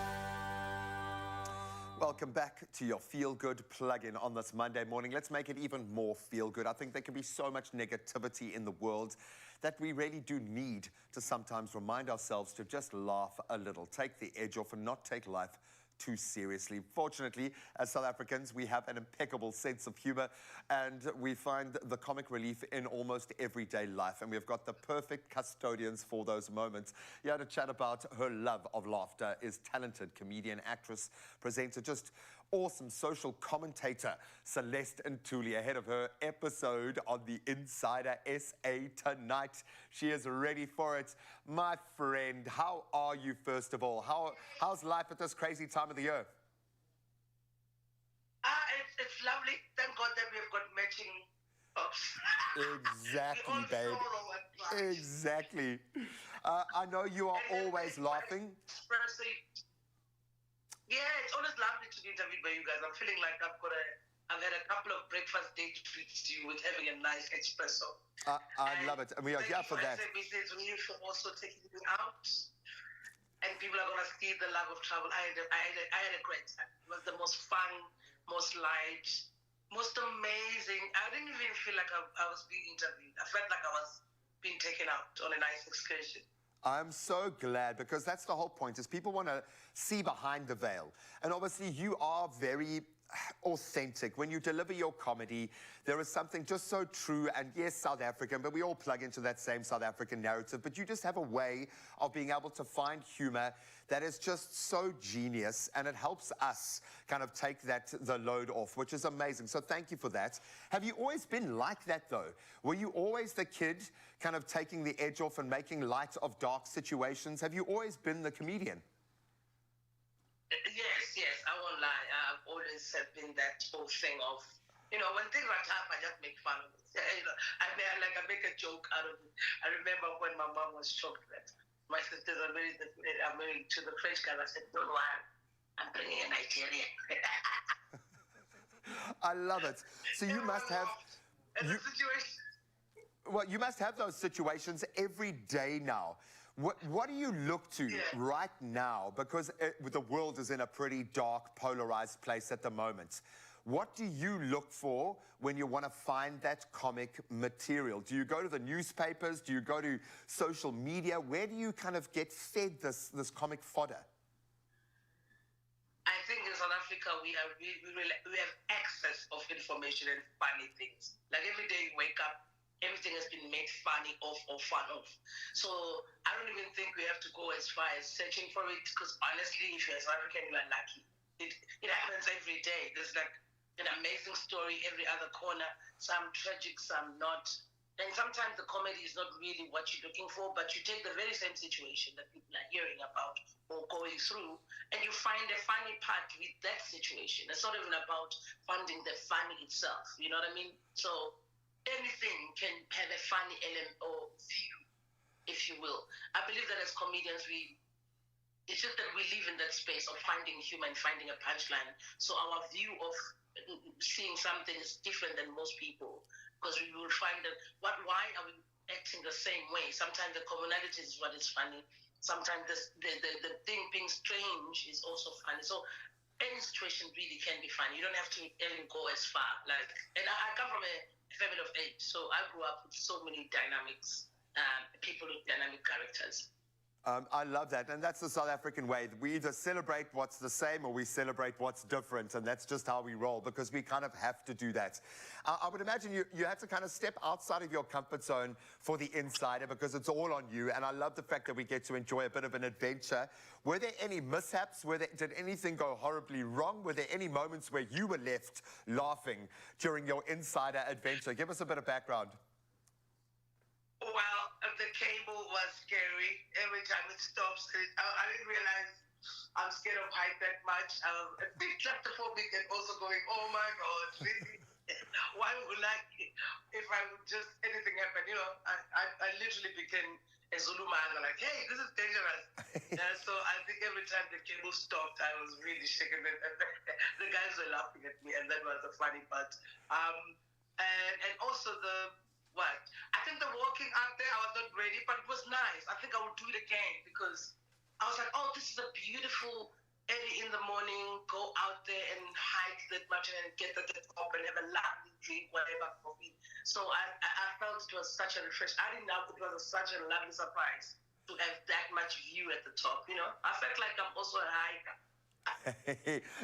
Welcome back to your Feel Good plug-in on this Monday morning. Let's make it even more feel good. I think there can be so much negativity in the world that we really do need to sometimes remind ourselves to just laugh a little, take the edge off and not take life too seriously. Fortunately, as South Africans, we have an impeccable sense of humor and we find the comic relief in almost everyday life. And we've got the perfect custodians for those moments. Here to chat about her love of laughter is talented comedian, actress, presenter, just awesome social commentator, Celeste Ntuli, ahead of her episode on the Insider SA tonight. She is ready for it. My friend, how are you, first of all? How's life at this crazy time of the year? It's lovely. Thank God that we've got matching tops. Exactly, babe. Exactly. I know you are always laughing. Yeah, it's always lovely to be interviewed by you guys. I'm feeling like I've had a couple of breakfast day treats to you with having a nice espresso. I love it, and we are here for that. SABC for also taking me out, and people are gonna see the love of travel. I had a great time. It was the most fun, most light, most amazing. I didn't even feel like I was being interviewed. I felt like I was being taken out on a nice excursion. I'm so glad, because that's the whole point, is people want to see behind the veil. And obviously you are very authentic. When you deliver your comedy, there is something just so true, and yes, South African, but we all plug into that same South African narrative, but you just have a way of being able to find humor that is just so genius, and it helps us kind of take the load off, which is amazing. So thank you for that. Have you always been like that, though? Were you always the kid kind of taking the edge off and making light of dark situations? Have you always been the comedian? Yes, I won't lie. I've always been that whole thing of, when things are tough, I just make fun of it. I make a joke out of it. I remember when my mom was shocked that my sisters are married to the French guy. I said, don't worry, I'm bringing a Nigerian. I love it. So you must have... Well, you must have those situations every day now. What do you look to right now? Because the world is in a pretty dark, polarized place at the moment. What do you look for when you want to find that comic material? Do you go to the newspapers? Do you go to social media? Where do you kind of get fed this comic fodder? I think in South Africa, we have access of information and funny things. Like every day you wake up, everything has been made funny off or fun off. So I don't even think we have to go as far as searching for it, because honestly, if you're South African, you are lucky. It happens every day. There's like an amazing story every other corner, some tragic, some not. And sometimes the comedy is not really what you're looking for, but you take the very same situation that people are hearing about or going through, and you find a funny part with that situation. It's not even about finding the funny itself, you know what I mean? So anything can have a funny element or view, if you will. I believe that as comedians, it's just that we live in that space of finding humor and finding a punchline. So our view of seeing something is different than most people, because we will find that why are we acting the same way? Sometimes the commonality is what is funny. Sometimes the thing being strange is also funny. So any situation really can be funny. You don't have to even go as far. And I come from a family of 8, so I grew up with so many dynamics, people with dynamic characters. I love that, and that's the South African way. We either celebrate what's the same or we celebrate what's different, and that's just how we roll, because we kind of have to do that. I would imagine you have to kind of step outside of your comfort zone for the insider, because it's all on you, and I love the fact that we get to enjoy a bit of an adventure. Were there any mishaps? Did anything go horribly wrong? Were there any moments where you were left laughing during your insider adventure? Give us a bit of background. Well, the cable was scary. Every time it stops, I didn't realize I'm scared of height that much. I was a bit claustrophobic and also going, oh my God, really? Why would if I would just, anything happen, you know, I literally became a Zulu man, like, hey, this is dangerous. So I think every time the cable stopped, I was really shaken. The guys were laughing at me, and that was the funny part. And also I think the walking out there, I was not ready, but it was nice. I think I would do it again, because I was like, oh, this is a beautiful early in the morning, go out there and hike that much and get to the top and have a lovely drink, whatever, coffee. So I felt it was such a refresh. I didn't know it was such a lovely surprise to have that much view at the top, you know. I felt like I'm also a hiker.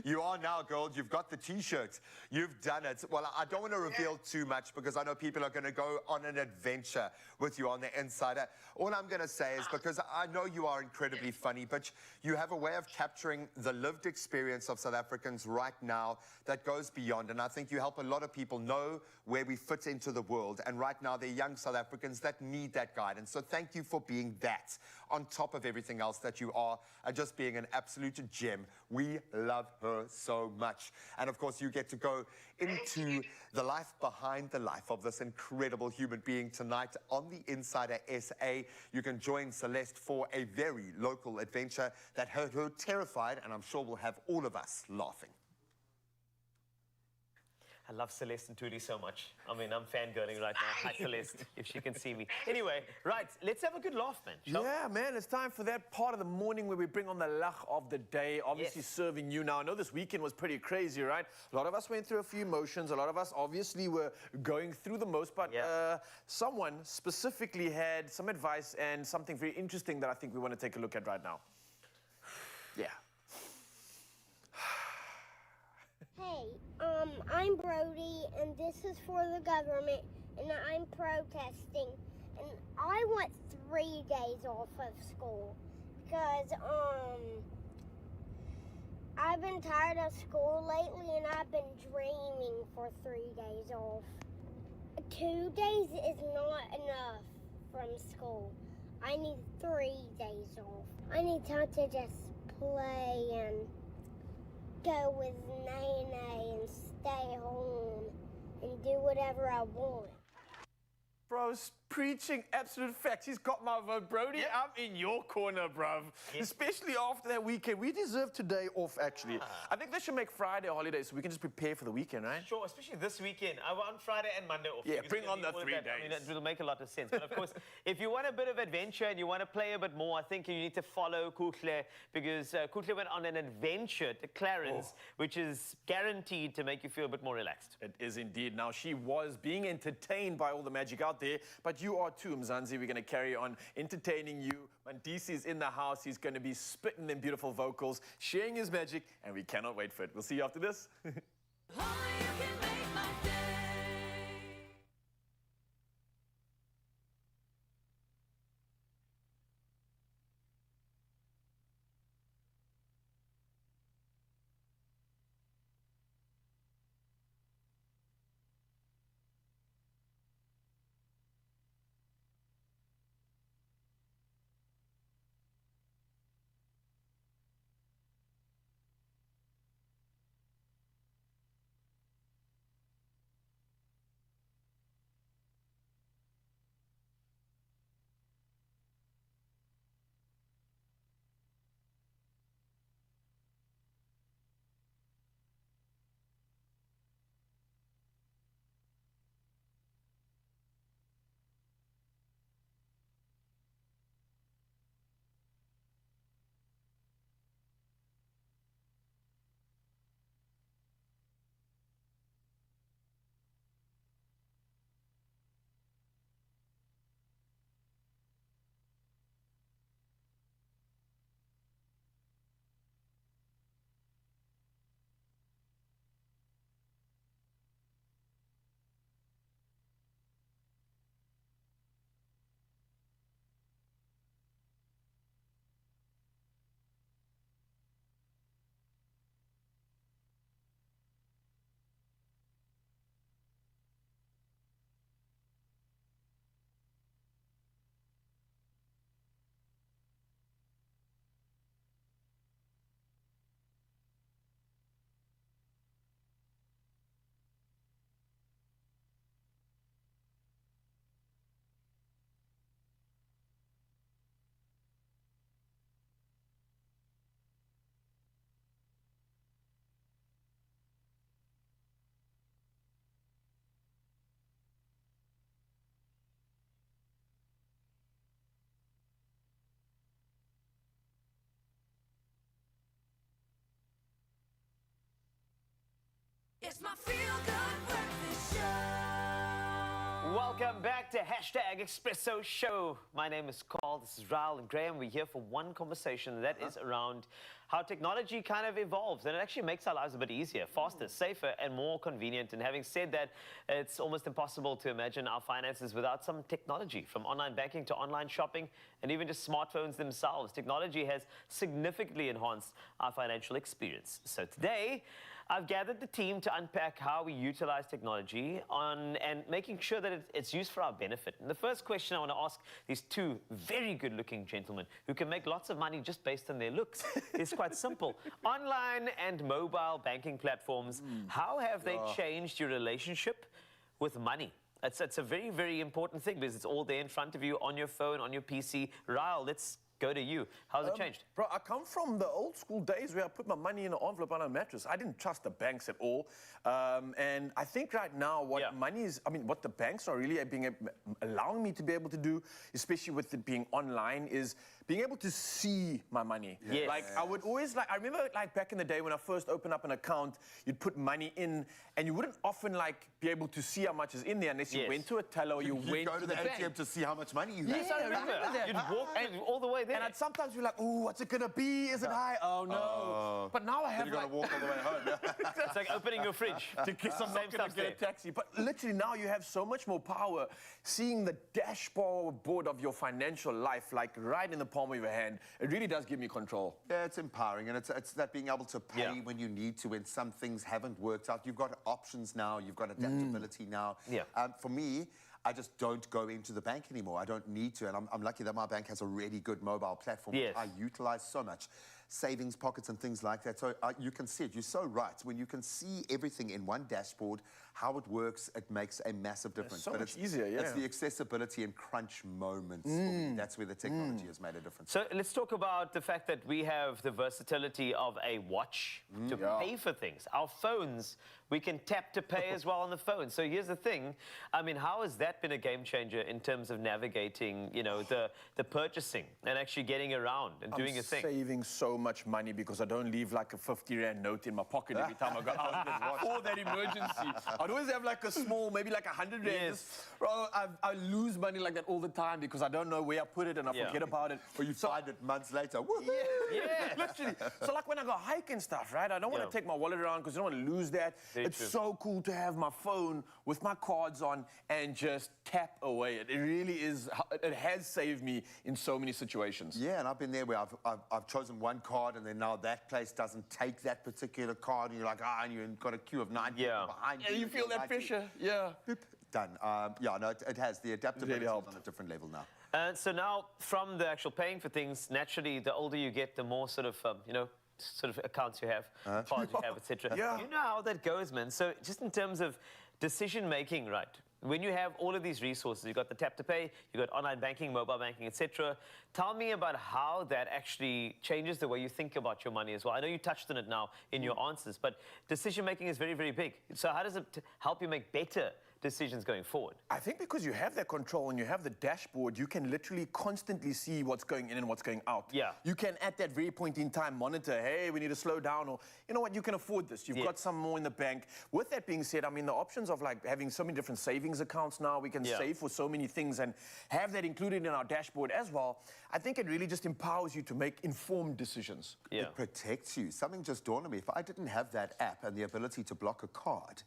You are now, girl. You've got the T-shirt. You've done it. Well, I don't want to reveal too much, because I know people are going to go on an adventure with you on the Insider. All I'm going to say is, because I know you are incredibly funny, but you have a way of capturing the lived experience of South Africans right now that goes beyond. And I think you help a lot of people know where we fit into the world. And right now, they're young South Africans that need that guidance. So thank you for being that, on top of everything else that you are, and just being an absolute gem. We love her so much. And of course, you get to go into the life behind the life of this incredible human being tonight on the Insider SA. You can join Celeste for a very local adventure that had her terrified, and I'm sure will have all of us laughing. I love Celeste and Tuli so much. I mean, I'm fangirling right now. Hi, Celeste, if she can see me. Anyway, right, let's have a good laugh, man. Yeah, man, it's time for that part of the morning where we bring on the lach of the day, obviously serving you now. I know this weekend was pretty crazy, right? A lot of us went through a few emotions. A lot of us obviously were going through the most, but someone specifically had some advice and something very interesting that I think we want to take a look at right now. Yeah. Hey, I'm Brody, and this is for the government, and I'm protesting, and I want 3 days off of school, because, I've been tired of school lately, and I've been dreaming for 3 days off. 2 days is not enough from school. I need 3 days off. I need time to just play and go with Nene and stay home and do whatever I want. Bro, preaching absolute facts. He's got my vote, Brody. Yep. I'm in your corner, bruv. Especially after that weekend. We deserve today off, actually. I think they should make Friday a holiday so we can just prepare for the weekend, right? Sure, especially this weekend. I want Friday and Monday off. Yeah, because bring it's gonna on be the all of 3 that. I mean, days. it will make a lot of sense. But of course, if you want a bit of adventure and you want to play a bit more, I think you need to follow Kutle, because Kutle went on an adventure to Clarence, which is guaranteed to make you feel a bit more relaxed. It is indeed. Now, she was being entertained by all the magic out there, but you are too, Mzansi. We're going to carry on entertaining you. Mandisi is in the house. He's going to be spitting them beautiful vocals, sharing his magic, and we cannot wait for it. We'll see you after this. It's my feel-good breakfast show. Welcome back to #Expresso Show. My name is Carl, this is Raul and Graham. We're here for one conversation, and that is around how technology kind of evolves, and it actually makes our lives a bit easier, faster, safer, and more convenient. And having said that, it's almost impossible to imagine our finances without some technology, from online banking to online shopping, and even just smartphones themselves. Technology has significantly enhanced our financial experience. So today, I've gathered the team to unpack how we utilize technology and making sure that it's used for our benefit. And the first question I want to ask these two very good-looking gentlemen who can make lots of money just based on their looks is quite simple. Online and mobile banking platforms, how have they changed your relationship with money? It's a very, very important thing because it's all there in front of you, on your phone, on your PC. Raul, let's go to you. How's it changed? Bro, I come from the old school days where I put my money in an envelope on a mattress. I didn't trust the banks at all. And I think right now what money is, I mean, what the banks are really allowing me to be able to do, especially with it being online, is being able to see my money. Yes. Like, I would always, I remember, back in the day when I first opened up an account, you'd put money in, and you wouldn't often, be able to see how much is in there unless you went to a teller or you went go to the ATM bank to see how much money you have. Yes, I remember that. You'd walk all the way there. And I'd sometimes be like, ooh, what's it gonna be? Is it high? Oh, no. But now I have, you gotta walk all the way home. It's like opening your fridge. Because I'm not gonna get a taxi. But literally now you have so much more power seeing the dashboard of your financial life, right in the palm of your hand. It really does give me control. Yeah, it's empowering, and it's that being able to pay when you need to, when some things haven't worked out. You've got options now, you've got adaptability now. Yeah. For me, I just don't go into the bank anymore. I don't need to, and I'm lucky that my bank has a really good mobile platform, which I utilize so much. savings pockets and things like that. So you can see it. You're so right. When you can see everything in one dashboard, how it works, it makes a massive difference. So much easier, yeah. It's the accessibility and crunch moments. For me. That's where the technology has made a difference. So let's talk about the fact that we have the versatility of a watch to pay for things. Our phones, we can tap to pay as well on the phone. So here's the thing. I mean, how has that been a game changer in terms of navigating, you know, the purchasing and actually getting around and doing a thing? I'm saving so much money because I don't leave like a 50 Rand note in my pocket every time I go out for that emergency. I'd always have like a small, maybe like 100 Rand. Yes. Bro, I lose money like that all the time because I don't know where I put it and I forget about it. Or you find it months later. Yeah, literally. So like when I go hike and stuff, right? I don't want to take my wallet around because I don't want to lose that. It's so cool to have my phone with my cards on and just tap away. It really is, it has saved me in so many situations. Yeah, and I've been there where I've chosen one card and then now that place doesn't take that particular card and you're like, and you've got a queue of 9 people behind you. Yeah, you feel that pressure, Boop, done. Yeah, no, it has. The adaptability is on a different level now. So now, from the actual paying for things, naturally, the older you get, the more sort of, you know, sort of accounts you have, cards you have, etc. You know how that goes, man. So just in terms of decision-making, right? When you have all of these resources, you've got the tap to pay, you've got online banking, mobile banking, etc. Tell me about how that actually changes the way you think about your money as well. I know you touched on it now in your answers, but decision-making is very, very big. So how does it help you make better decisions going forward? I think because you have that control and you have the dashboard, you can literally constantly see what's going in and what's going out. Yeah. You can, at that very point in time, monitor, hey, we need to slow down, or, you know what, you can afford this. You've got some more in the bank. With that being said, I mean, the options of like having so many different savings accounts now, we can save for so many things and have that included in our dashboard as well. I think it really just empowers you to make informed decisions. It protects you. Something just dawned on me. If I didn't have that app and the ability to block a card,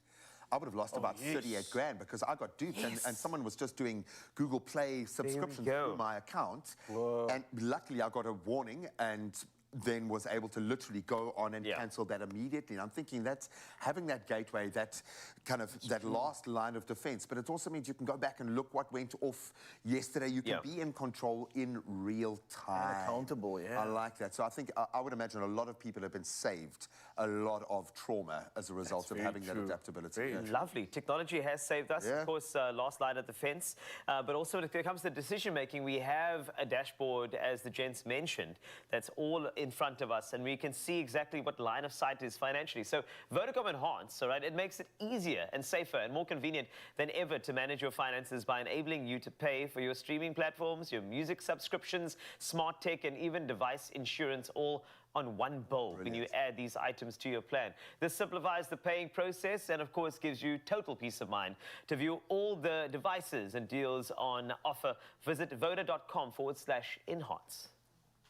I would have lost about 38 grand because I got duped and someone was just doing Google Play subscriptions through my account. And luckily I got a warning and then was able to literally go on and cancel that immediately. And I'm thinking that's having that gateway, that kind of last line of defense. But it also means you can go back and look what went off yesterday. You can be in control in real time. And accountable, I like that. So I think I would imagine a lot of people have been saved a lot of trauma as a result of having that adaptability. Lovely. Technology has saved us, of course, last line of defense. But also when it comes to decision making, we have a dashboard, as the gents mentioned, that's all in front of us, and we can see exactly what line of sight is financially. So Vodacom Enhance, all right, it makes it easier and safer and more convenient than ever to manage your finances by enabling you to pay for your streaming platforms, your music subscriptions, smart tech, and even device insurance all on one bill when you add these items to your plan. This simplifies the paying process and, of course, gives you total peace of mind. To view all the devices and deals on offer, visit voda.com/enhance.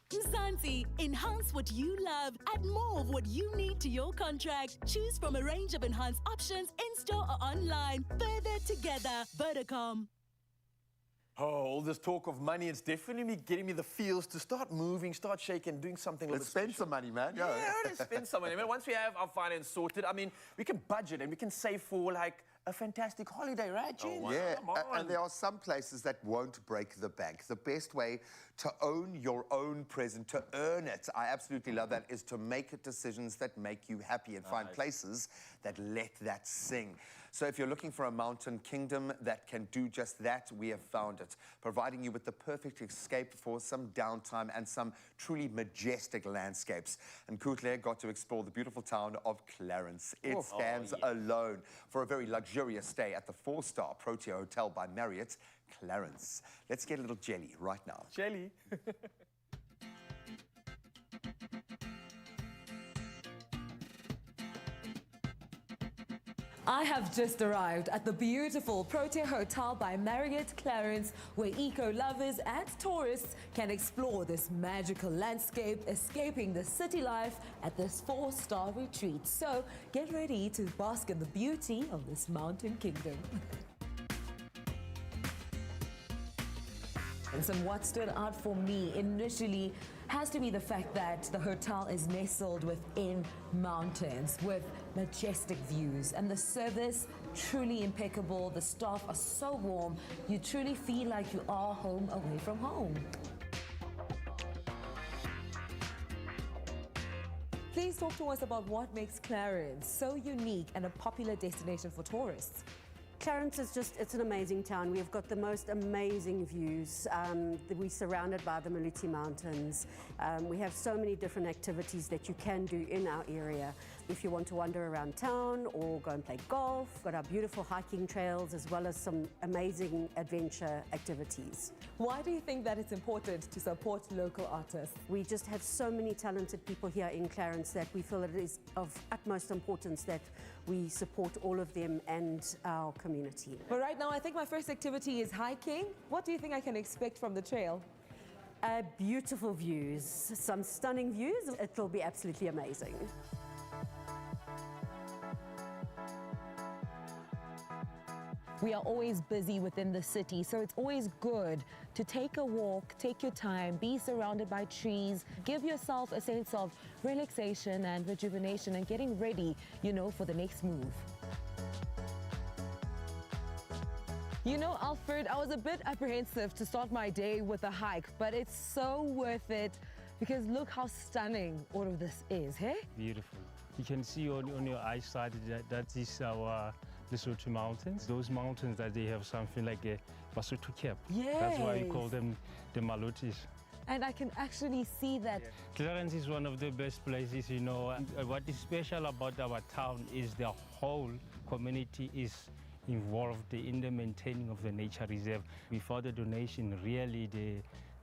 Mzansi, enhance what you love. Add more of what you need to your contract. Choose from a range of enhanced options in-store or online. Further together, Vodacom. Oh, all this talk of money, it's definitely getting me the feels to start moving, start shaking, doing something a little bit spend some money, man. Yeah, let's spend some money. I mean, once we have our finance sorted, I mean, we can budget and we can save for like a fantastic holiday, right, Gene? And there are some places that won't break the bank. The best way to own your own present, to earn it, I absolutely love that, is to make decisions that make you happy and find places that let that sing. So if you're looking for a mountain kingdom that can do just that, we have found it, providing you with the perfect escape for some downtime and some truly majestic landscapes. And Kutle got to explore the beautiful town of Clarence. It stands alone for a very luxurious stay at the 4-star Protea Hotel by Marriott, Clarence. Let's get a little jelly right now. Jelly? I have just arrived at the beautiful Protea Hotel by Marriott Clarence, where eco-lovers and tourists can explore this magical landscape, escaping the city life at this 4-star retreat. So get ready to bask in the beauty of this mountain kingdom. And what stood out for me initially has to be the fact that the hotel is nestled within mountains with majestic views, and the service truly impeccable. The staff are so warm, you truly feel like you are home away from home. please talk to us about what makes Clarence so unique and a popular destination for tourists? Clarence is it's an amazing town. We've got the most amazing views. We're surrounded by the Maluti Mountains. We have so many different activities that you can do in our area. If you want to wander around town or go and play golf, we've got our beautiful hiking trails as well as some amazing adventure activities. Why do you think that it's important to support local artists? We just have so many talented people here in Clarence that we feel it is of utmost importance that we support all of them and our community. But right now, I think my first activity is hiking. What do you think I can expect from the trail? Beautiful views, some stunning views. It'll be absolutely amazing. We are always busy within the city, so it's always good to take a walk, take your time, be surrounded by trees, give yourself a sense of relaxation and rejuvenation and getting ready, you know, for the next move. You know, Alfred, I was a bit apprehensive to start my day with a hike, but it's so worth it because look how stunning all of this is, hey? Beautiful. You can see on your eyesight that is our Lesotho mountains. Those mountains that they have something like a Basotho cap. Yes. That's why we call them the Malutis. And I can actually see that. Clarence is one of the best places, you know. What is special about our town is the whole community is involved in the maintaining of the nature reserve. Before the donation, really,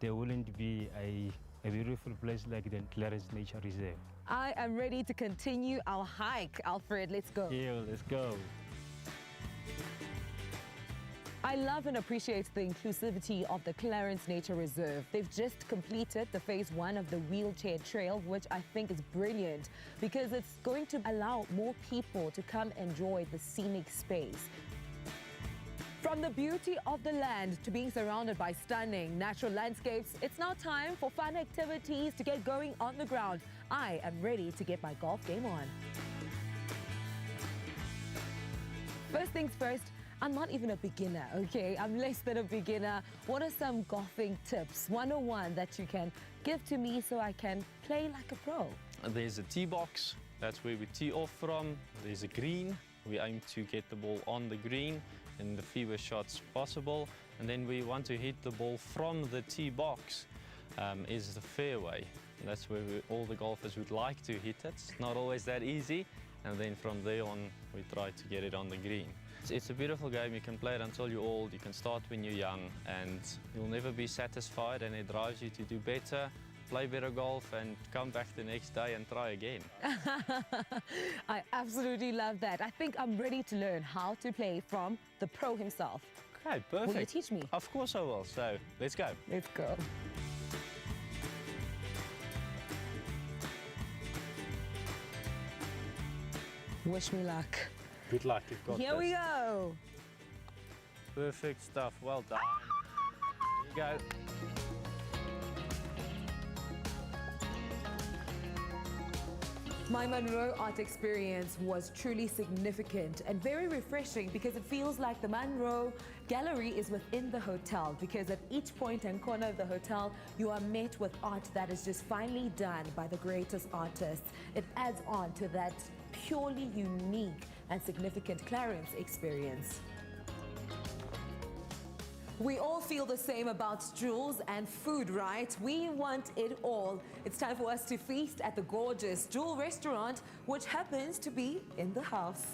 there wouldn't be a beautiful place like the Clarence Nature Reserve. I am ready to continue our hike, Alfred. Let's go. Yeah, let's go. I love and appreciate the inclusivity of the Clarence Nature Reserve. They've just completed the phase 1 of the wheelchair trail, which I think is brilliant because it's going to allow more people to come enjoy the scenic space. From the beauty of the land to being surrounded by stunning natural landscapes, it's now time for fun activities to get going on the ground. I am ready to get my golf game on. First things first, I'm not even a beginner, okay? I'm less than a beginner. What are some golfing tips, 101, that you can give to me so I can play like a pro? There's a tee box. That's where we tee off from. There's a green. We aim to get the ball on the green in the fewest shots possible. And then we want to hit the ball from the tee box is the fairway. And that's where all the golfers would like to hit it. It's not always that easy. And then from there on, we try to get it on the green. It's a beautiful game. You can play it until you're old. You can start when you're young, and you'll never be satisfied, and it drives you to do better, play better golf, and come back the next day and try again. I absolutely love that. I think I'm ready to learn how to play from the pro himself. Okay, perfect. Will you teach me? Of course I will. So let's go. Let's go. Wish me luck. Good luck, you've got Here this. we go. Perfect stuff, well done. There you go. My Monroe art experience was truly significant and very refreshing because it feels like the Monroe Gallery is within the hotel, because at each point and corner of the hotel you are met with art that is just finely done by the greatest artists. It adds on to that purely unique and significant Clarence experience. We all feel the same about jewels and food, right? We want it all. It's time for us to feast at the gorgeous Jewel restaurant, which happens to be in the house.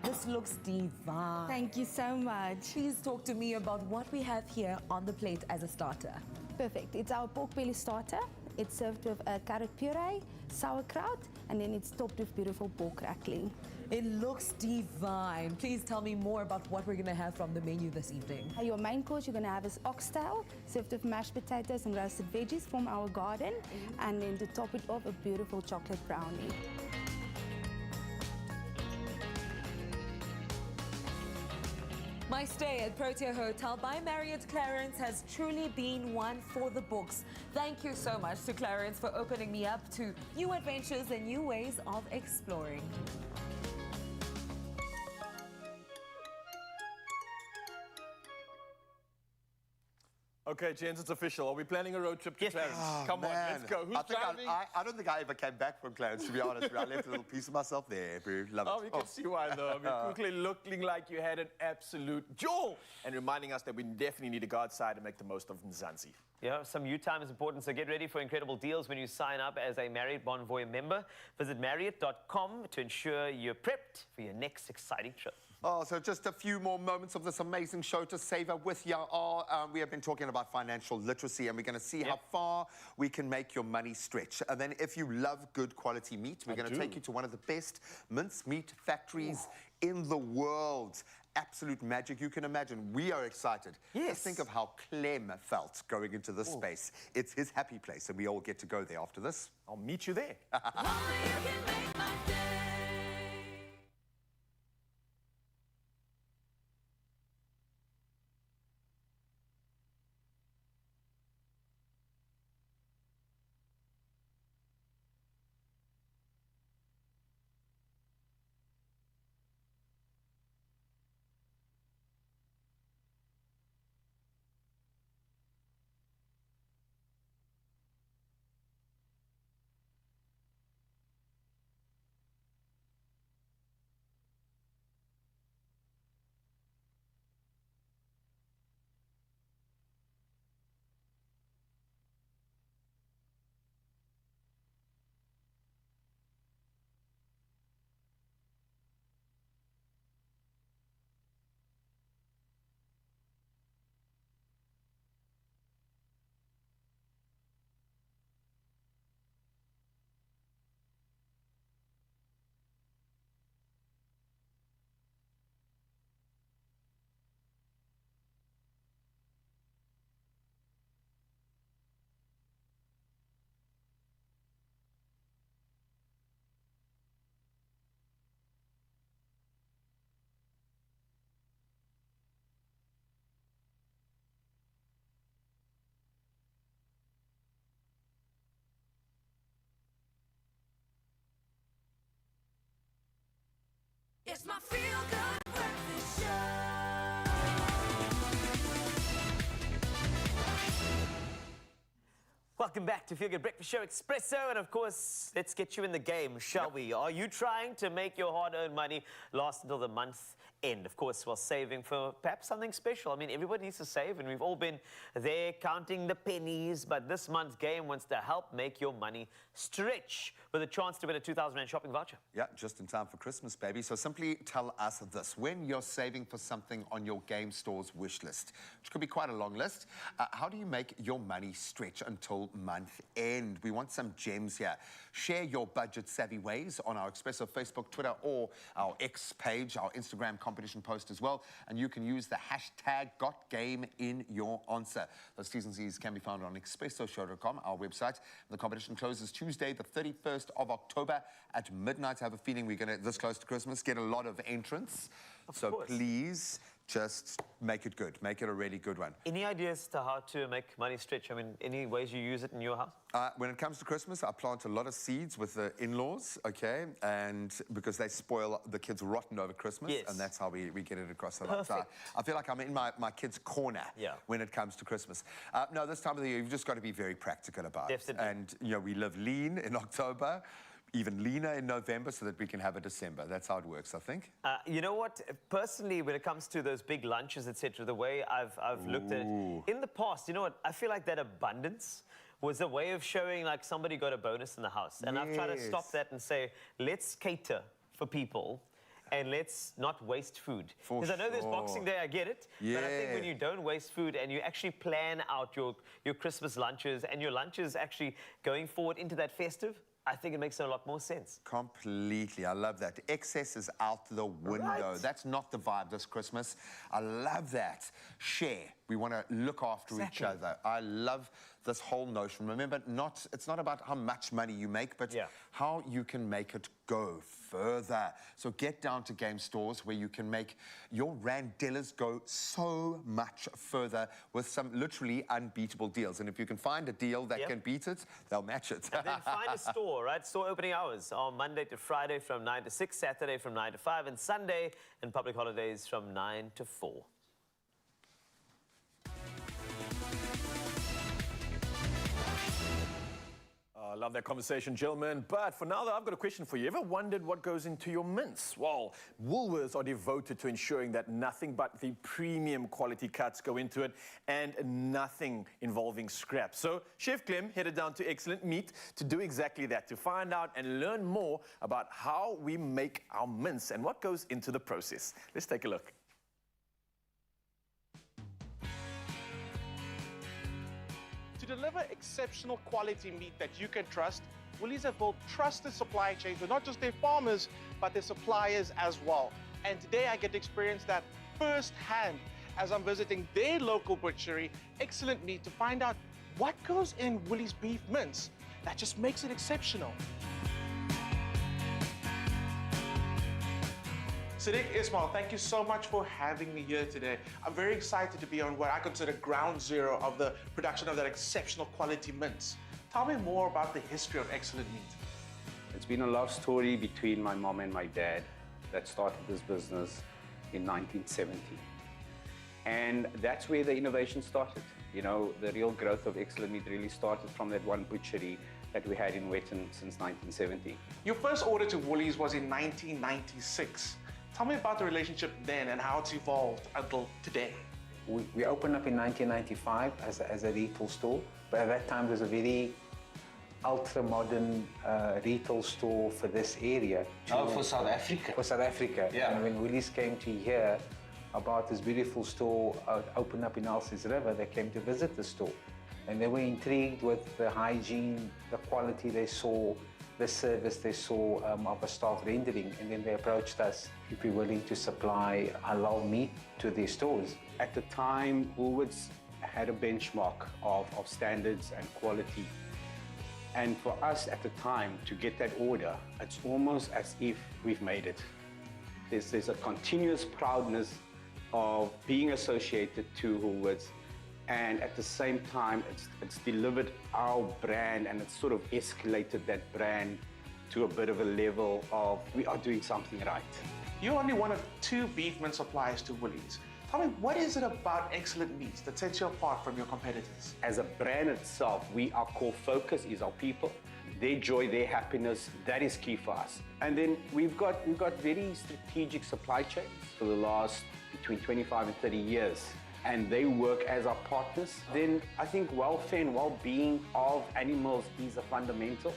This looks divine. Thank you so much. Please talk to me about what we have here on the plate as a starter. Perfect. It's our pork belly starter. It's served with a carrot puree, sauerkraut, and then it's topped with beautiful pork crackling. It looks divine. Please tell me more about what we're going to have from the menu this evening. Your main course you're going to have is oxtail, served with mashed potatoes and roasted veggies from our garden, and then to top it off, a beautiful chocolate brownie. My stay at Protea Hotel by Marriott Clarence has truly been one for the books. Thank you so much to Clarence for opening me up to new adventures and new ways of exploring. Okay, gents, it's official. Are we planning a road trip to Clarence? Come on, let's go. Who's driving? I don't think I ever came back from Clarence, to be honest. I left a little piece of myself there, bro. Love it. Oh, you can see why, though. I mean, quickly looking like you had an absolute jewel and reminding us that we definitely need to go outside and make the most of Mzansi. Yeah, some U time is important, so get ready for incredible deals when you sign up as a Marriott Bonvoy member. Visit Marriott.com to ensure you're prepped for your next exciting trip. Oh, so just a few more moments of this amazing show to savor with you all. We have been talking about financial literacy, and we're going to see how far we can make your money stretch. And then if you love good quality meat, we're going to take you to one of the best mince meat factories in the world. Absolute magic you can imagine. We are excited. Just think of how Clem felt going into this space. It's his happy place, and we all get to go there after this. I'll meet you there. It's my feel-good breakfast show. Welcome back to Feel Good Breakfast Show Expresso, and of course, let's get you in the game, shall we? Are you trying to make your hard-earned money last until the month end? Of course, while saving for perhaps something special. I mean, everybody needs to save, and we've all been there counting the pennies, but this month's game wants to help make your money stretch with a chance to win a 2,000 Rand shopping voucher. Yeah, just in time for Christmas, baby. So simply tell us this. When you're saving for something on your game store's wish list, which could be quite a long list, how do you make your money stretch until month end? We want some gems here. Share your budget-savvy ways on our Expresso Facebook, Twitter, or our X page, our Instagram competition post as well. And you can use the hashtag #GotGame in your answer. Those T's and C's can be found on expressoshow.com, our website. The competition closes Tuesday, the 31st of October at midnight. I have a feeling we're going to, this close to Christmas, get a lot of entrants. So please just make it good. Make it a really good one. Any ideas to how to make money stretch? I mean, any ways you use it in your house? When it comes to Christmas, I plant a lot of seeds with the in-laws, okay? And because they spoil the kids rotten over Christmas, and that's how we get it across the line. So I feel like I'm in my kids' corner when it comes to Christmas. No, this time of the year, you've just got to be very practical about it. And, you know, we live lean in October, even leaner in November, so that we can have a December. That's how it works, I think. You know what? Personally, when it comes to those big lunches, etc., the way I've looked at it, in the past, you know what? I feel like that abundance was a way of showing like somebody got a bonus in the house. And I've tried to stop that and say, let's cater for people and let's not waste food. Because I know there's Boxing Day, I get it. But I think when you don't waste food and you actually plan out your Christmas lunches and your lunches actually going forward into that festive, I think it makes a lot more sense. Completely. I love that. Excess is out the window. That's not the vibe this Christmas. I love that. Share. We want to look after each other. I love this whole notion. Remember, it's not about how much money you make, but how you can make it go further. So get down to game stores where you can make your randellas go so much further with some literally unbeatable deals. And if you can find a deal that can beat it, they'll match it. And then find a store, right? Store opening hours on Monday to Friday from 9 to 6, Saturday from 9 to 5, and Sunday and public holidays from 9 to 4. I love that conversation, gentlemen. But for now, though, I've got a question for you. Ever wondered what goes into your mince? Well, Woolworths are devoted to ensuring that nothing but the premium quality cuts go into it and nothing involving scrap. So Chef Clem headed down to Excellent Meat to do exactly that, to find out and learn more about how we make our mince and what goes into the process. Let's take a look. To deliver exceptional quality meat that you can trust, Woolies have built trusted supply chains with not just their farmers, but their suppliers as well. And today I get to experience that firsthand as I'm visiting their local butchery, Excellent Meat, to find out what goes in Woolies beef mince that just makes it exceptional. Sadiq Ismail, thank you so much for having me here today. I'm very excited to be on what I consider ground zero of the production of that exceptional quality mince. Tell me more about the history of Excellent Meat. It's been a love story between my mom and my dad that started this business in 1970. And that's where the innovation started. You know, the real growth of Excellent Meat really started from that one butchery that we had in Wetton since 1970. Your first order to Woolies was in 1996. Tell me about the relationship then and how it's evolved until today. We opened up in 1995 as a retail store, but at that time it was a very ultra-modern retail store for this area. For South Africa. For South Africa. Yeah. And when Woolies came to hear about this beautiful store opened up in Elsies River, they came to visit the store. And they were intrigued with the hygiene, the quality they saw, the service they saw of a staff rendering, and then they approached us if we're willing to supply halal meat to their stores. At the time, Woolworths had a benchmark of standards and quality. And for us at the time to get that order, it's almost as if we've made it. There's a continuous proudness of being associated to Woolworths, and at the same time, it's delivered our brand, and it's sort of escalated that brand to a bit of a level of we are doing something right. You're only one of 2 beef mince suppliers to Woolies. Tell me, what is it about Excellent Meats that sets you apart from your competitors? As a brand itself, our core focus is our people. Their joy, their happiness, that is key for us. And then we've got very strategic supply chains for the last between 25 and 30 years. And they work as our partners. Then I think welfare and well-being of animals is a fundamental.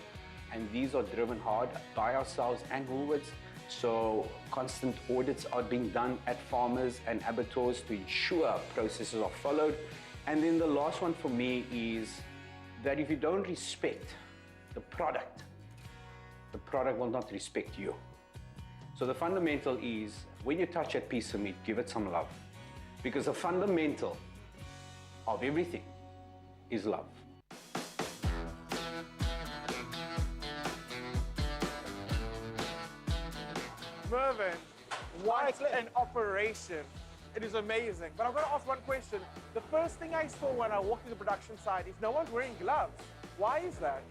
And these are driven hard by ourselves and Woolworths. So constant audits are being done at farmers and abattoirs to ensure processes are followed. And then the last one for me is that if you don't respect the product will not respect you. So the fundamental is when you touch that piece of meat, give it some love. Because the fundamental of everything is love. Mervyn, what an operation. It is amazing. But I'm going to ask one question. The first thing I saw when I walked to the production site is no one's wearing gloves. Why is that?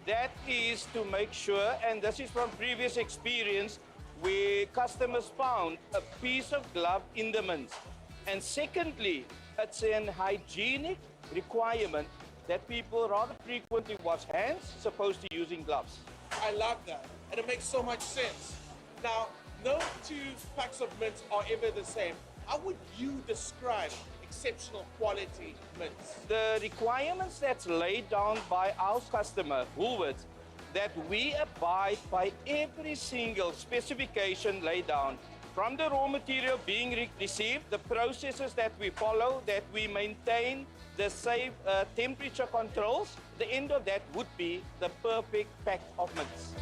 That is to make sure, and this is from previous experience, where customers found a piece of glove in the mince. And secondly, it's an hygienic requirement that people rather frequently wash hands as opposed to using gloves. I love that. And it makes so much sense. Now, no 2 packs of mince are ever the same. How would you describe exceptional quality mince? The requirements that's laid down by our customer, Woolworths, that we abide by every single specification laid down. From the raw material being received, the processes that we follow, that we maintain the safe temperature controls, the end of that would be the perfect pack of mince.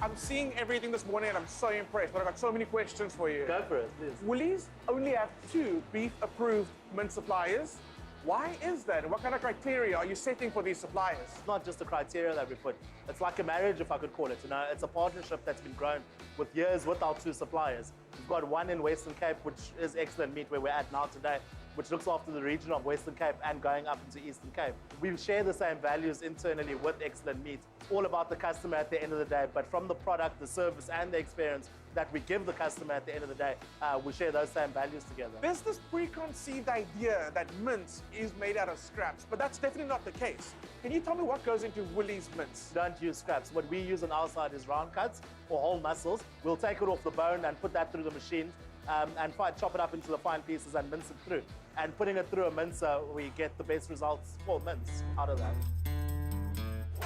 I'm seeing everything this morning and I'm so impressed, but I've got so many questions for you. Go for it, please. Woolies only have 2 beef-approved mince suppliers. Why is that? And what kind of criteria are you setting for these suppliers? It's not just the criteria that we put. It's like a marriage, if I could call it. You know, it's a partnership that's been grown with years with our 2 suppliers. We've got one in Western Cape, which is Excellent Meat, where we're at now today. which looks after the region of Western Cape and going up into Eastern Cape. We share the same values internally with Excellent Meat, all about the customer at the end of the day, but from the product, the service, and the experience that we give the customer at the end of the day, we share those same values together. There's this preconceived idea that mince is made out of scraps, but that's definitely not the case. Can you tell me what goes into Woolies mince? Don't use scraps. What we use on our side is round cuts or whole mussels. We'll take it off the bone and put that through the machine and chop it up into the fine pieces and mince it through. And putting it through a mincer, we get the best results for mince out of that.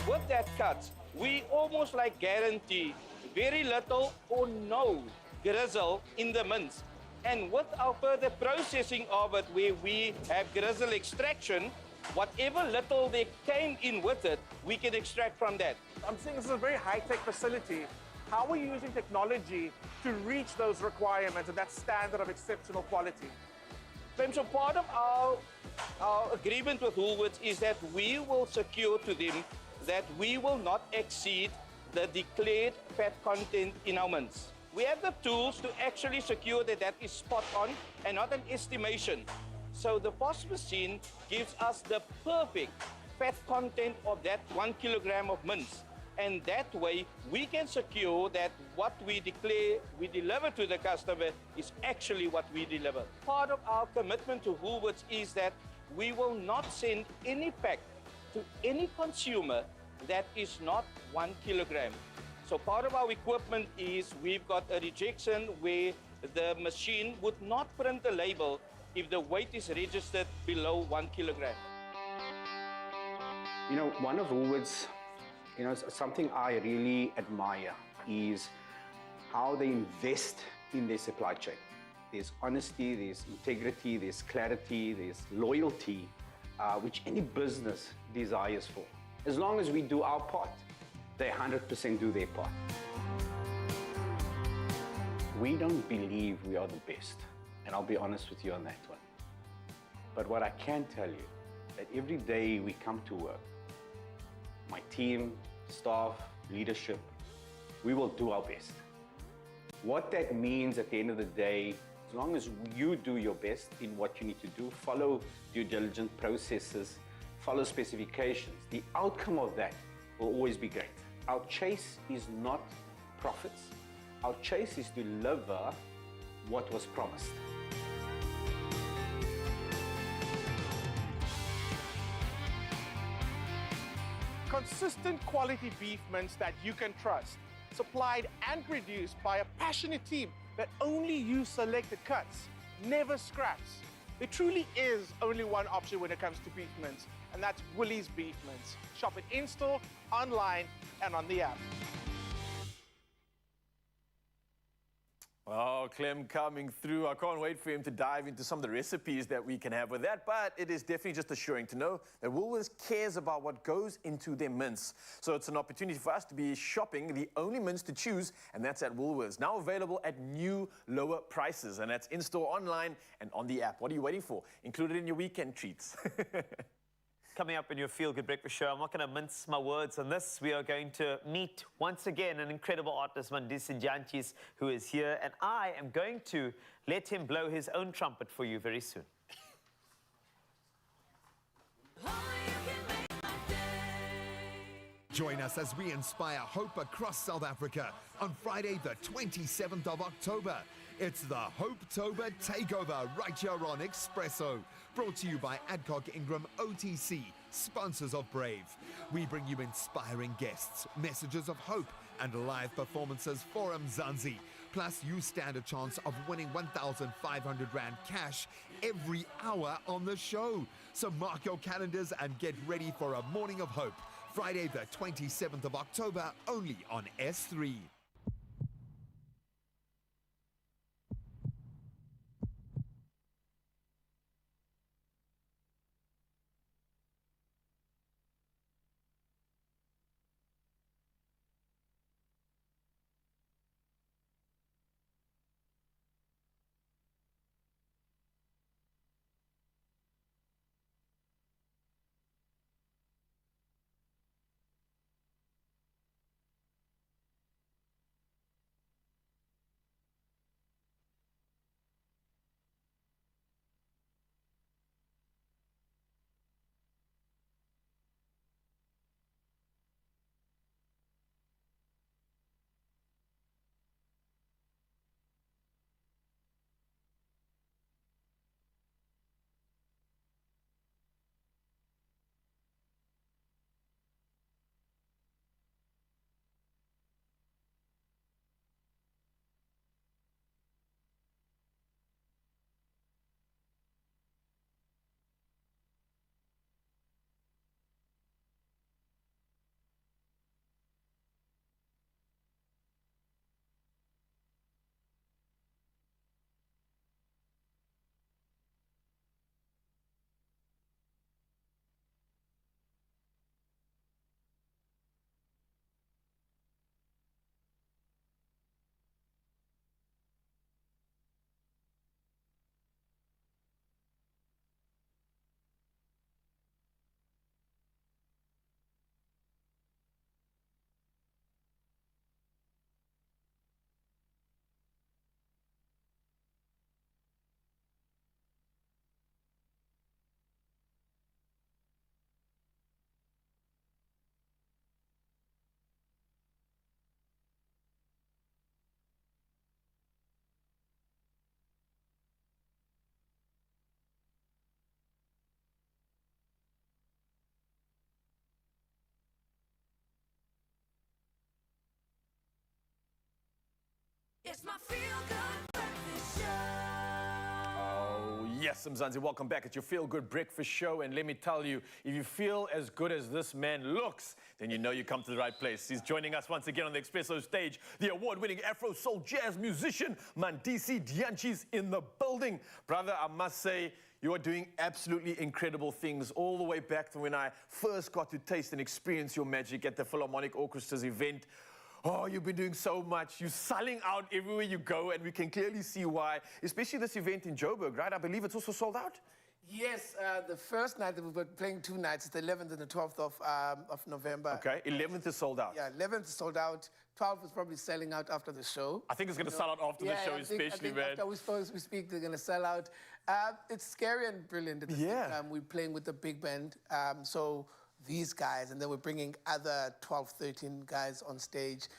With that cut, we almost like guarantee very little or no grizzle in the mince. And with our further processing of it, where we have grizzle extraction, whatever little there came in with it, we can extract from that. I'm saying this is a very high-tech facility. How are you using technology to reach those requirements and that standard of exceptional quality? So part of our agreement with Woolworths is that we will secure to them that we will not exceed the declared fat content in our mince. We have the tools to actually secure that that is spot on and not an estimation. So the POS machine gives us the perfect fat content of that 1 kilogram of mince. And that way, we can secure that what we declare we deliver to the customer is actually what we deliver. Part of our commitment to Woolworths is that we will not send any pack to any consumer that is not 1 kilogram. So part of our equipment is we've got a rejection where the machine would not print the label if the weight is registered below 1 kilogram. You know, one of Woolworths, something I really admire is how they invest in their supply chain. There's honesty, there's integrity, there's clarity, there's loyalty, which any business desires for. As long as we do our part, they 100% do their part. We don't believe we are the best, and I'll be honest with you on that one. But what I can tell you, that every day we come to work, my team, staff, leadership, we will do our best. What that means at the end of the day, as long as you do your best in what you need to do, follow due diligence processes, follow specifications, the outcome of that will always be great. Our chase is not profits. Our chase is to deliver what was promised. Consistent quality beef mince that you can trust, supplied and produced by a passionate team that only use selected cuts, never scraps. There truly is only one option when it comes to beef mince, and that's Woolies Beef Mince. Shop it in-store, online, and on the app. Oh, Clem coming through. I can't wait for him to dive into some of the recipes that we can have with that, but it is definitely just assuring to know that Woolworths cares about what goes into their mince. So it's an opportunity for us to be shopping the only mince to choose, and that's at Woolworths. Now available at new, lower prices, and that's in-store, online, and on the app. What are you waiting for? Include it in your weekend treats. Coming up in your Feel Good Breakfast Show, I'm not going to mince my words on this. We are going to meet, once again, an incredible artist, Mandisi Jantjies, who is here. And I am going to let him blow his own trumpet for you very soon. Join us as we inspire hope across South Africa on Friday, the 27th of October. It's the Hope-tober Takeover right here on Expresso. Brought to you by Adcock Ingram OTC, sponsors of Brave. We bring you inspiring guests, messages of hope, and live performances for Mzansi. Plus, you stand a chance of winning 1,500 Rand cash every hour on the show. So mark your calendars and get ready for a morning of hope. Friday, the 27th of October, only on S3. It's my feel-good breakfast show. Oh, yes, Mzansi, welcome back. It's your Feel Good Breakfast Show. And let me tell you, if you feel as good as this man looks, then you know you come to the right place. He's joining us once again on the Expresso stage. The award-winning Afro Soul Jazz musician, Mandisi Dianchi's in the building. Brother, I must say, you are doing absolutely incredible things all the way back to when I first got to taste and experience your magic at the Philharmonic Orchestra's event. Oh, you've been doing so much. You're selling out everywhere you go, and we can clearly see why, especially this event in Joburg, right? I believe it's also sold out? Yes, the first night that we were playing 2 nights, the 11th and the 12th of November. Okay, 11th is sold out. Yeah, 11th is sold out. 12th is probably selling out after the show. I think it's going to sell out after the show, I think man. After we speak, they're going to sell out. It's scary and brilliant at the same time. We're playing with the big band. So these guys, and then we're bringing other 12, 13 guys on stage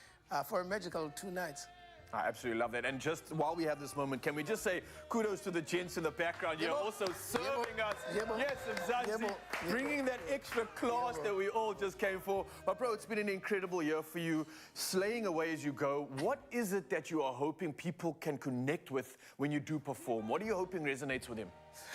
for a magical 2 nights. I absolutely love that. And just while we have this moment, can we just say kudos to the gents in the background? You're also serving us. Yes, Mzansi, bringing that extra class that we all just came for. But bro, it's been an incredible year for you, slaying away as you go. What is it that you are hoping people can connect with when you do perform? What are you hoping resonates with them?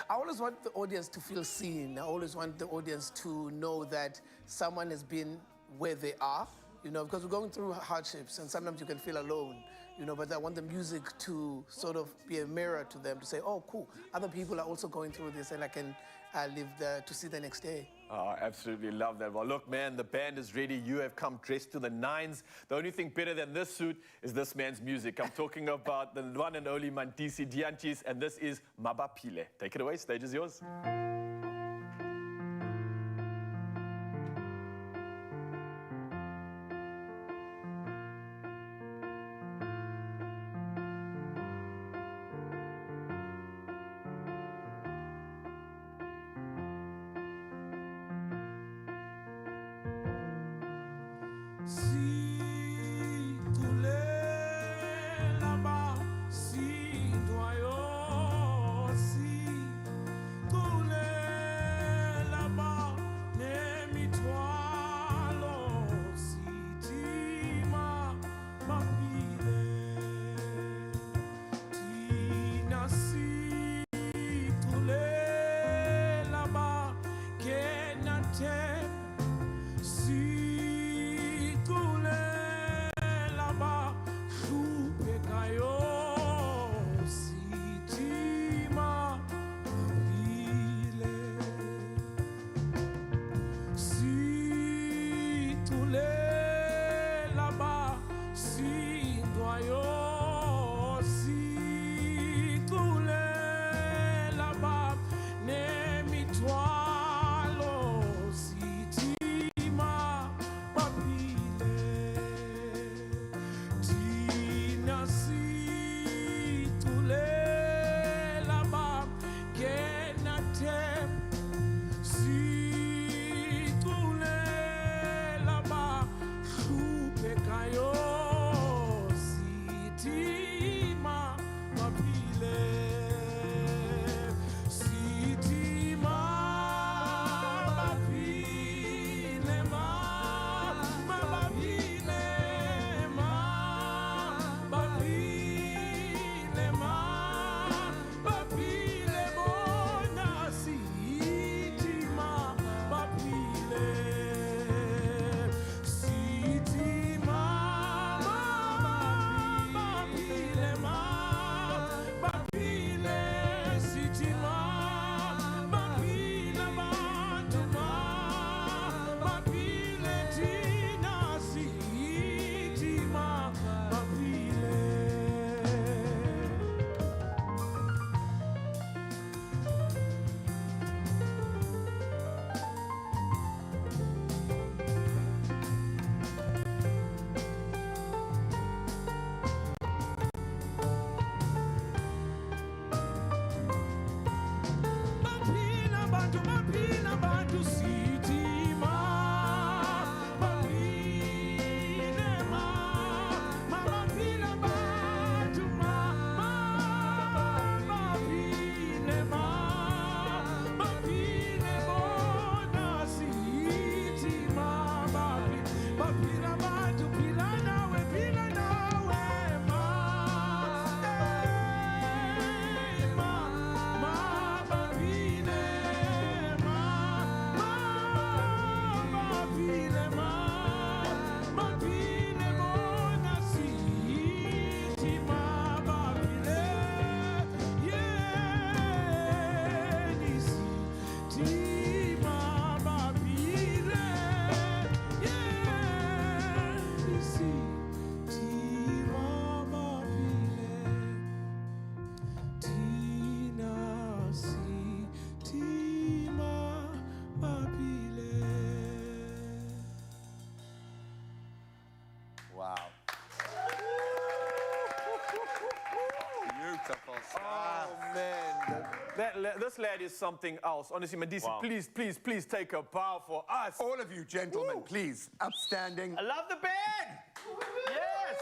I always want the audience to feel seen. I always want the audience to know that someone has been where they are, you know, because we're going through hardships and sometimes you can feel alone, you know, but I want the music to sort of be a mirror to them to say, oh, cool, other people are also going through this and I can live to see the next day. Oh, I absolutely love that. Well, look, man, the band is ready. You have come dressed to the nines. The only thing better than this suit is this man's music. I'm talking about the one and only Mandisi Dianchi's, and this is Mabaphile. Take it away. Stage is yours. Cool. This lad is something else. Honestly, Mandisi, Wow. please take a bow for us. All of you gentlemen, please. Upstanding. I love the band! Yes!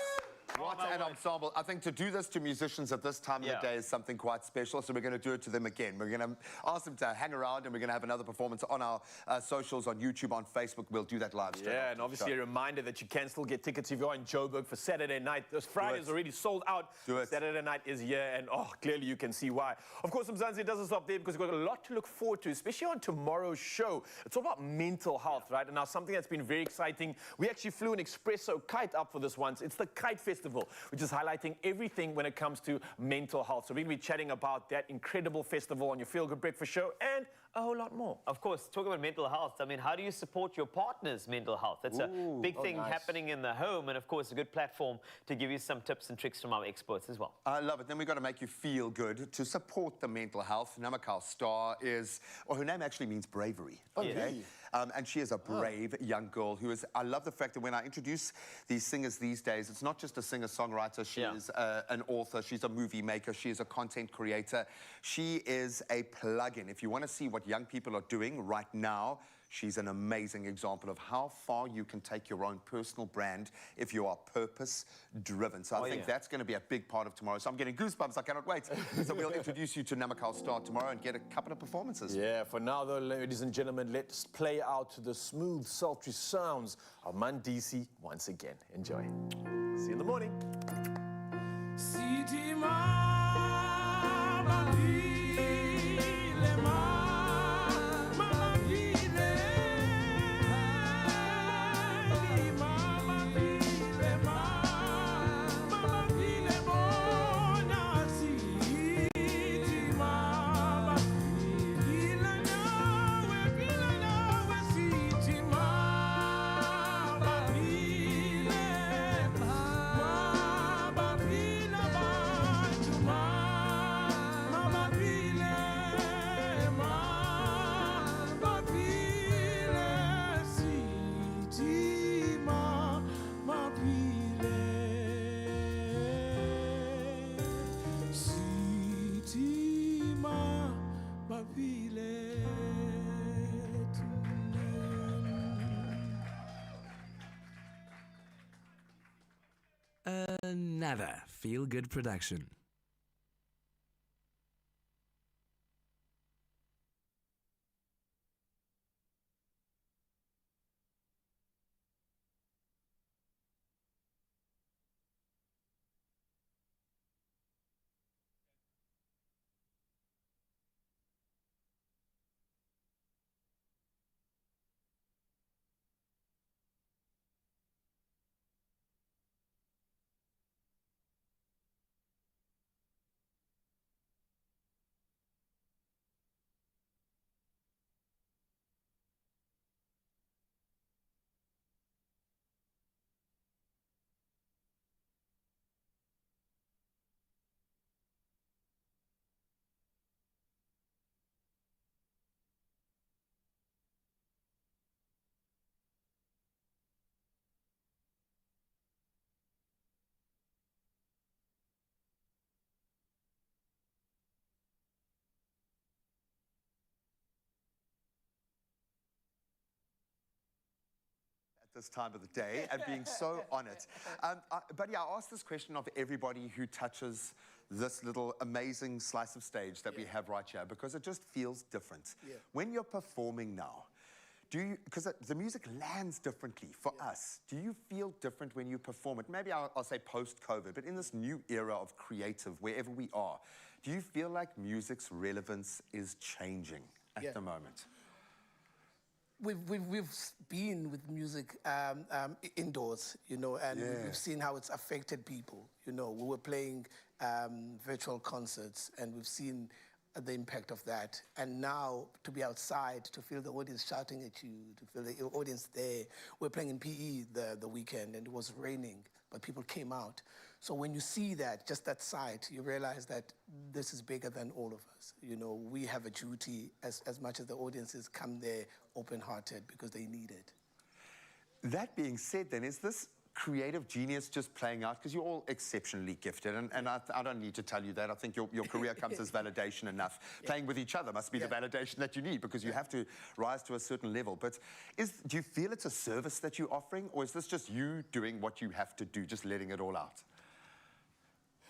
What an ensemble. I think to do this to musicians at this time of the day is something quite special, so we're going to do it to them again. We're going to ask them to hang around, and we're going to have another performance on our socials, on YouTube, on Facebook. We'll do that live stream. Yeah, and obviously a reminder that you can still get tickets if you're in Joburg for Saturday night. This Friday is already sold out. Saturday night is here, and clearly you can see why. Of course, Mzansi doesn't stop there because we've got a lot to look forward to, especially on tomorrow's show. It's all about mental health, right? And now something that's been very exciting, we actually flew an Expresso kite up for this once. It's the Kite Festival, which is highlighting everything when it comes to mental health. So we're going to be chatting about that incredible festival on your Feel Good Breakfast show and a whole lot more. Of course, talking about mental health, I mean, how do you support your partner's mental health? That's a big thing happening in the home, and of course, a good platform to give you some tips and tricks from our experts as well. I love it. Then we've got to make you feel good to support the mental health. Namakal Star is, well, her name actually means bravery. Okay. And she is a brave young girl who is, I love the fact that when I introduce these singers these days, it's not just a singer-songwriter, she is an author, she's a movie maker, she is a content creator. She is a plug-in. If you want to see what young people are doing right now, she's an amazing example of how far you can take your own personal brand if you are purpose-driven. So I think that's going to be a big part of tomorrow. So I'm getting goosebumps. I cannot wait. So we'll introduce you to Namakal Star tomorrow and get a couple of performances. Yeah, for now, though, ladies and gentlemen, let's play out the smooth, sultry sounds of Mandisi once again. Enjoy. See you in the morning. Another feel-good production. This time of the day and being so honored. But yeah, I asked this question of everybody who touches this little amazing slice of stage that we have right here, because it just feels different. When you're performing now, because the music lands differently for us, do you feel different when you perform it? Maybe I'll say post-COVID, but in this new era of creative, wherever we are, do you feel like music's relevance is changing at the moment? We've been with music indoors, you know, and we've seen how it's affected people. You know, we were playing virtual concerts, and we've seen the impact of that. And now to be outside, to feel the audience shouting at you, to feel the audience there. We're playing in PE the weekend, and it was raining, but people came out. So when you see that, just that sight, you realize that this is bigger than all of us. You know, we have a duty, as much as the audiences come there open-hearted because they need it. That being said then, is this creative genius just playing out? Because you're all exceptionally gifted, and I don't need to tell you that. I think your career comes as validation enough. Playing with each other must be the validation that you need, because you have to rise to a certain level. But do you feel it's a service that you're offering, or is this just you doing what you have to do, just letting it all out?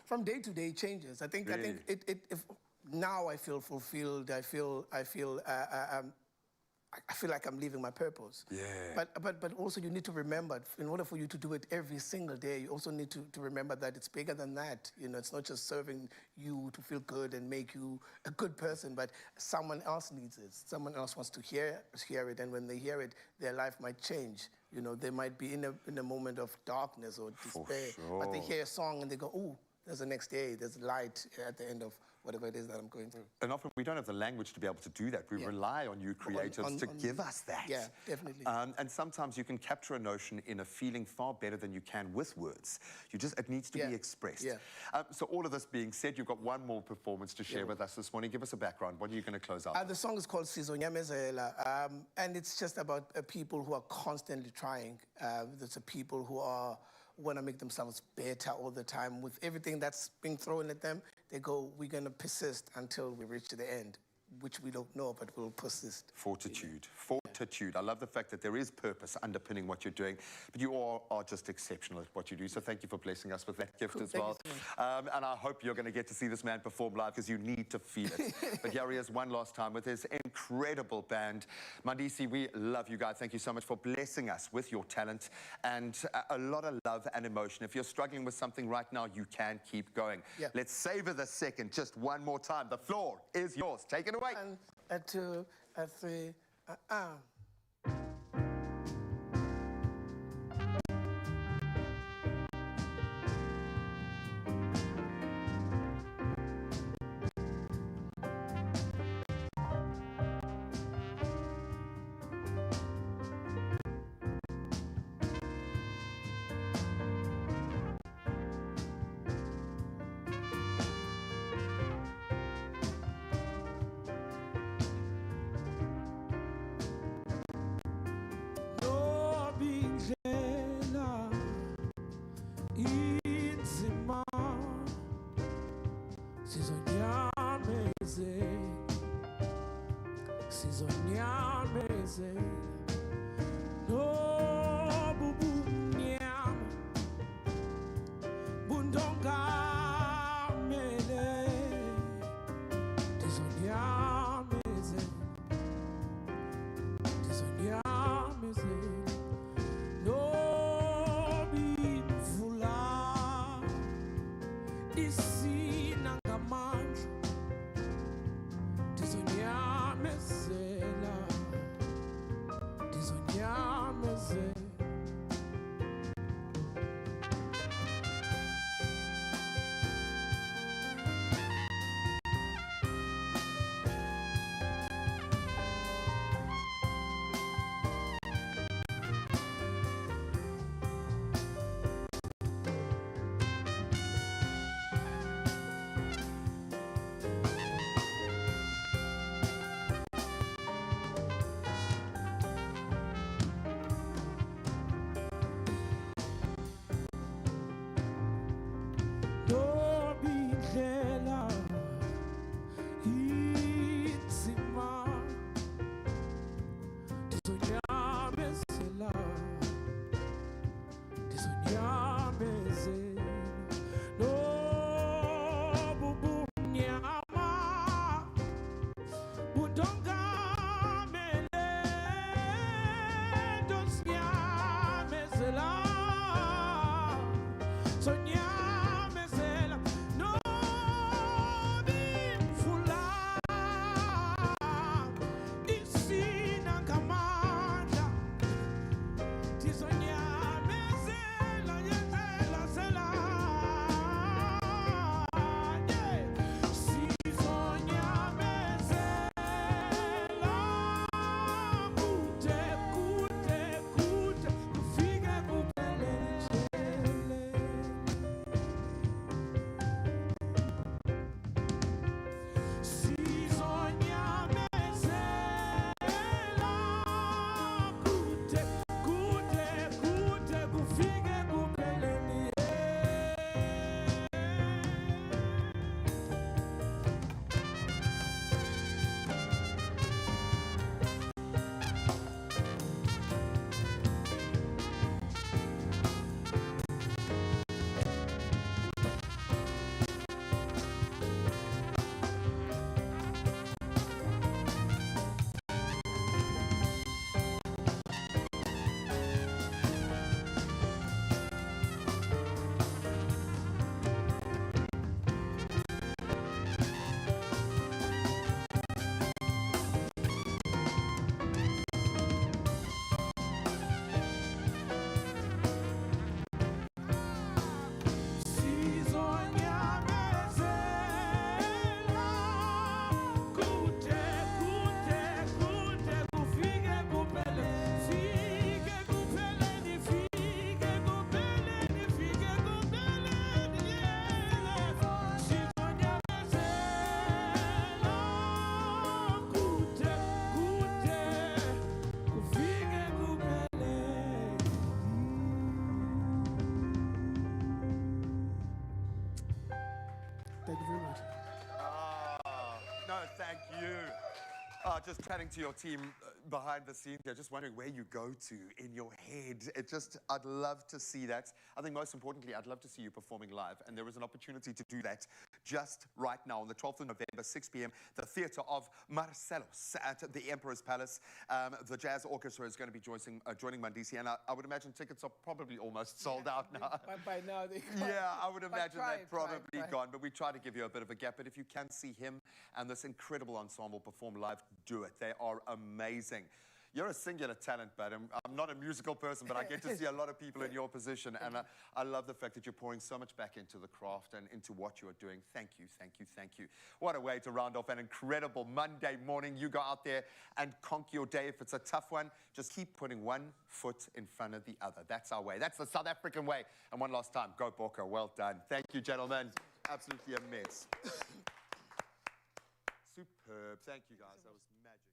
From day to day, it changes. I think if now I feel fulfilled. I feel like I'm living my purpose. Yeah. But also you need to remember, in order for you to do it every single day, you also need to remember that it's bigger than that. You know, it's not just serving you to feel good and make you a good person, but someone else needs it. Someone else wants to hear it, and when they hear it, their life might change. You know, they might be in a moment of darkness or despair, but they hear a song and they go, "Ooh, there's the next day. There's light at the end of whatever it is that I'm going through." And often we don't have the language to be able to do that. We rely on you creatives to give us that. Yeah, definitely. And sometimes you can capture a notion in a feeling far better than you can with words. It needs to be expressed. So all of this being said, you've got one more performance to share with us this morning. Give us a background. What are you going to close out? The song is called Sizonyamezela, and it's just about people who are constantly trying. There's people who want to make themselves better all the time. With everything that's being thrown at them, they go, we're going to persist until we reach the end, which we don't know, but we'll persist. Fortitude. Fortitude. I love the fact that there is purpose underpinning what you're doing, but you all are just exceptional at what you do. So thank you for blessing us with that gift as well. And I hope you're going to get to see this man perform live, because you need to feel it. But here he is one last time with his incredible band. Mandisi, we love you guys. Thank you so much for blessing us with your talent and a lot of love and emotion. If you're struggling with something right now, you can keep going. Let's savor the second just one more time. The floor is yours. Take it away. 1, 2, 3, Thank you very much. No, thank you. Just chatting to your team behind the scenes here, just wondering where you go to in your head. I'd love to see that. I think most importantly, I'd love to see you performing live, and there is an opportunity to do that just right now on the 12th of November, 6 p.m., the Theatre of Marcelos at the Emperor's Palace. The Jazz Orchestra is going to be joining Mandisi, and I would imagine tickets are probably almost sold out now. By now, they Yeah, I would imagine they're probably gone, but we try to give you a bit of a gap. But if you can see him and this incredible ensemble perform live, do it. They are amazing. You're a singular talent, but I'm not a musical person, but I get to see a lot of people in your position, and I love the fact that you're pouring so much back into the craft and into what you're doing. Thank you, thank you, thank you. What a way to round off an incredible Monday morning. You go out there and conquer your day. If it's a tough one, just keep putting one foot in front of the other. That's our way. That's the South African way. And one last time, go Bokke. Well done. Thank you, gentlemen. Absolutely immense. Superb. Thank you, guys. That was magic.